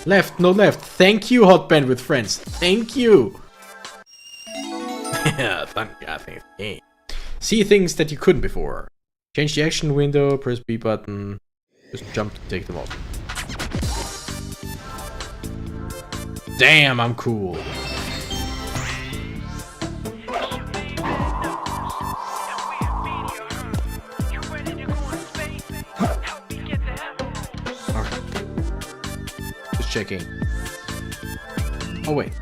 A: Left, no left. Thank you, Hot Band with Friends. Thank you. See things that you couldn't before. Change the action window, press B button. Just jump to take them off. Damn, I'm cool. Checking. Oh wait.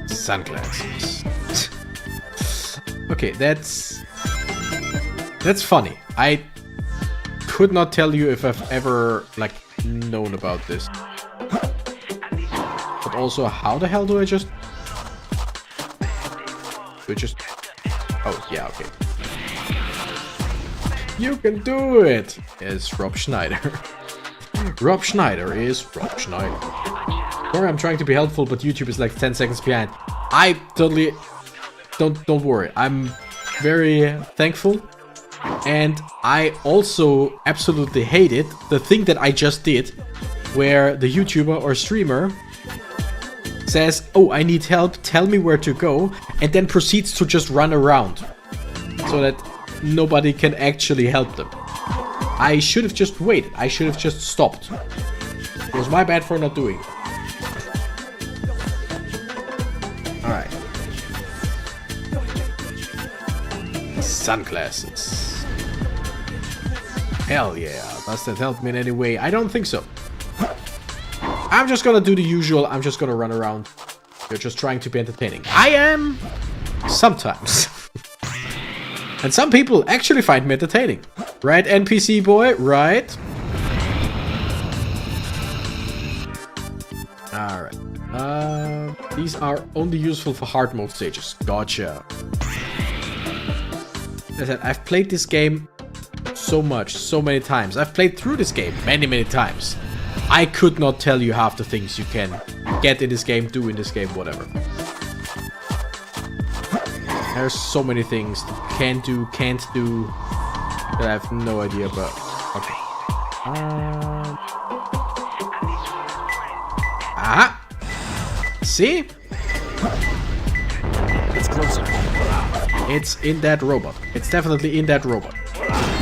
A: Sunglasses. Okay, that's funny. I could not tell you if I've ever like known about this. But also, how the hell do I just? Oh yeah, okay. You can do it. It's Rob Schneider. Rob Schneider is Rob Schneider. Sorry, I'm trying to be helpful, but YouTube is like 10 seconds behind. I totally don't worry. I'm very thankful. And I also absolutely hated the thing that I just did, where the YouTuber or streamer says, "Oh, I need help, tell me where to go," and then proceeds to just run around so that nobody can actually help them. I should have just waited. I should have just stopped. It was my bad for not doing it. Alright. Sunglasses. Hell yeah. Does that help me in any way? I don't think so. I'm just gonna do the usual. I'm just gonna run around. You're just trying to be entertaining. I am. Sometimes. And some people actually find me entertaining. Right, NPC boy? Right? Alright. These are only useful for hard mode stages. Gotcha. As I said, I've played this game so much, so many times. I've played through this game many, many times. I could not tell you half the things you can get in this game, do in this game, whatever. There's so many things that you can do, can't do, that I have no idea about. Okay. Aha! See?
B: It's closer.
A: It's in that robot. It's definitely in that robot.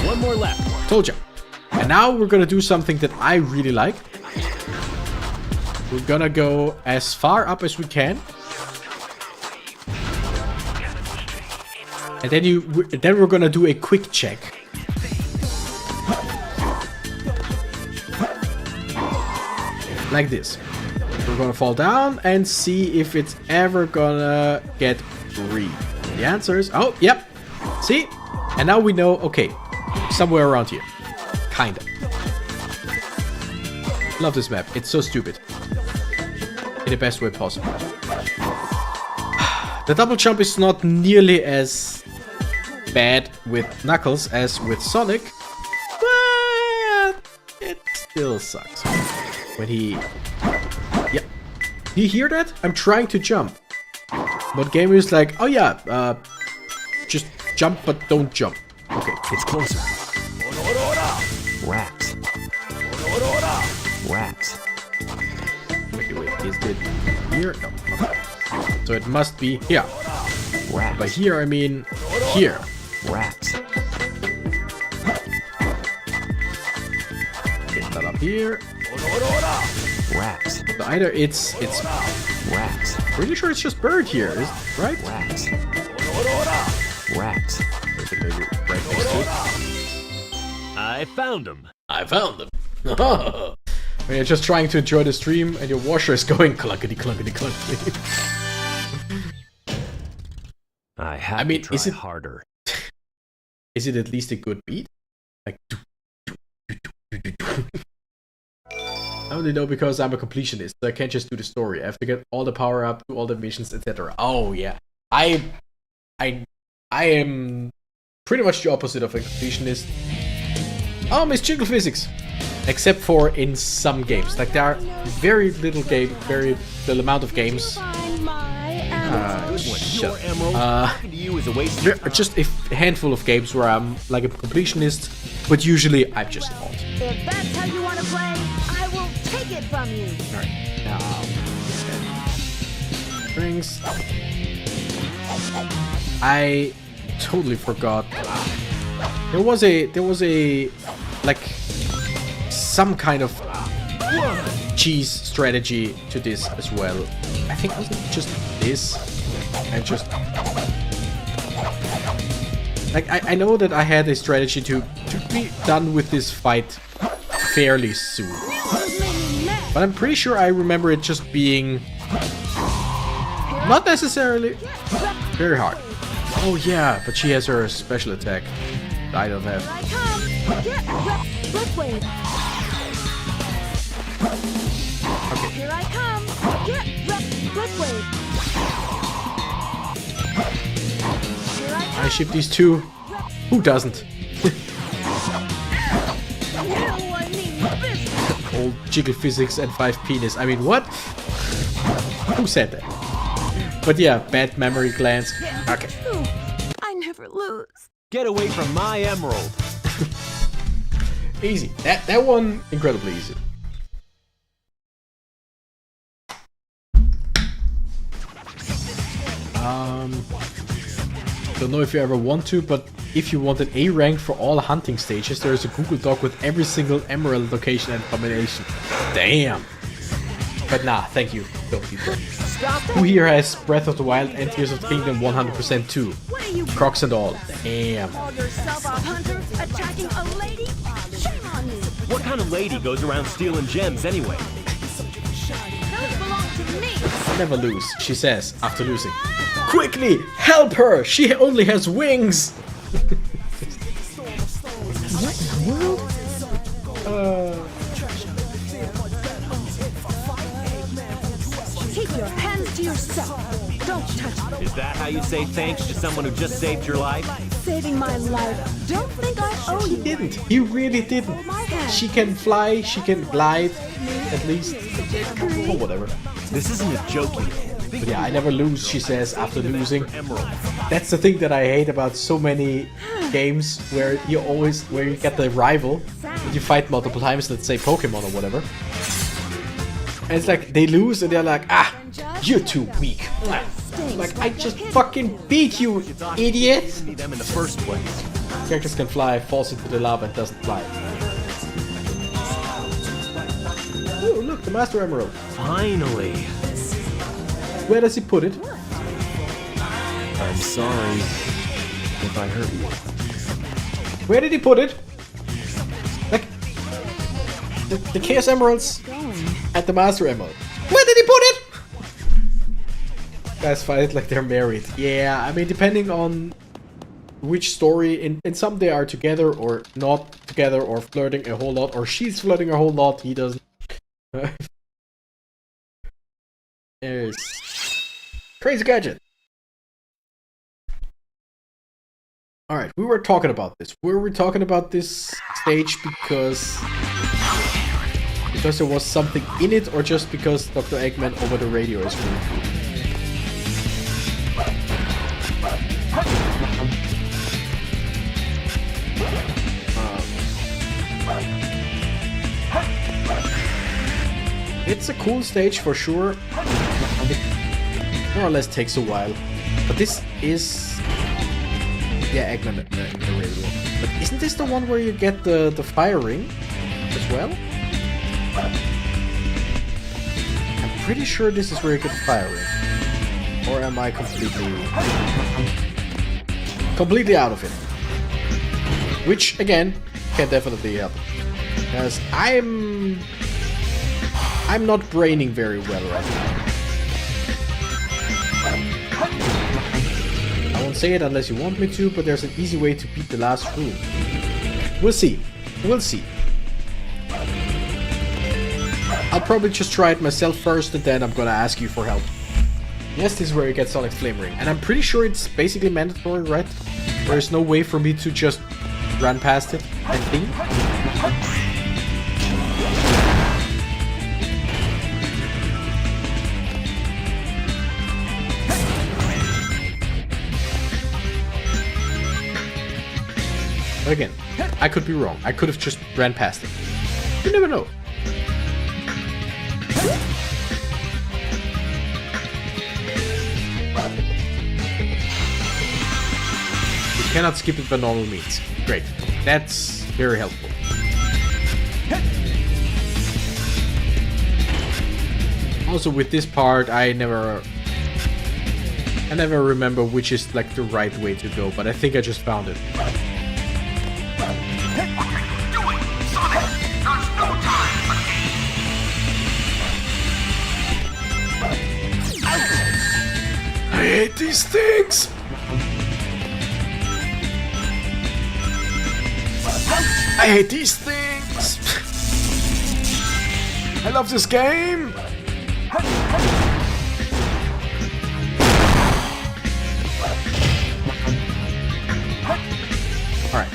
B: One more left.
A: Told ya. And now we're gonna do something that I really like. We're gonna go as far up as we can. And then we're gonna do a quick check. Like this. We're gonna fall down and see if it's ever gonna get green. The answer is, oh, yep. See? And now we know, okay, somewhere around here. Kinda. Love this map. It's so stupid. In the best way possible. The double jump is not nearly as bad with Knuckles as with Sonic, but it still sucks. When he... Yeah. Do you hear that? I'm trying to jump. But game is like, oh yeah, just jump but don't jump. Okay.
B: It's closer. Rats. Rats.
A: Wait, is it here? No. Okay. So it must be here.
B: Rats.
A: By here I mean here.
B: Rats.
A: Get that up here.
B: Rats.
A: So either it's
B: Rats.
A: pretty sure it's just bird here, right?
B: Rats. Rats.
A: Maybe right next to it.
B: I found them.
A: I found them. When you're just trying to enjoy the stream and your washer is going clunkety clunkety clunkety.
B: I have
A: mean,
B: to try harder.
A: Is it at least a good beat? Like. I only know because I'm a completionist, so I can't just do the story. I have to get all the power up, do all the missions, etc. Oh yeah, I am pretty much the opposite of a completionist. Oh, Miss Jiggle Physics, except for in some games. Like there are very little amount of games. Just a handful of games where I'm like a completionist, but usually I'm just not.
C: If that's how you want to play, I will take it from you.
A: Alright, now strings. I totally forgot. There was a like some kind of cheese strategy to this as well. I think it wasn't just this. And just like I know that I had a strategy to be done with this fight fairly soon. But I'm pretty sure I remember it just being not necessarily very hard. Oh yeah, but she has her special attack. I don't have. Okay.
C: Here I come. Get Wave.
A: I ship these two. Who doesn't? Old jiggle physics and 5 penis. I mean, what? Who said that? But yeah, bad memory glands. Okay.
D: I never lose.
B: Get away from my emerald.
A: Easy. That one, incredibly easy. Don't know if you ever want to, but if you want an A rank for all hunting stages, there is a Google Doc with every single emerald location and combination. Damn. But nah, thank you. Don't be dumb. Who here has Breath of the Wild and Tears of the Kingdom 100% too? Crocs and all. Damn.
C: Call yourself a hunter attacking a lady? Shame on you.
B: What kind of lady goes around stealing gems anyway?
C: Those belong to me.
A: Never lose, she says, after losing. Quickly, help her! She only has wings!
D: What in the world?
C: Keep your hands to yourself. Don't touch me.
B: Is that how you say thanks to someone who just saved your life?
C: Saving my life. Don't think I owe
A: He
C: you.
A: didn't. He really didn't.
C: My hand.
A: She can fly, she can glide, at least. Or whatever.
B: This isn't a joke.
A: But yeah, I never lose, she says, after losing.
B: Emerald.
A: That's the thing that I hate about so many games where you get the rival that you fight multiple times, let's say Pokemon or whatever. And it's like, they lose and they're like, ah, you're too weak. Like, I just fucking beat you, idiot!
B: Need them in the first place.
A: Characters can fly, falls into the lava and doesn't fly. Oh, look, the Master Emerald.
B: Finally.
A: Where does he put it?
B: I'm sorry if I hurt you.
A: Where did he put it? Like, the Chaos Emeralds at the Master Emerald. Where did he put it? Guys fight it like they're married. Yeah, I mean, depending on which story, in some they are together or not together or flirting a whole lot, or she's flirting a whole lot, he doesn't. There's Crazy Gadget. Alright, we were talking about this. Were we talking about this stage because there was something in it, or just because Dr. Eggman over the radio is really cool? It's a cool stage for sure. It more or less takes a while. But this is... yeah, Eggman in the radio. But isn't this the one where you get the fire ring as well? I'm pretty sure this is where you get the fire ring. Or am I completely out of it? Which, again, can definitely help. Because I'm not braining very well right now. I won't say it unless you want me to, but there's an easy way to beat the last room. We'll see. We'll see. I'll probably just try it myself first, and then I'm gonna ask you for help. Yes, this is where you get Sonic Flame Ring. And I'm pretty sure it's basically mandatory, right? There's no way for me to just run past it, I think. But again, I could be wrong. I could have just ran past it. You never know. You cannot skip it by normal means. Great. That's very helpful. Also with this part, I never remember which is like the right way to go, but I think I just found it. I hate these things! I hate these things! I love this game! Alright.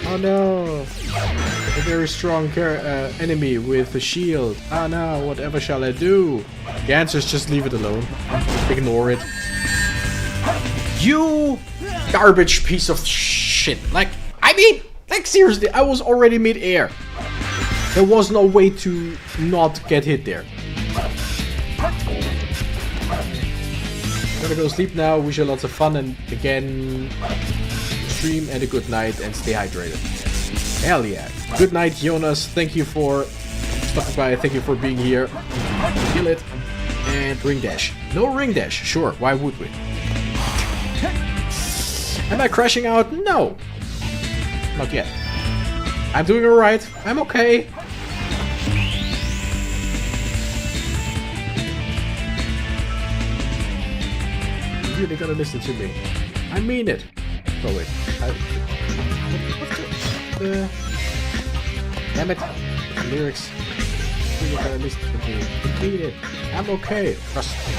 A: Oh no! A very strong enemy with a shield. Ah no, whatever shall I do? The answer is just leave it alone. Ignore it. You garbage piece of shit. Like, I mean, like seriously, I was already mid-air. There was no way to not get hit there. Gonna go sleep now. Wish you lots of fun and again, stream and a good night and stay hydrated. Hell yeah. Good night, Jonas. Thank you for stopping by. Thank you for being here. Kill it. And ring dash. No ring dash. Sure, why would we? Am I crashing out? No. Not yet. I'm doing alright. I'm okay. You really gotta listen to me. I mean it. Oh wait. Damn it. The lyrics. You gotta listen to me. I mean it. I'm okay. Trust me.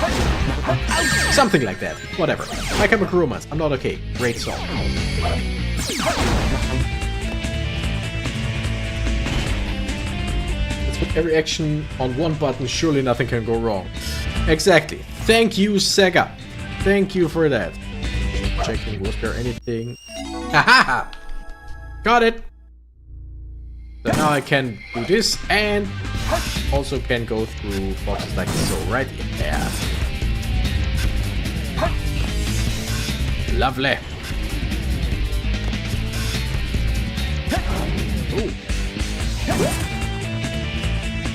A: Something like that. Whatever. My Chemical Romance. I'm not okay. Great song. Let's put every action on one button. Surely nothing can go wrong. Exactly. Thank you, Sega. Thank you for that. Checking, was there anything? Haha! Got it! So now I can do this and also can go through boxes like so, right? Yeah. Lovely. Ooh.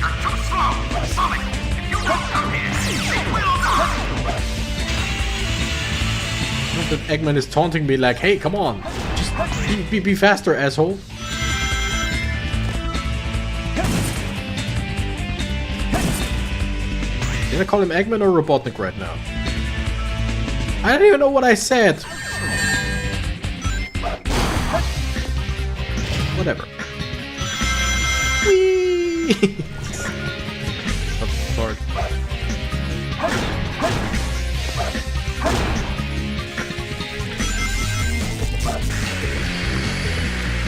E: You're too slow, Sonic. If you don't come here, she will come.
A: That Eggman is taunting me like, hey, come on. Just be faster, asshole. Did I call him Eggman or Robotnik right now? I don't even know what I said. Whatever. Whee! Lord.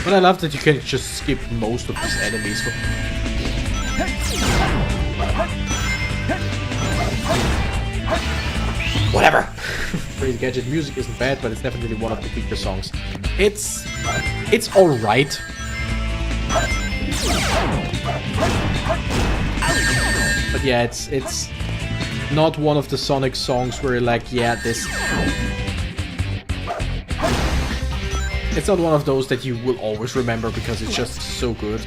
A: But I love that you can just skip most of these enemies. Whatever. Crazy Gadget music isn't bad, but it's definitely one of the weaker songs. It's alright. But yeah, it's not one of the Sonic songs where you're like, yeah, this. It's not one of those that you will always remember because it's just so good.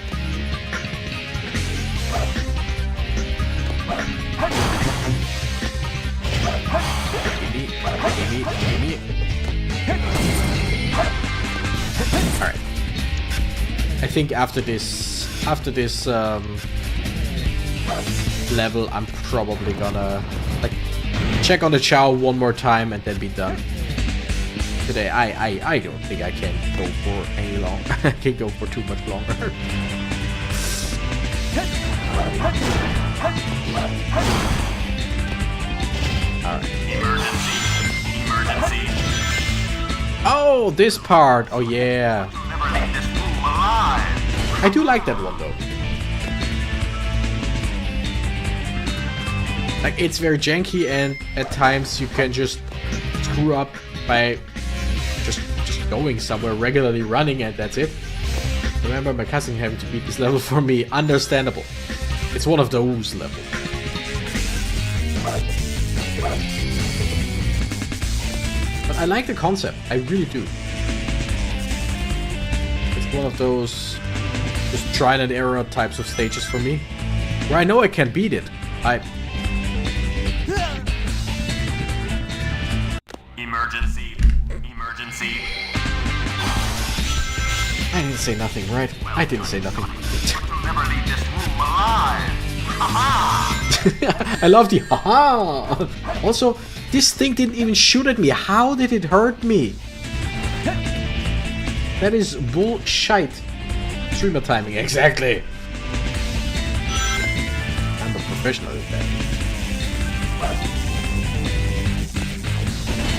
A: Alright. I think after this level, I'm probably gonna like check on the CHAO one more time and then be done. Today, I don't think I can go for any long. I can go for too much longer. Alright.
E: Emergency.
A: Oh, this part. Oh yeah.
E: Never leave this room alive.
A: I do like that one though. Like it's very janky and at times you can just screw up by just going somewhere, regularly running, and that's it. Remember my cousin having to beat this level for me. Understandable. It's one of those levels. But I like the concept. I really do. It's one of those just trial and error types of stages for me, where I know I can beat it.
E: Emergency. Emergency.
A: I didn't say nothing, right? I didn't say nothing.
E: You'll never leave this room alive. Ha-ha!
A: I love the haha. Also, this thing didn't even shoot at me. How did it hurt me? That is bullshit. Streamer timing, exactly. I'm a professional at that.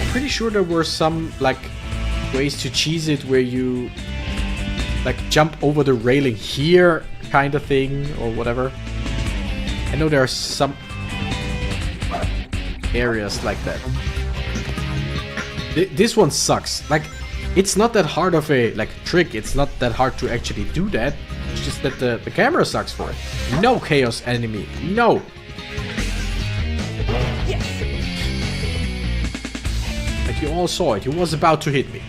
A: I'm pretty sure there were some like ways to cheese it where you like jump over the railing here kind of thing or whatever. I know there are some areas like that. This one sucks. Like, it's not that hard of a like trick. It's not that hard to actually do that. It's just that the camera sucks for it. No chaos enemy. No. Like you all saw it. He was about to hit me.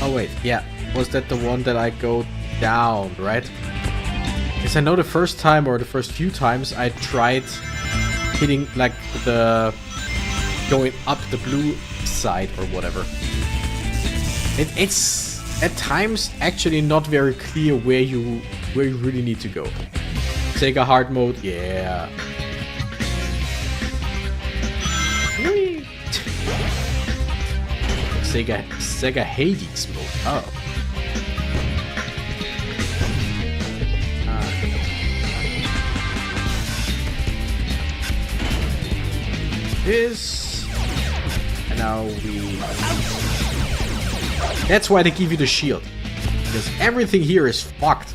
A: Oh wait, yeah. Was that the one that I go down, right? Because I know the first time or the first few times I tried hitting like the going up the blue side or whatever. It's at times actually not very clear where you really need to go. Sega hard mode, yeah. Whee! Sega Hades mode. Oh. This, and now we. That's why they give you the shield, because everything here is fucked.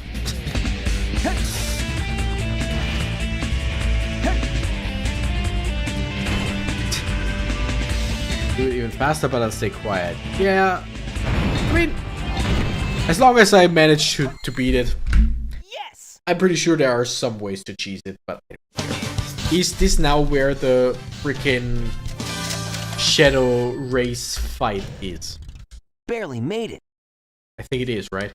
A: Do it even faster, but I'll stay quiet. Yeah, I mean, as long as I manage to beat it.
D: Yes!
A: I'm pretty sure there are some ways to cheese it, but I don't care. Is this now where the freaking shadow race fight is?
D: Barely made it.
A: I think it is, right?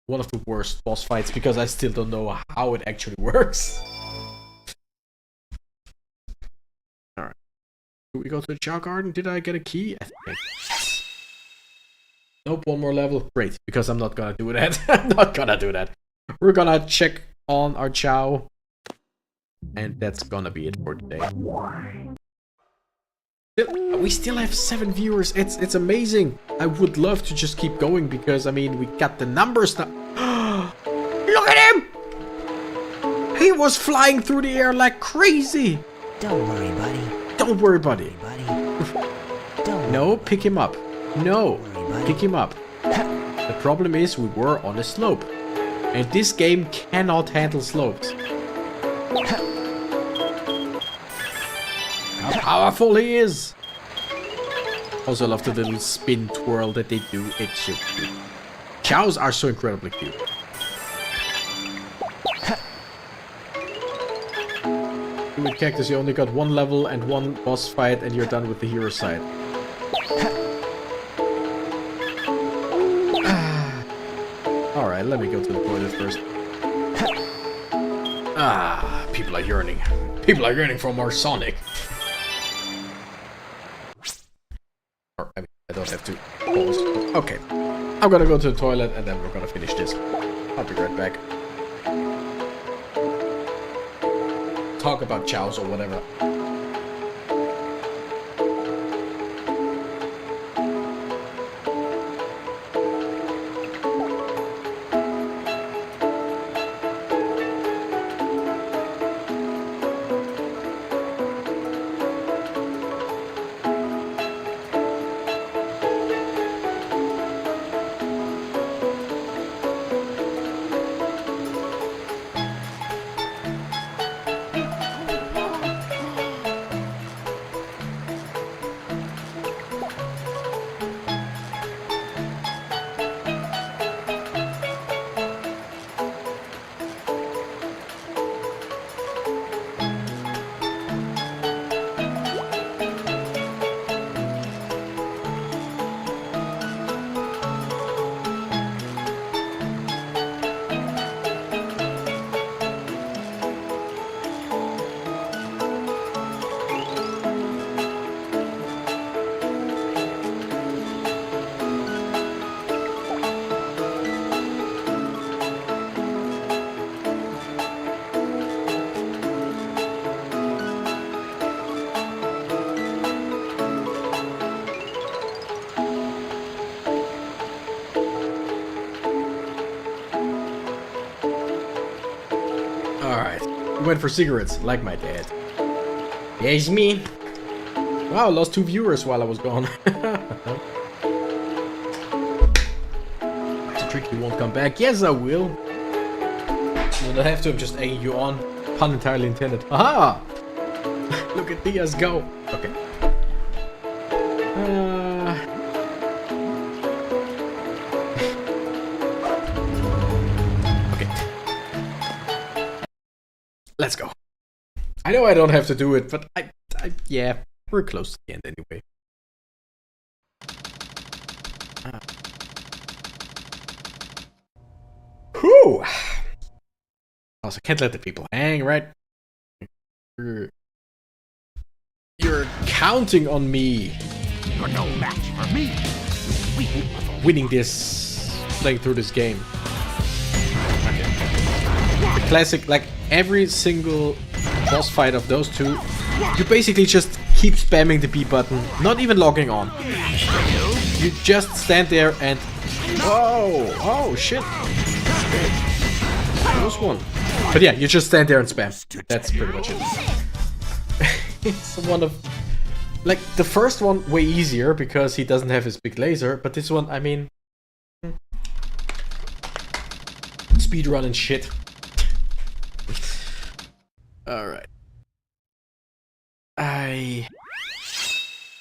A: One of the worst boss fights because I still don't know how it actually works. Alright. Do we go to the CHAO Garden? Did I get a key? I think. Nope, one more level. Great, because I'm not gonna do that. I'm not gonna do that. We're gonna check on our CHAO. And that's gonna be it for today. We still have 7 viewers. It's amazing. I would love to just keep going because, I mean, we got the numbers now. Look at him! He was flying through the air like crazy.
D: Don't worry, buddy.
A: Don't worry, buddy.
D: Don't
A: No, pick him up. No,
D: worry, buddy.
A: pick him up. The problem is we were on a slope. And this game cannot handle slopes. How powerful he is! Also, I love the little spin twirl that they do. It's so cute. Chows are so incredibly cute. With Cactus, you only got 1 level and 1 boss fight, and you're done with the hero side. Alright, let me go to the toilet first. Ah, people are yearning. People are yearning for more Sonic. Or, I mean, I don't have to pause. Okay. I'm gonna go to the toilet and then we're gonna finish this. I'll be right back. Talk about chows or whatever. Alright. We went for cigarettes, like my dad. Yes, me. Wow, lost 2 viewers while I was gone. It's a trick, you won't come back. Yes, I will. You don't have to, I'm just egging you on. Pun entirely intended. Aha! Look at Diaz go. Okay. Okay. Let's go. I know I don't have to do it, but yeah, we're close to the end anyway. Whew! Also, can't let the people hang, right? You're counting on me.
E: You're no match for me.
A: Winning this, playing through this game. Okay. The classic, like every single boss fight of those two, you basically just keep spamming the B button, not even logging on. You just stand there and... Whoa! Oh, shit. Close one. But yeah, you just stand there and spam. That's pretty much it. It's one of... Like, the first one, way easier, because he doesn't have his big laser. But this one, I mean... Speedrun and shit. Alright.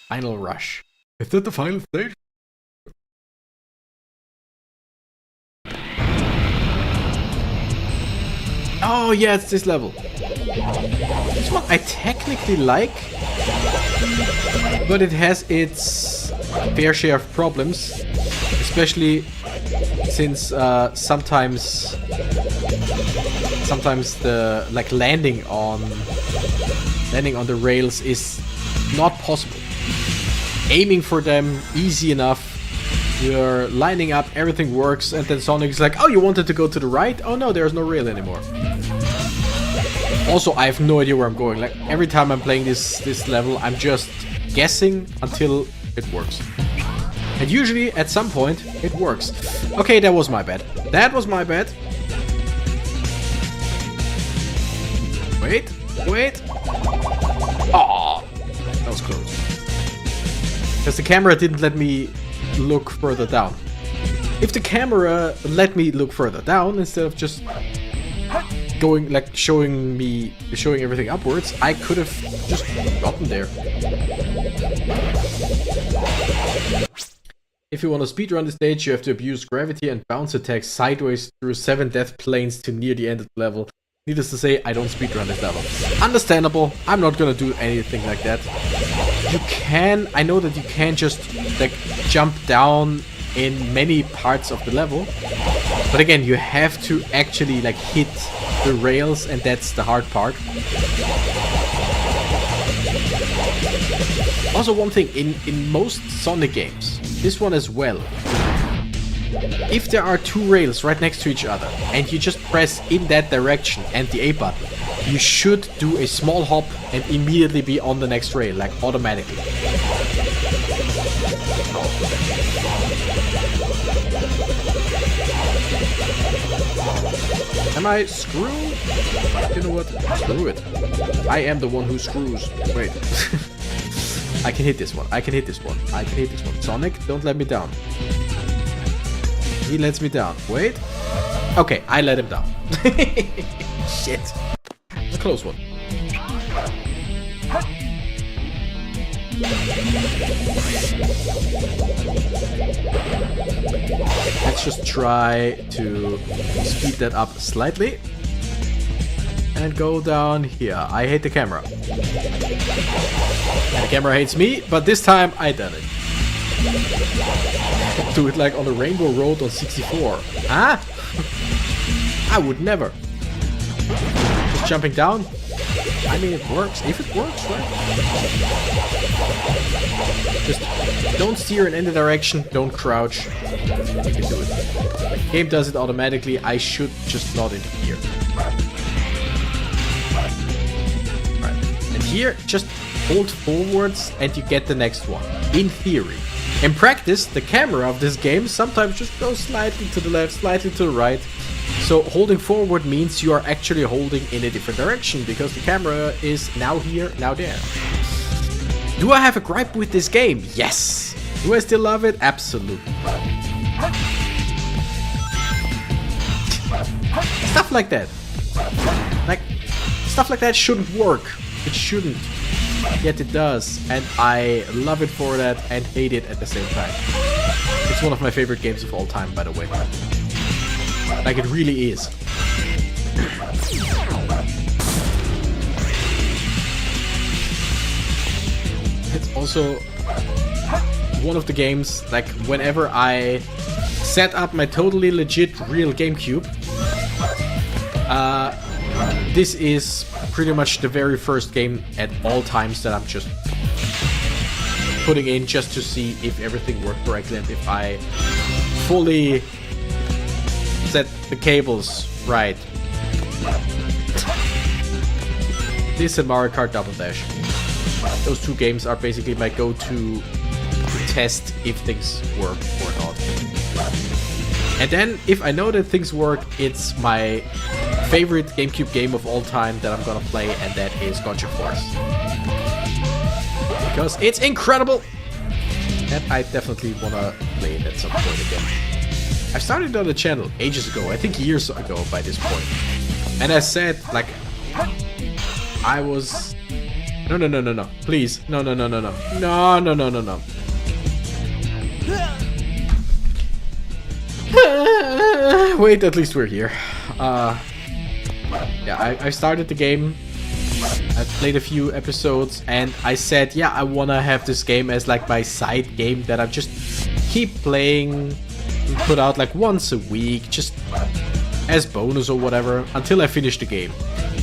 A: Final rush. Is that the final stage? Oh yeah, it's this level. This one I technically like, but it has its fair share of problems, especially since sometimes the like landing on the rails is not possible. Aiming for them easy enough. You're lining up, everything works, and then Sonic's like, oh, you wanted to go to the right? Oh no, there's no rail anymore. Also, I have no idea where I'm going. Like, every time I'm playing this level, I'm just guessing until it works. And usually, at some point, it works. Okay, that was my bad. That was my bad. Wait. Aww. That was close. Because the camera didn't let me look further down. If the camera let me look further down instead of just going like showing everything upwards, I could have just gotten there. If you want to speedrun the stage, you have to abuse gravity and bounce attacks sideways through 7 death planes to near the end of the level. Needless to say, I don't speedrun this level. Understandable, I'm not gonna do anything like that. I know that you can just like jump down in many parts of the level, but again, you have to actually like hit the rails, and that's the hard part. Also, one thing, in most Sonic games, this one as well, if there are 2 rails right next to each other and you just press in that direction and the A button, you should do a small hop and immediately be on the next rail, like automatically. Am I screwed? You know what? Screw it. I am the one who screws. Wait. I can hit this one. I can hit this one. I can hit this one. Sonic, don't let me down. He lets me down. Wait. Okay, I let him down. Shit. It's a close one. Let's just try to speed that up slightly. And go down here. I hate the camera. And the camera hates me, but this time I done it. Do it like on the Rainbow Road on 64. Huh? I would never. Just jumping down. I mean, it works. If it works, right? Just don't steer in any direction. Don't crouch. You can do it. The game does it automatically. I should just not interfere. Right. And here, just hold forwards and you get the next one. In theory. In practice, the camera of this game sometimes just goes slightly to the left, slightly to the right. So holding forward means you are actually holding in a different direction, because the camera is now here, now there. Do I have a gripe with this game? Yes. Do I still love it? Absolutely. Stuff like that. Like, stuff like that shouldn't work. It shouldn't. Yet it does. And I love it for that and hate it at the same time. It's one of my favorite games of all time, by the way. Like, it really is. It's also one of the games, like, whenever I set up my totally legit real GameCube, this is pretty much the very first game at all times that I'm just putting in just to see if everything worked correctly and if I fully set the cables right. This and Mario Kart Double Dash. Those two games are basically my go-to to test if things work or not. And then, if I know that things work, it's my favorite GameCube game of all time that I'm gonna play, and that is Gotcha Force. Because it's incredible! And I definitely wanna play it at some point again. I started on the channel ages ago, I think years ago by this point. And I said, like, I was... No. Please. No. Wait, at least we're here. Yeah, I started the game. I played a few episodes and I said, yeah, I wanna have this game as like my side game that I just keep playing, put out like once a week, just as bonus or whatever, until I finish the game.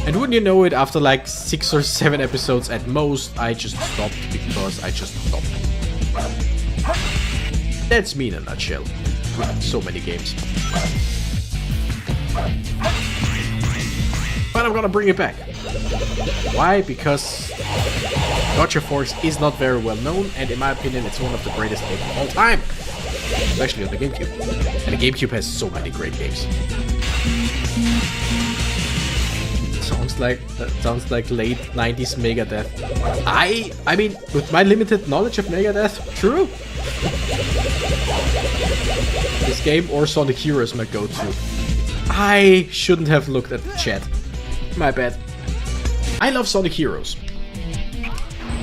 A: And wouldn't you know it, after like 6 or 7 episodes at most, I just stopped because I just stopped. That's me in a nutshell. So many games. But I'm gonna bring it back. Why? Because Gotcha Force is not very well known, and in my opinion, it's one of the greatest games of all time. Especially on the GameCube. And the GameCube has so many great games. Sounds like late 90s Megadeth. I mean, with my limited knowledge of Megadeth, true. This game or Sonic Heroes my go-to. I shouldn't have looked at the chat. My bad. I love Sonic Heroes.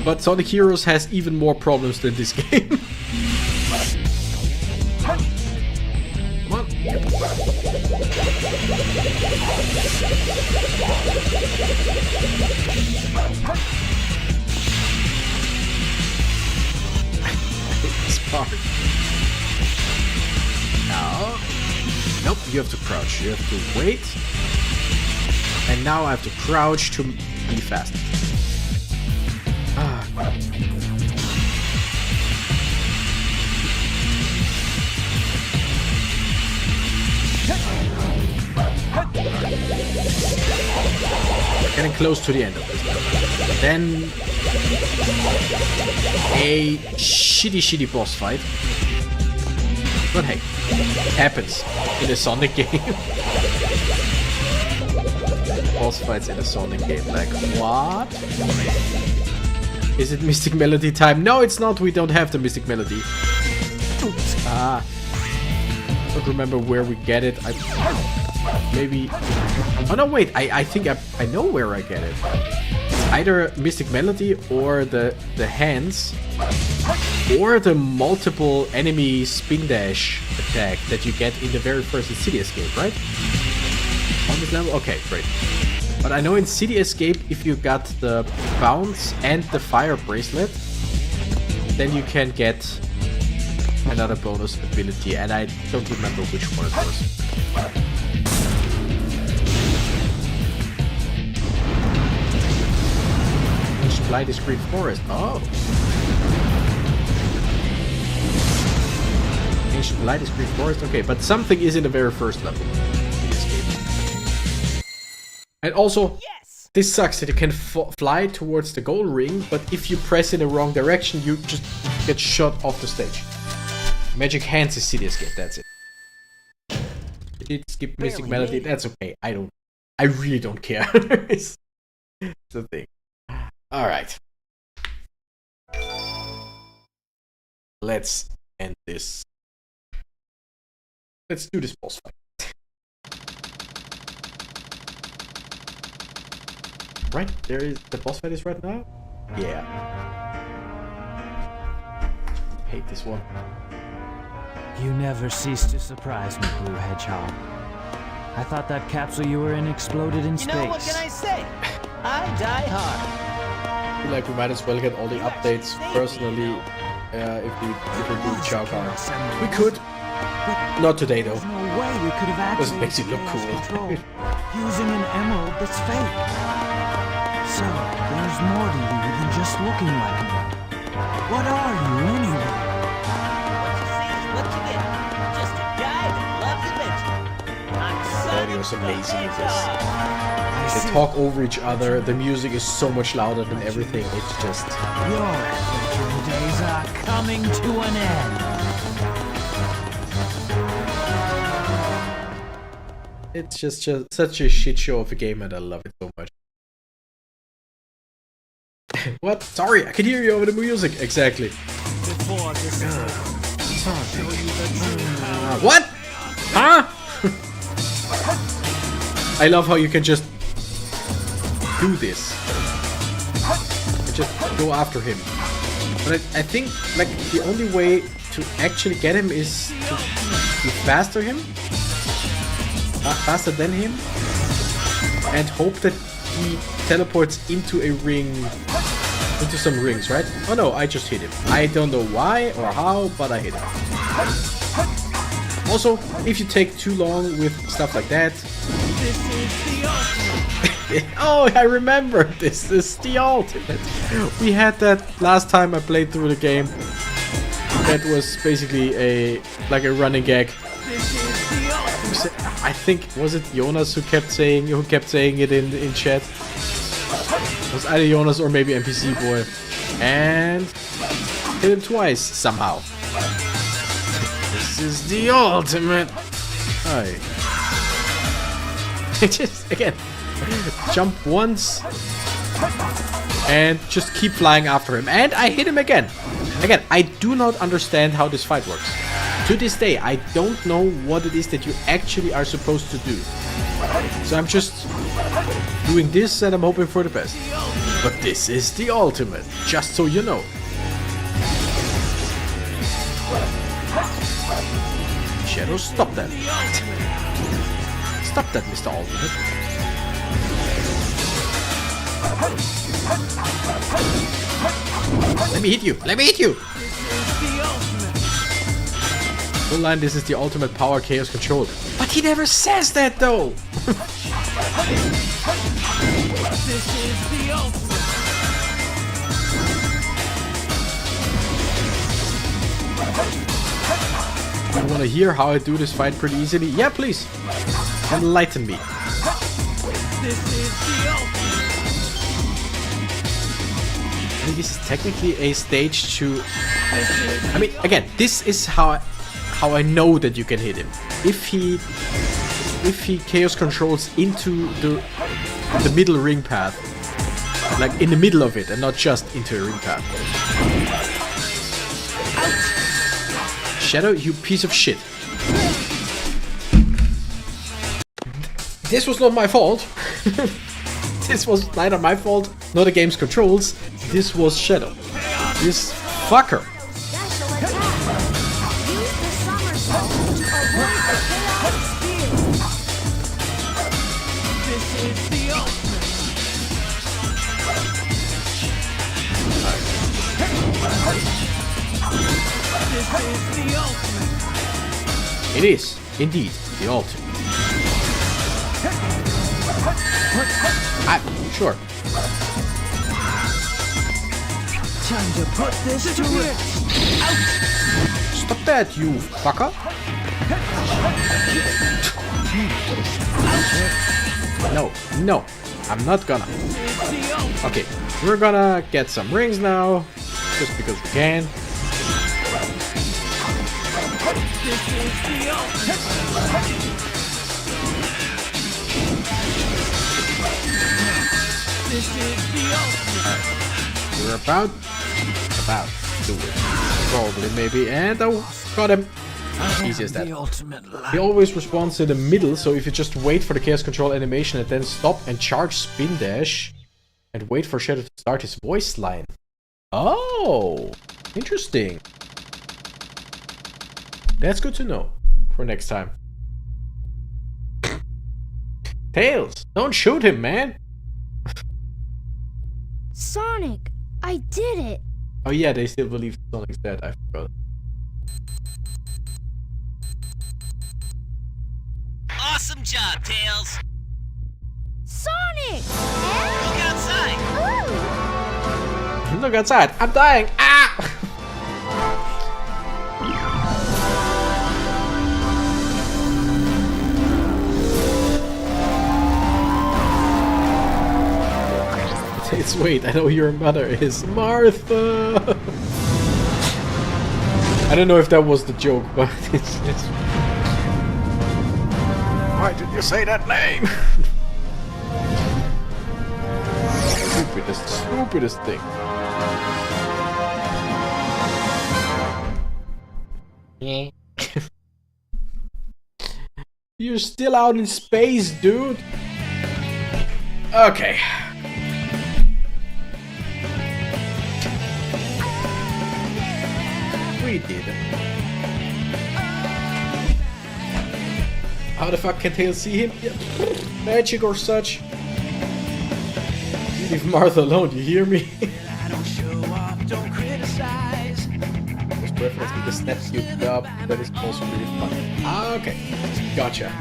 A: But Sonic Heroes has even more problems than this game. Come on. This part. Now. Nope, you have to crouch. You have to wait. And now I have to crouch to be fast. Ah. We're getting close to the end of this. Then a shitty boss fight. But hey, it happens in a Sonic game. Boss fights in a Sonic game, like what? Is it Mystic Melody time? No, it's not. We don't have the Mystic Melody. Ah, don't remember where we get it. Maybe. Oh no, wait. I think I know where I get it. It's either Mystic Melody or the hands, or the multiple enemy spin dash attack that you get in the very first City Escape, right? On this level? Okay, great. But I know in City Escape, if you got the bounce and the fire bracelet, then you can get another bonus ability, and I don't remember which one it was. Fly Discreet Forest. Oh. Ancient Light Discreet Forest. Okay, but something is in the very first level. And also, yes! This sucks that you can fly towards the goal ring, but if you press in the wrong direction, you just get shot off the stage. Magic Hands is City Escape, that's it. You did skip Mystic Melody, that's okay. I really don't care. It's the thing. Alright. let's end this. Let's do this boss fight. Right, there is the boss fight is right now? Yeah. Hate this one.
F: You never cease to surprise me, Blue Hedgehog. I thought that capsule you were in exploded in
D: You
F: space.
D: know, what can I say? I die hard.
A: I feel like we might as well get all the updates personally if we do CHAO GARDEN. We could. Not today though.
F: There's no way we could have
A: This
F: activated
A: makes it look
F: chaos
A: cool.
F: control using an emerald that's fake. So, there's more to you than just looking like me. What are you anyway?
D: What you see is what you get. Just a guy that loves adventure. I'm
A: Audio is amazing in this.
F: I
A: They
F: see.
A: talk over each other. The music is so much louder than everything. It's just
F: Your adventuring days are coming to an end.
A: it's just such a shit show of a game, and I love it so much. What? Sorry, I can hear you over the music. Exactly.
F: Before this
A: What? Huh? I love how you can just do this. And just go after him. But I think like the only way to actually get him is to be faster than him, and hope that he teleports into a ring, into some rings, right? Oh no, I just hit him. I don't know why or how, but I hit him. Also, if you take too long with stuff like that... Oh, I remember! This is the ultimate! We had that last time I played through the game. That was basically a running gag. I think, was it Jonas who kept saying it in chat? It was either Jonas or maybe NPC boy. And hit him twice somehow. This is the ultimate. Hi. Just again, jump once and just keep flying after him. And I hit him again. Again, I do not understand how this fight works. To this day, I don't know what it is that you actually are supposed to do. So I'm just doing this and I'm hoping for the best. But this is the ultimate, just so you know. Shadow, stop that. Stop that, Mr. Ultimate. Let me hit you! Let me hit you! Full line, this is the ultimate power chaos control. But he never says that though!
F: This is the ultimate.
A: You wanna hear how I do this fight pretty easily? Yeah, please! Enlighten me.
F: This is the ultimate.
A: I think this is technically a stage to... I mean, again, this is how I know that you can hit him. If he chaos controls into the middle ring path, like in the middle of it and not just into a ring path. Shadow, you piece of shit. This was not my fault. This was neither my fault nor the game's controls. This was Shadow. This fucker.
C: Special attack. Use the somersault to avoid the chaos spear.
F: This is the ultimate. This is the ultimate.
A: It is, indeed, the ultimate. Sure.
F: Time to put this to rest.
A: Stop that, you fucker. No, I'm not gonna. Okay, we're gonna get some rings now, just because we can.
F: This is the ultimate. This is the ultimate.
A: We're about to do it. Probably, maybe. And oh, got him. Easy as that.
F: The ultimate
A: He always responds in the middle, so if you just wait for the Chaos Control animation and then stop and charge Spin Dash and wait for Shadow to start his voice line. Oh, interesting. That's good to know for next time. Tails, don't shoot him, man.
C: Sonic, I did it.
A: Oh yeah, they still believe Sonic's dead. I forgot.
D: Awesome job, Tails.
C: Sonic!
D: Look outside.
C: Ooh!
A: Look outside. I'm dying. Ah! It's wait, I know your mother is Martha. I don't know if that was the joke, but it's why did you say that name? Stupidest thing. You're still out in space, dude. Okay. We did it. How the fuck can Tails see him? Yeah. Magic or such. Leave Martha alone, you hear me? This reference with the snaps you up, that is also really fun. Ah, okay. Gotcha.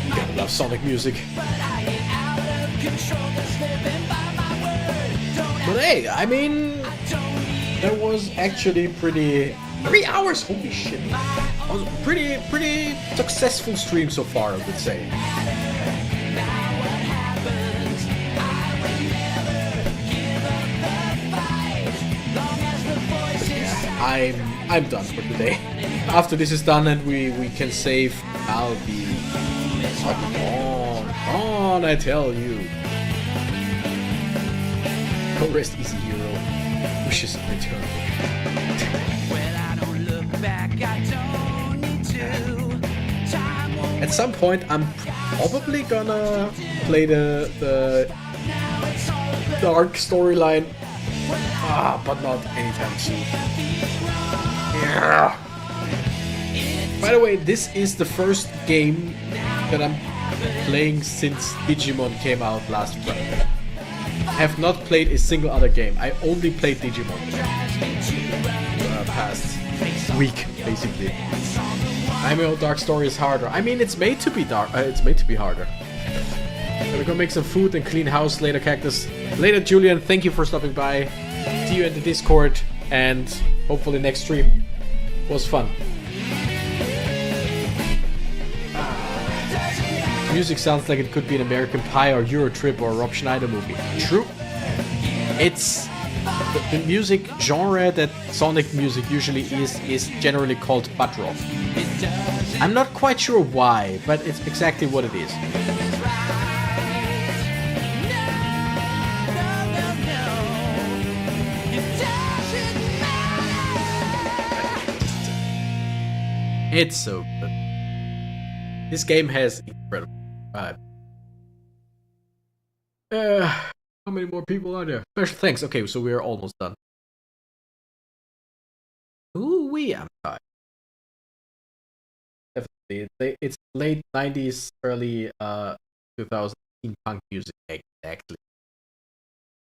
A: You gotta love Sonic music. But hey, I mean, that was actually pretty... 3 hours, holy shit. It was a pretty successful stream so far, I would say. Yeah, I'm done for today. After this is done and we can save, I'll be on, I tell you. Go rest easy, hero. Wishes of return. At some point, I'm probably gonna play the dark storyline, but not anytime soon. Yeah. By the way, this is the first game that I'm playing since Digimon came out last Friday. I have not played a single other game. I only played Digimon past week, basically. I know Dark Story is harder. I mean, it's made to be dark. It's made to be harder. Gonna go make some food and clean house later, Cactus. Later, Julian. Thank you for stopping by. See you in the Discord, and hopefully next stream was fun. Music sounds like it could be an American Pie or Euro Trip or a Rob Schneider movie. True. It's the music genre that Sonic music usually is generally called butt rock. I'm not quite sure why, but it's exactly what it is. It's so good. This game has incredible vibe. How many more people are there? Special thanks. Okay, so we're almost done. Ooh, I'm tired. Definitely, it's late 90s, early 2000 punk music. Exactly.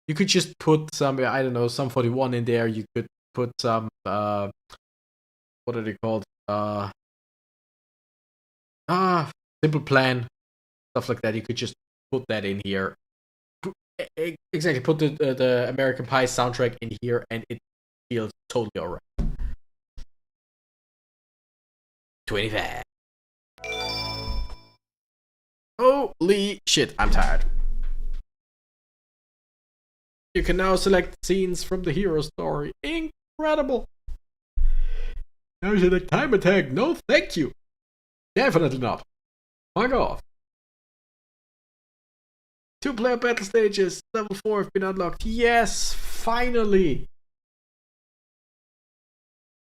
A: You could just put some, I don't know, some 41 in there. You could put some, what are they called? Simple Plan, stuff like that. You could just put that in here. Exactly, put the American Pie soundtrack in here, and it feels totally alright. 25. Holy shit, I'm tired. You can now select scenes from the hero story. Incredible. Now select time attack. No, thank you. Definitely not. Fuck off. 2-player battle stages. Level 4 have been unlocked. Yes, finally.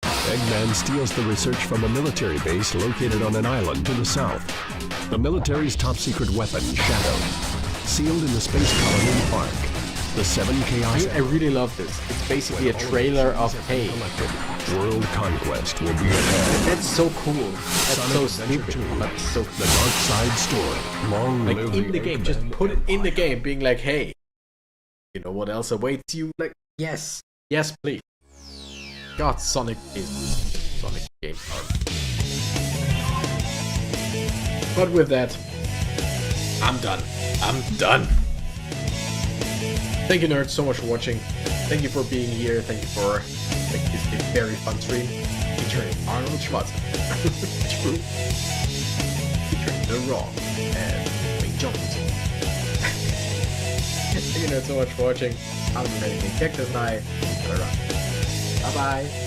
G: Eggman steals the research from a military base located on an island to the south. The military's top-secret weapon, Shadow, sealed in the space colony Ark. The 7 Chaos...
A: I really love this. It's basically a trailer of Hey.
G: World conquest will be ahead.
A: That's so cool. That's so stupid, but so
G: The Dark Side Story. Long
A: like
G: live
A: in the game. Just
G: Eggman
A: put it in the
G: Empire.
A: game, being like, hey, you know what else awaits you? Like, yes, yes, please. God, Sonic game art. But with that, I'm done. I'm done. Thank you, nerds, so much for watching. Thank you for being here. Thank you for making this a very fun stream featuring Arnold Schwarzenegger. True. Featuring The Rock and Wayne Johnson. Thank you, nerds, so much for watching. I'm Renegade Cactus and I. Bye bye.